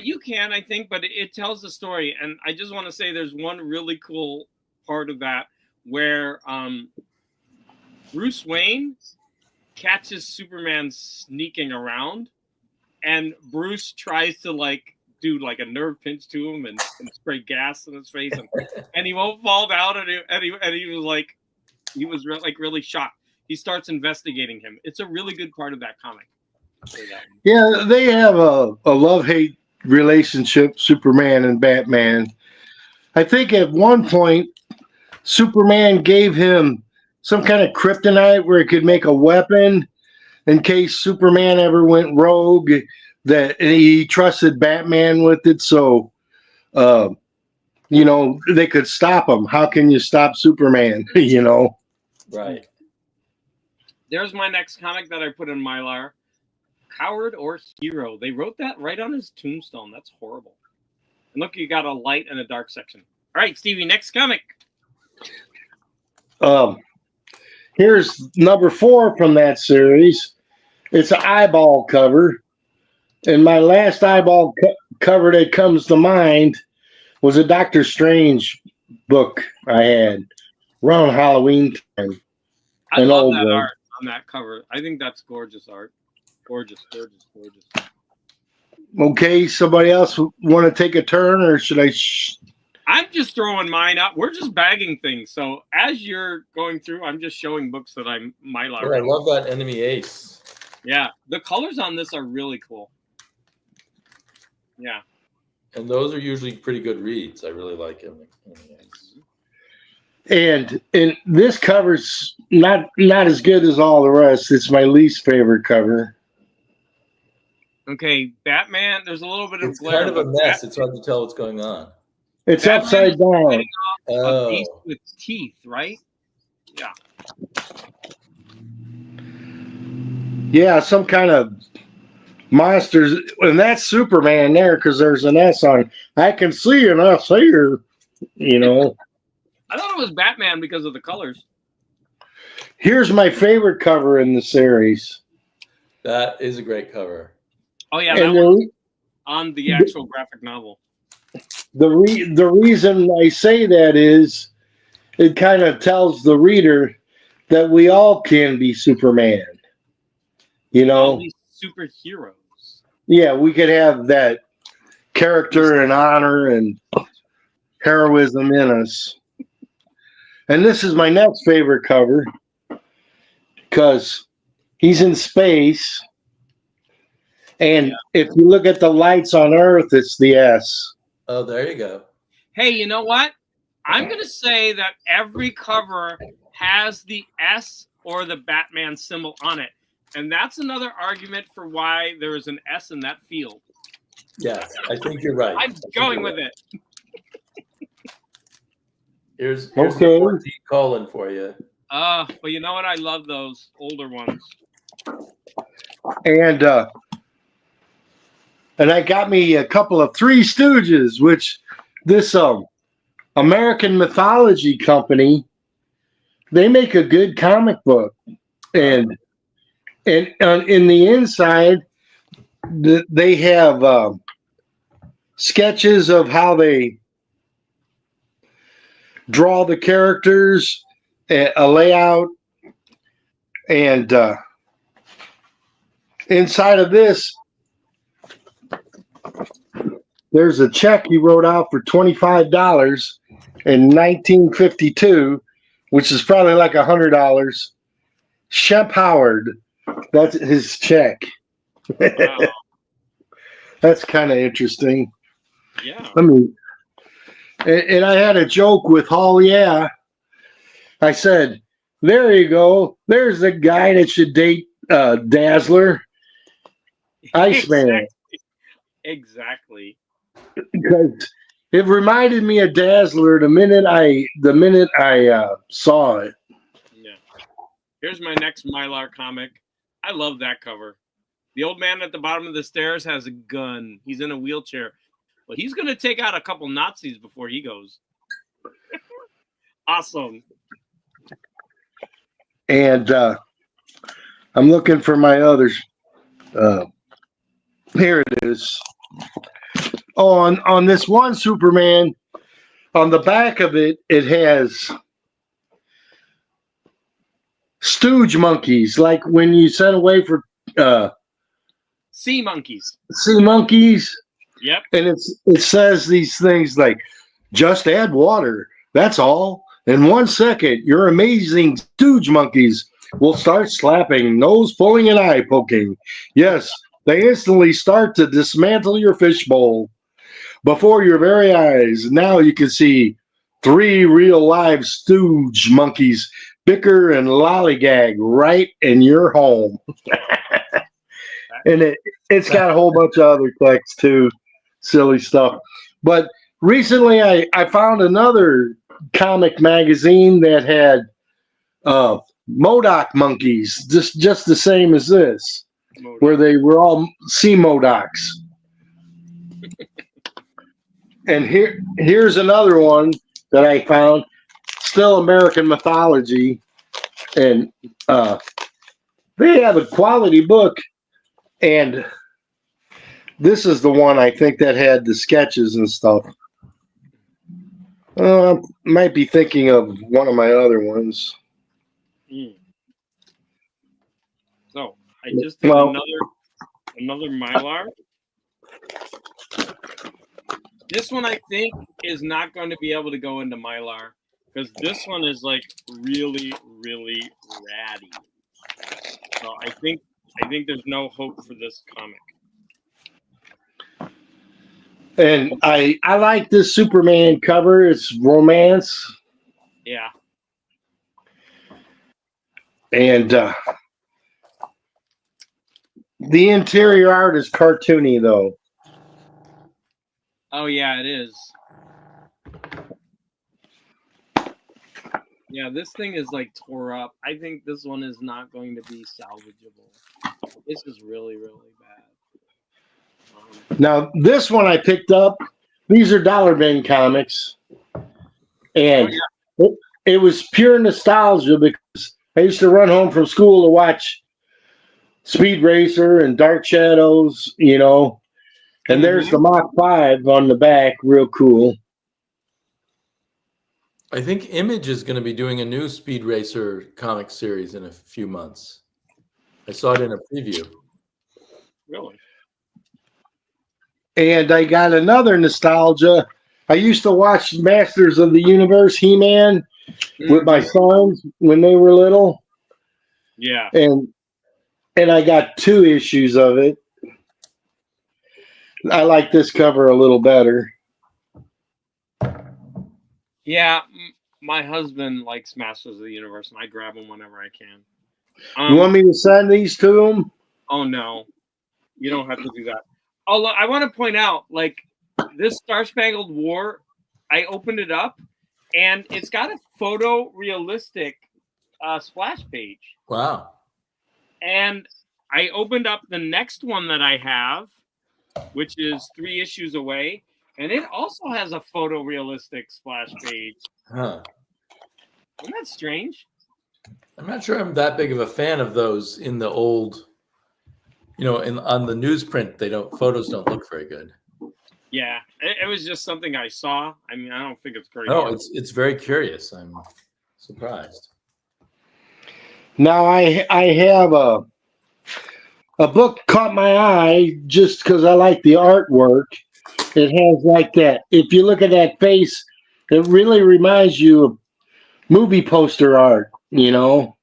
You can, I think, but it tells the story. And I just want to say there's one really cool part of that where Bruce Wayne catches Superman sneaking around, and Bruce tries to do a nerve pinch to him and spray gas in his face, and he won't fall down, and he was really shocked. He starts investigating him. It's a really good part of that comic. Yeah, they have a love-hate relationship, Superman and Batman. I think at one point, Superman gave him some kind of kryptonite where he could make a weapon in case Superman ever went rogue, that he trusted Batman with it. So, they could stop him. How can you stop Superman? Right. There's my next comic that I put in Mylar. Coward or hero. They wrote that right on his tombstone. That's horrible. And look, you got a light and a dark section. All right, Stevie, next comic. Here's number 4 from that series. It's an eyeball cover. And my last eyeball cover that comes to mind was a Doctor Strange book I had around Halloween time. I love that art on that cover. I think that's gorgeous art. Gorgeous, gorgeous, gorgeous. Okay, somebody else want to take a turn, or should I? I'm just throwing mine out. We're just bagging things. So as you're going through, I'm just showing books that I'm Mylar. Oh, I love that Enemy Ace. Yeah, the colors on this are really cool. Yeah. And those are usually pretty good reads. I really like Enemy Ace. And this cover's not as good as all the rest. It's my least favorite cover. Okay, Batman. There's a little bit of It's glare. kind of a mess. It's hard to tell what's going on. It's Batman upside down. A beast with teeth, right? Yeah. Yeah, some kind of monsters, and that's Superman there because there's an S on it. I can see an S here, you know. I thought it was Batman because of the colors. Here's my favorite cover in the series. That is a great cover. Oh yeah, that one's on the actual graphic novel. The reason I say that is it kind of tells the reader that we all can be Superman. You know, all these superheroes. Yeah, we could have that character and honor and heroism in us. And this is my next favorite cover because he's in space. And if you look at the lights on Earth, it's the S. Oh, there you go. Hey, you know what? I'm going to say that every cover has the S or the Batman symbol on it. And that's another argument for why there is an S in that field. Yeah, I think you're right. I'm going with it. Here's Okay. more D colon for you. But you know what? I love those older ones. And I got me a couple of Three Stooges, which this American mythology company, they make a good comic book. And in the inside, they have sketches of how they draw the characters, a layout, and inside of this, there's a check he wrote out for $25 in 1952, which is probably like $100. Shep Howard, that's his check. Wow. That's kind of interesting. Yeah. And I had a joke with Hall. Yeah, I said, "There you go. There's the guy that should date Dazzler, Iceman." Exactly. Because it reminded me of Dazzler the minute I saw it. Yeah. Here's my next Mylar comic. I love that cover. The old man at the bottom of the stairs has a gun. He's in a wheelchair. But he's going to take out a couple Nazis before he goes. Awesome. And I'm looking for my others. Here it is. Oh, on this one Superman, on the back of it, it has stooge monkeys, like when you sent away for Sea monkeys. sea monkeys. Yep. And it says these things like, just add water. That's all. In 1 second, your amazing stooge monkeys will start slapping, nose pulling, and eye poking. Yes, they instantly start to dismantle your fishbowl before your very eyes. Now you can see 3 real live stooge monkeys bicker and lollygag right in your home. And it's got a whole bunch of other text too. Silly stuff. But recently I found another comic magazine that had Modoc monkeys, just the same as this, Modoc. where they were all sea Modocs. And here's another one that I found, still American mythology, and they have a quality book, and this is the one I think that had the sketches and stuff. Might be thinking of one of my other ones. So I just did another Mylar. This one I think is not going to be able to go into Mylar because this one is like really, really ratty. So I think there's no hope for this comic. And I like this Superman cover. It's romance. Yeah. And the interior art is cartoony, though. Oh, yeah, it is. Yeah, this thing is like tore up. I think this one is not going to be salvageable. This is really, really bad. Now, this one I picked up. These are Dollar Bin comics. And it was pure nostalgia because I used to run home from school to watch Speed Racer and Dark Shadows, you know. And there's the Mach 5 on the back, real cool. I think Image is going to be doing a new Speed Racer comic series in a few months. I saw it in a preview. Really? And I got another nostalgia. I used to watch Masters of the Universe, He-Man, with my sons when they were little. Yeah. And I got 2 issues of it. I like this cover a little better. Yeah, my husband likes Masters of the Universe, and I grab them whenever I can. You want me to send these to him? Oh, no. You don't have to do that. Oh, I want to point out, like, this Star Spangled War, I opened it up, and it's got a photorealistic splash page. Wow. And I opened up the next one that I have, which is 3 issues away, and it also has a photorealistic splash page. Huh. Isn't that strange? I'm not sure I'm that big of a fan of those in the old, on the newsprint, photos don't look very good. Yeah, it was just something I saw. I mean, I don't think it's great. No, it's very curious. I'm surprised. Now I have a book caught my eye just because I like the artwork. It has like that. If you look at that face, it really reminds you of movie poster art, you know.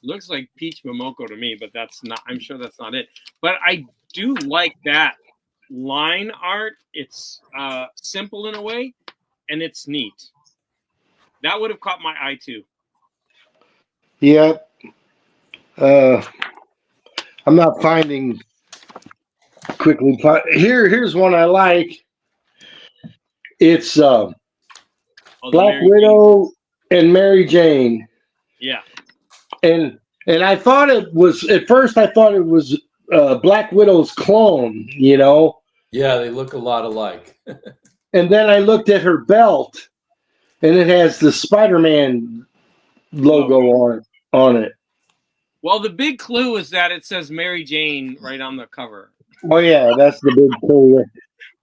Looks like Peach Momoko to me, but that's not. I'm sure that's not it. But I do like that line art. It's simple in a way, and it's neat. That would have caught my eye too. Yep. I'm not finding quickly. Here's one I like. It's Black Widow and Mary Jane. Yeah. And I thought it was at first. I thought it was Black Widow's clone. You know. Yeah, they look a lot alike. And then I looked at her belt, and it has the Spider-Man logo on it. Well, the big clue is that it says Mary Jane right on the cover. Oh yeah, that's the big clue.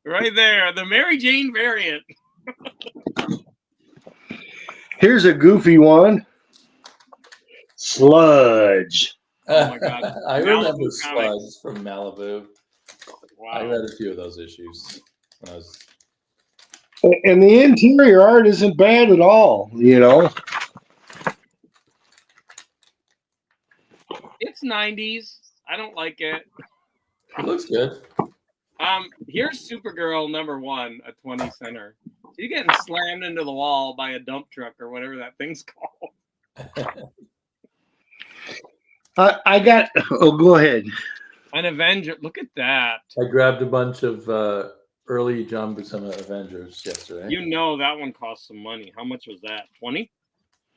Right there, the Mary Jane variant. Here's a goofy one. Sludge. Oh my God! I remember Sludge from Malibu. Wow. I read a few of those issues when I was. And the interior art isn't bad at all, you know. It's 90s. I don't like it. It looks good. Here's Supergirl #1 at 20 center. She's getting slammed into the wall by a dump truck or whatever that thing's called. I got. Oh, go ahead. An Avenger. Look at that. I grabbed a bunch of early John Buscema Avengers yesterday. You know that one cost some money. How much was that? 20?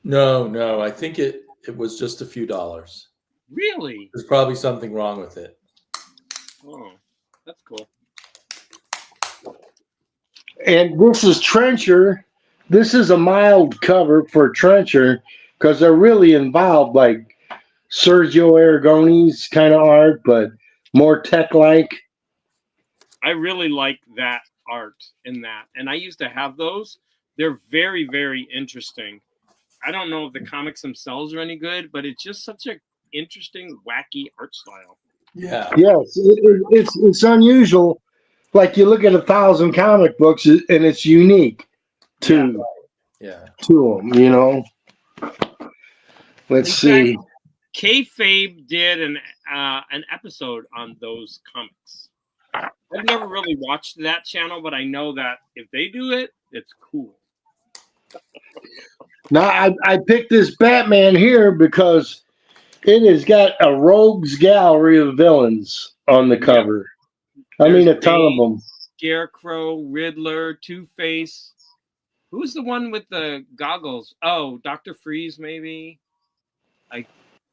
No. I think it was just a few dollars. Really? There's probably something wrong with it. Oh, that's cool. And this is Trencher. This is a mild cover for Trencher because they're really involved, like Sergio Aragone's kind of art, but more tech-like. I really like that art in that, and I used to have those. They're very, very interesting. I don't know if the comics themselves are any good, but it's just such a interesting, wacky art style. Yeah. Yes, it's unusual. Like you look at 1,000 comic books, and it's unique to Yeah. to them. You know. Let's In see. fact, Kayfabe did an episode on those comics. I've never really watched that channel, but I know that if they do it, it's cool. Now I picked this Batman here because it has got a rogues gallery of villains on the cover. I mean, a ton of them. Scarecrow, Riddler, Two-Face. Who's the one with the goggles? Oh, Dr. Freeze, maybe. I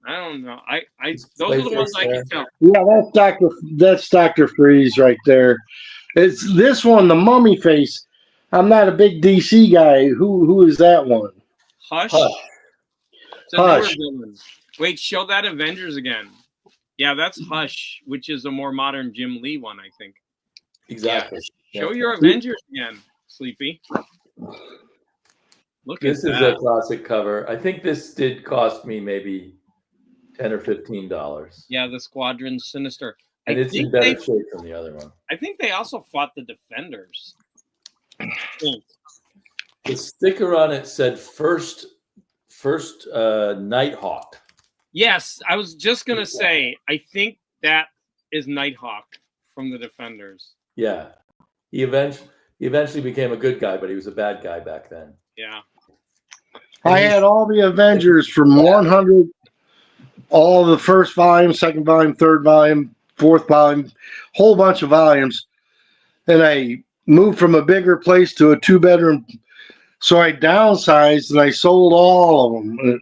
don't know. Those are the ones I can tell. Yeah, that's Dr. Freeze right there. It's this one, the Mummy Face. I'm not a big DC guy. Who is that one? Hush. It's a Hush. newer villain. Wait, show that Avengers again. Yeah, that's Hush, which is a more modern Jim Lee one, I think. Exactly. Yeah. Show your Avengers again, Sleepy. Look This at is that. a classic cover. I think this did cost me maybe $10 or $15. Yeah, the Squadron Sinister. And it's in better shape than the other one. I think they also fought the Defenders. The sticker on it said first Nighthawk. Yes, I was just gonna say. I think that is Nighthawk from the Defenders. Yeah, he eventually became a good guy, but he was a bad guy back then. Yeah. I had all the Avengers from 100, all the first volume, second volume, third volume, fourth volume, whole bunch of volumes. And I moved from a bigger place to a 2-bedroom. So I downsized and I sold all of them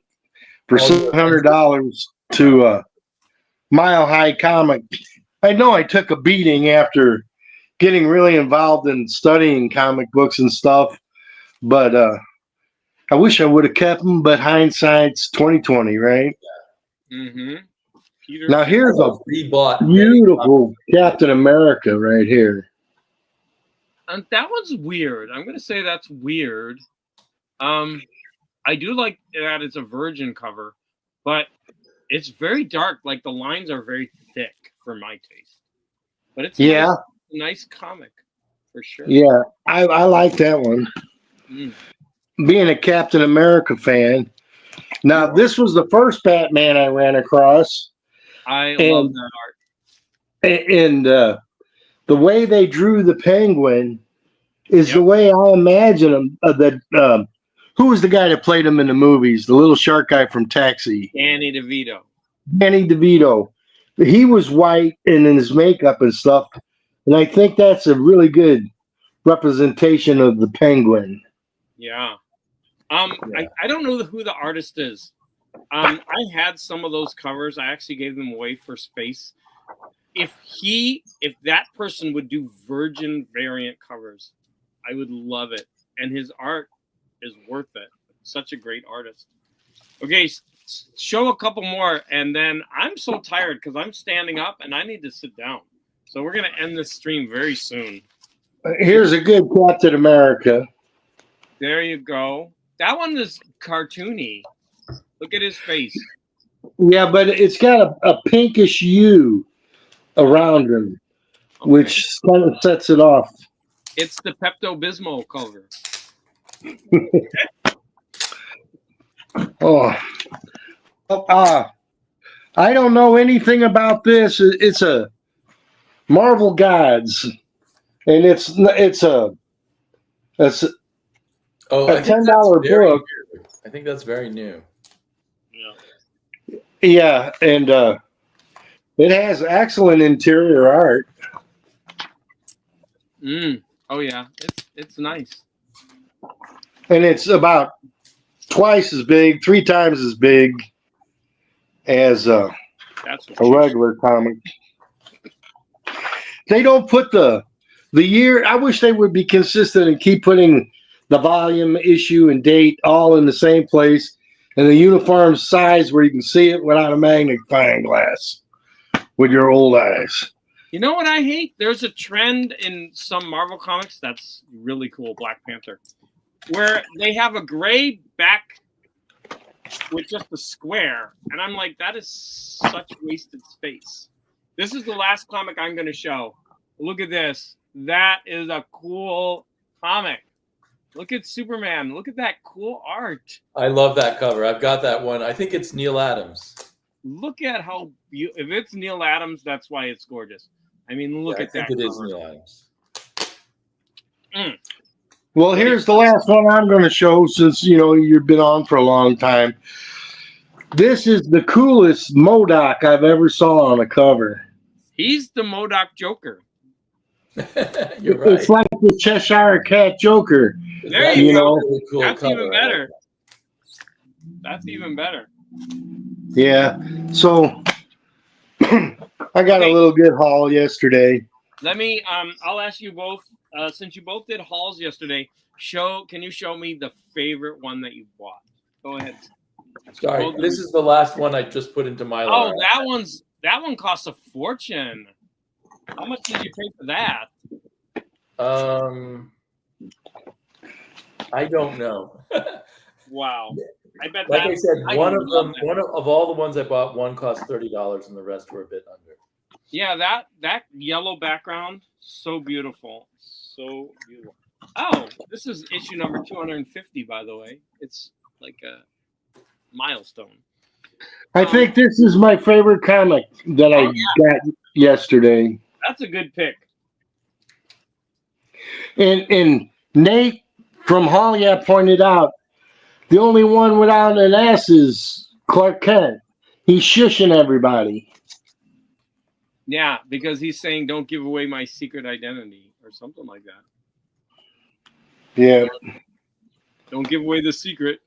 for $700 to Mile High Comic. I know I took a beating after getting really involved in studying comic books and stuff, but I wish I would have kept them. But hindsight's 2020, right? Mm-hmm. Now here's a beautiful Captain America right here. That one's weird. I'm gonna say that's weird. I do like that it's a Virgin cover, but it's very dark. Like the lines are very thick for my taste. But it's a nice comic for sure. Yeah, I like that one. Being a Captain America fan. Now this was the first Batman I ran across. I love that art. And the way they drew the Penguin is the way I imagine him. Who was the guy that played him in the movies? The little shark guy from Taxi. Danny DeVito. Danny DeVito. He was white and in his makeup and stuff. And I think that's a really good representation of the Penguin. Yeah. I don't know who the artist is. I had some of those covers. I actually gave them away for space. If that person would do Virgin variant covers, I would love it. And his art is worth it. Such a great artist. Okay, show a couple more, and then I'm so tired because I'm standing up and I need to sit down. So we're gonna end this stream very soon. Here's a good Captain America. There you go. That one is cartoony. Look at his face. Yeah, but it's got a pinkish hue around him, which kind of sets it off. It's the Pepto-Bismol cover. I don't know anything about this. It's a Marvel Gods, and it's a $10 book. I think that's very new. Yeah, and it has excellent interior art. Oh yeah, it's nice. And it's about twice as big, 3 times as big as That's a regular comic. They don't put the year. I wish they would be consistent and keep putting the volume, issue, and date all in the same place, and the uniform size where you can see it without a magnifying glass with your old eyes. You know what I hate? There's a trend in some Marvel comics that's really cool, Black Panther, where they have a gray back with just a square, and I'm like, that is such wasted space. This is the last comic I'm going to show. Look at this. That is a cool comic. Look at Superman. Look at that cool art. I love that cover. I've got that one. I think it's Neil Adams. Look at how if it's Neil Adams, that's why it's gorgeous. I mean, look at that. I think it is Neil Adams. Well, here's the last one I'm going to show since, you've been on for a long time. This is the coolest MODOK I've ever saw on a cover. He's the MODOK Joker. You're right. It's like the Cheshire Cat Joker. There you go. Really cool That's cover. even better. That's even better. Yeah. So I got a little good haul yesterday. Let me I'll ask you both, since you both did hauls yesterday, can you show me the favorite one that you bought? Go ahead. Sorry, this is the last one I just put into Mylar. Oh, that one costs a fortune. How much did you pay for that? I don't know. Wow. I bet Like I said, one of all the ones I bought, one cost $30 and the rest were a bit under. Yeah, that yellow background, so beautiful. So beautiful. Oh, this is issue number 250, by the way. It's like a milestone. I think this is my favorite comic that I got yesterday. That's a good pick. And Nate from Hollywood pointed out the only one without an S is Clark Kent. He's shushing everybody. Yeah, because he's saying, "Don't give away my secret identity," or something like that. Yeah. Don't give away the secret.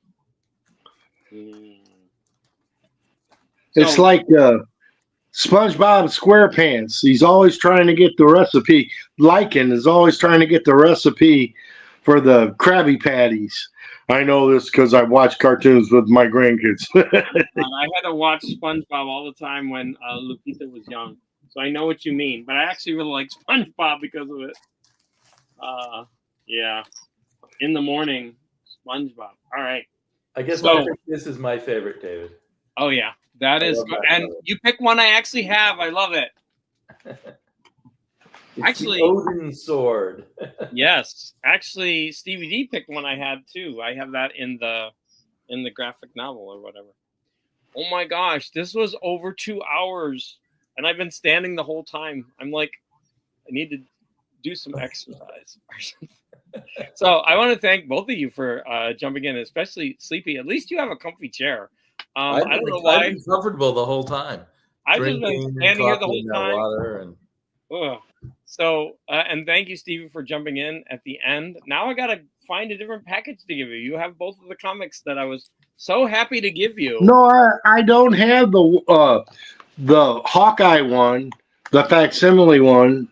It's like SpongeBob SquarePants. He's always trying to get the recipe. Lycan is always trying to get the recipe for the Krabby Patties. I know this because I watch cartoons with my grandkids. I had to watch SpongeBob all the time when Lupita was young. So I know what you mean. But I actually really like SpongeBob because of it. Yeah. In the morning, SpongeBob. All right. I guess this is my favorite, David. Oh, yeah. That is good. And you pick one I actually have. I love it. Actually, Odin sword. Yes. Actually, Stevie D picked one I had too. I have that in the graphic novel or whatever. Oh my gosh, this was over 2 hours. And I've been standing the whole time. I'm like, I need to do some exercise. So I want to thank both of you for jumping in, especially Sleepy. At least you have a comfy chair. I don't know why. I've been comfortable the whole time. I've just been standing here the whole time. Water and... So, and thank you, Stevie, for jumping in at the end. Now I got to find a different package to give you. You have both of the comics that I was so happy to give you. No, I don't have the Hawkeye one, the facsimile one.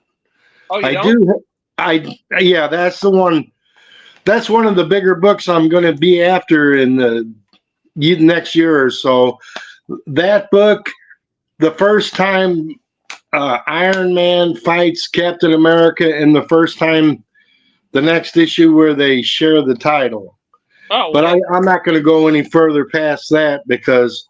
Oh, you I don't? Yeah, that's the one. That's one of the bigger books I'm going to be after in the next year or so. That book, the first time Iron Man fights Captain America, and the first time the next issue where they share the title. Oh, but I'm not going to go any further past that because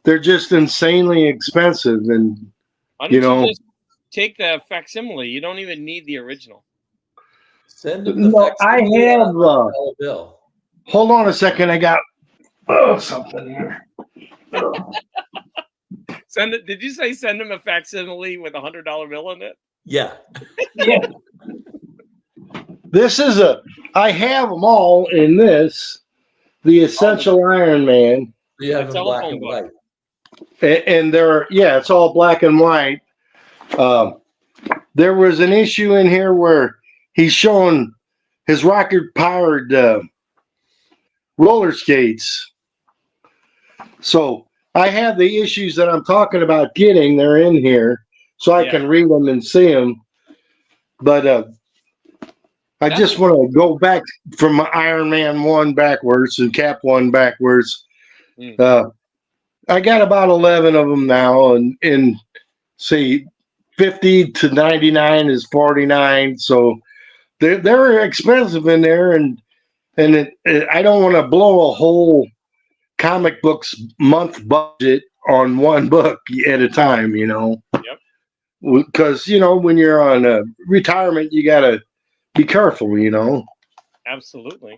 they're just insanely expensive, and why don't you just take the facsimile? You don't even need the original. Send them the facsimile. I have. Bill. Hold on a second. I got something here. Did you say send him a facsimile with $100 bill in it? Yeah. Yeah. This is I have them all in this, the Essential Iron Man. You have them black and white. And it's all black and white. There was an issue in here where he's showing his rocket-powered roller skates. So I have the issues that I'm talking about getting. They're in here, so I can read them and see them. But I just want to go back from Iron Man 1 backwards and Cap 1 backwards. I got about 11 of them now, and see, 50 to 99 is 49. So they're expensive in there, and I don't want to blow a whole comic books month budget on one book at a time, you know. Yep. Because when you're on a retirement, you gotta be careful, you know. Absolutely.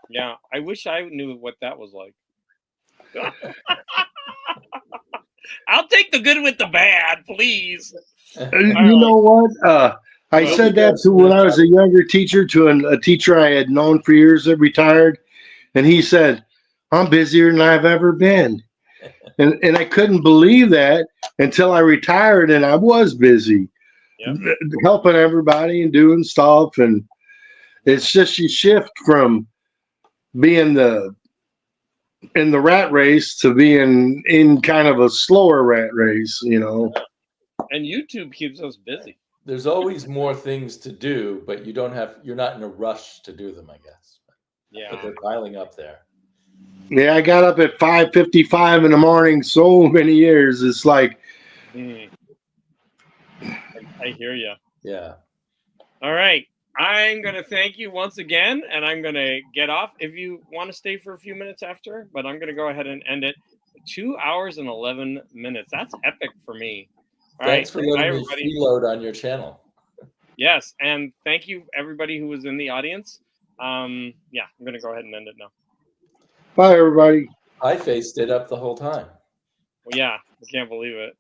Yeah, I wish I knew what that was like. I'll take the good with the bad, please. You know what? I said that to when I was a younger teacher to a teacher I had known for years that retired, and he said, "I'm busier than I've ever been," and I couldn't believe that until I retired, and I was busy, helping everybody and doing stuff, and it's just you shift from being in the rat race to being in kind of a slower rat race, you know. And YouTube keeps us busy. There's always more things to do, but you're not in a rush to do them, I guess. Yeah. But they're piling up there. Yeah, I got up at 5:55 in the morning so many years. It's like I hear you. Yeah. All right. I'm going to thank you once again, and I'm going to get off if you want to stay for a few minutes after, but I'm going to go ahead and end it. 2 hours and 11 minutes. That's epic for me. All Thanks right. for letting me freeload on your channel. Yes, and thank you everybody who was in the audience. Yeah, I'm going to go ahead and end it now. Bye, everybody. I faced it up the whole time. Well, yeah, I can't believe it.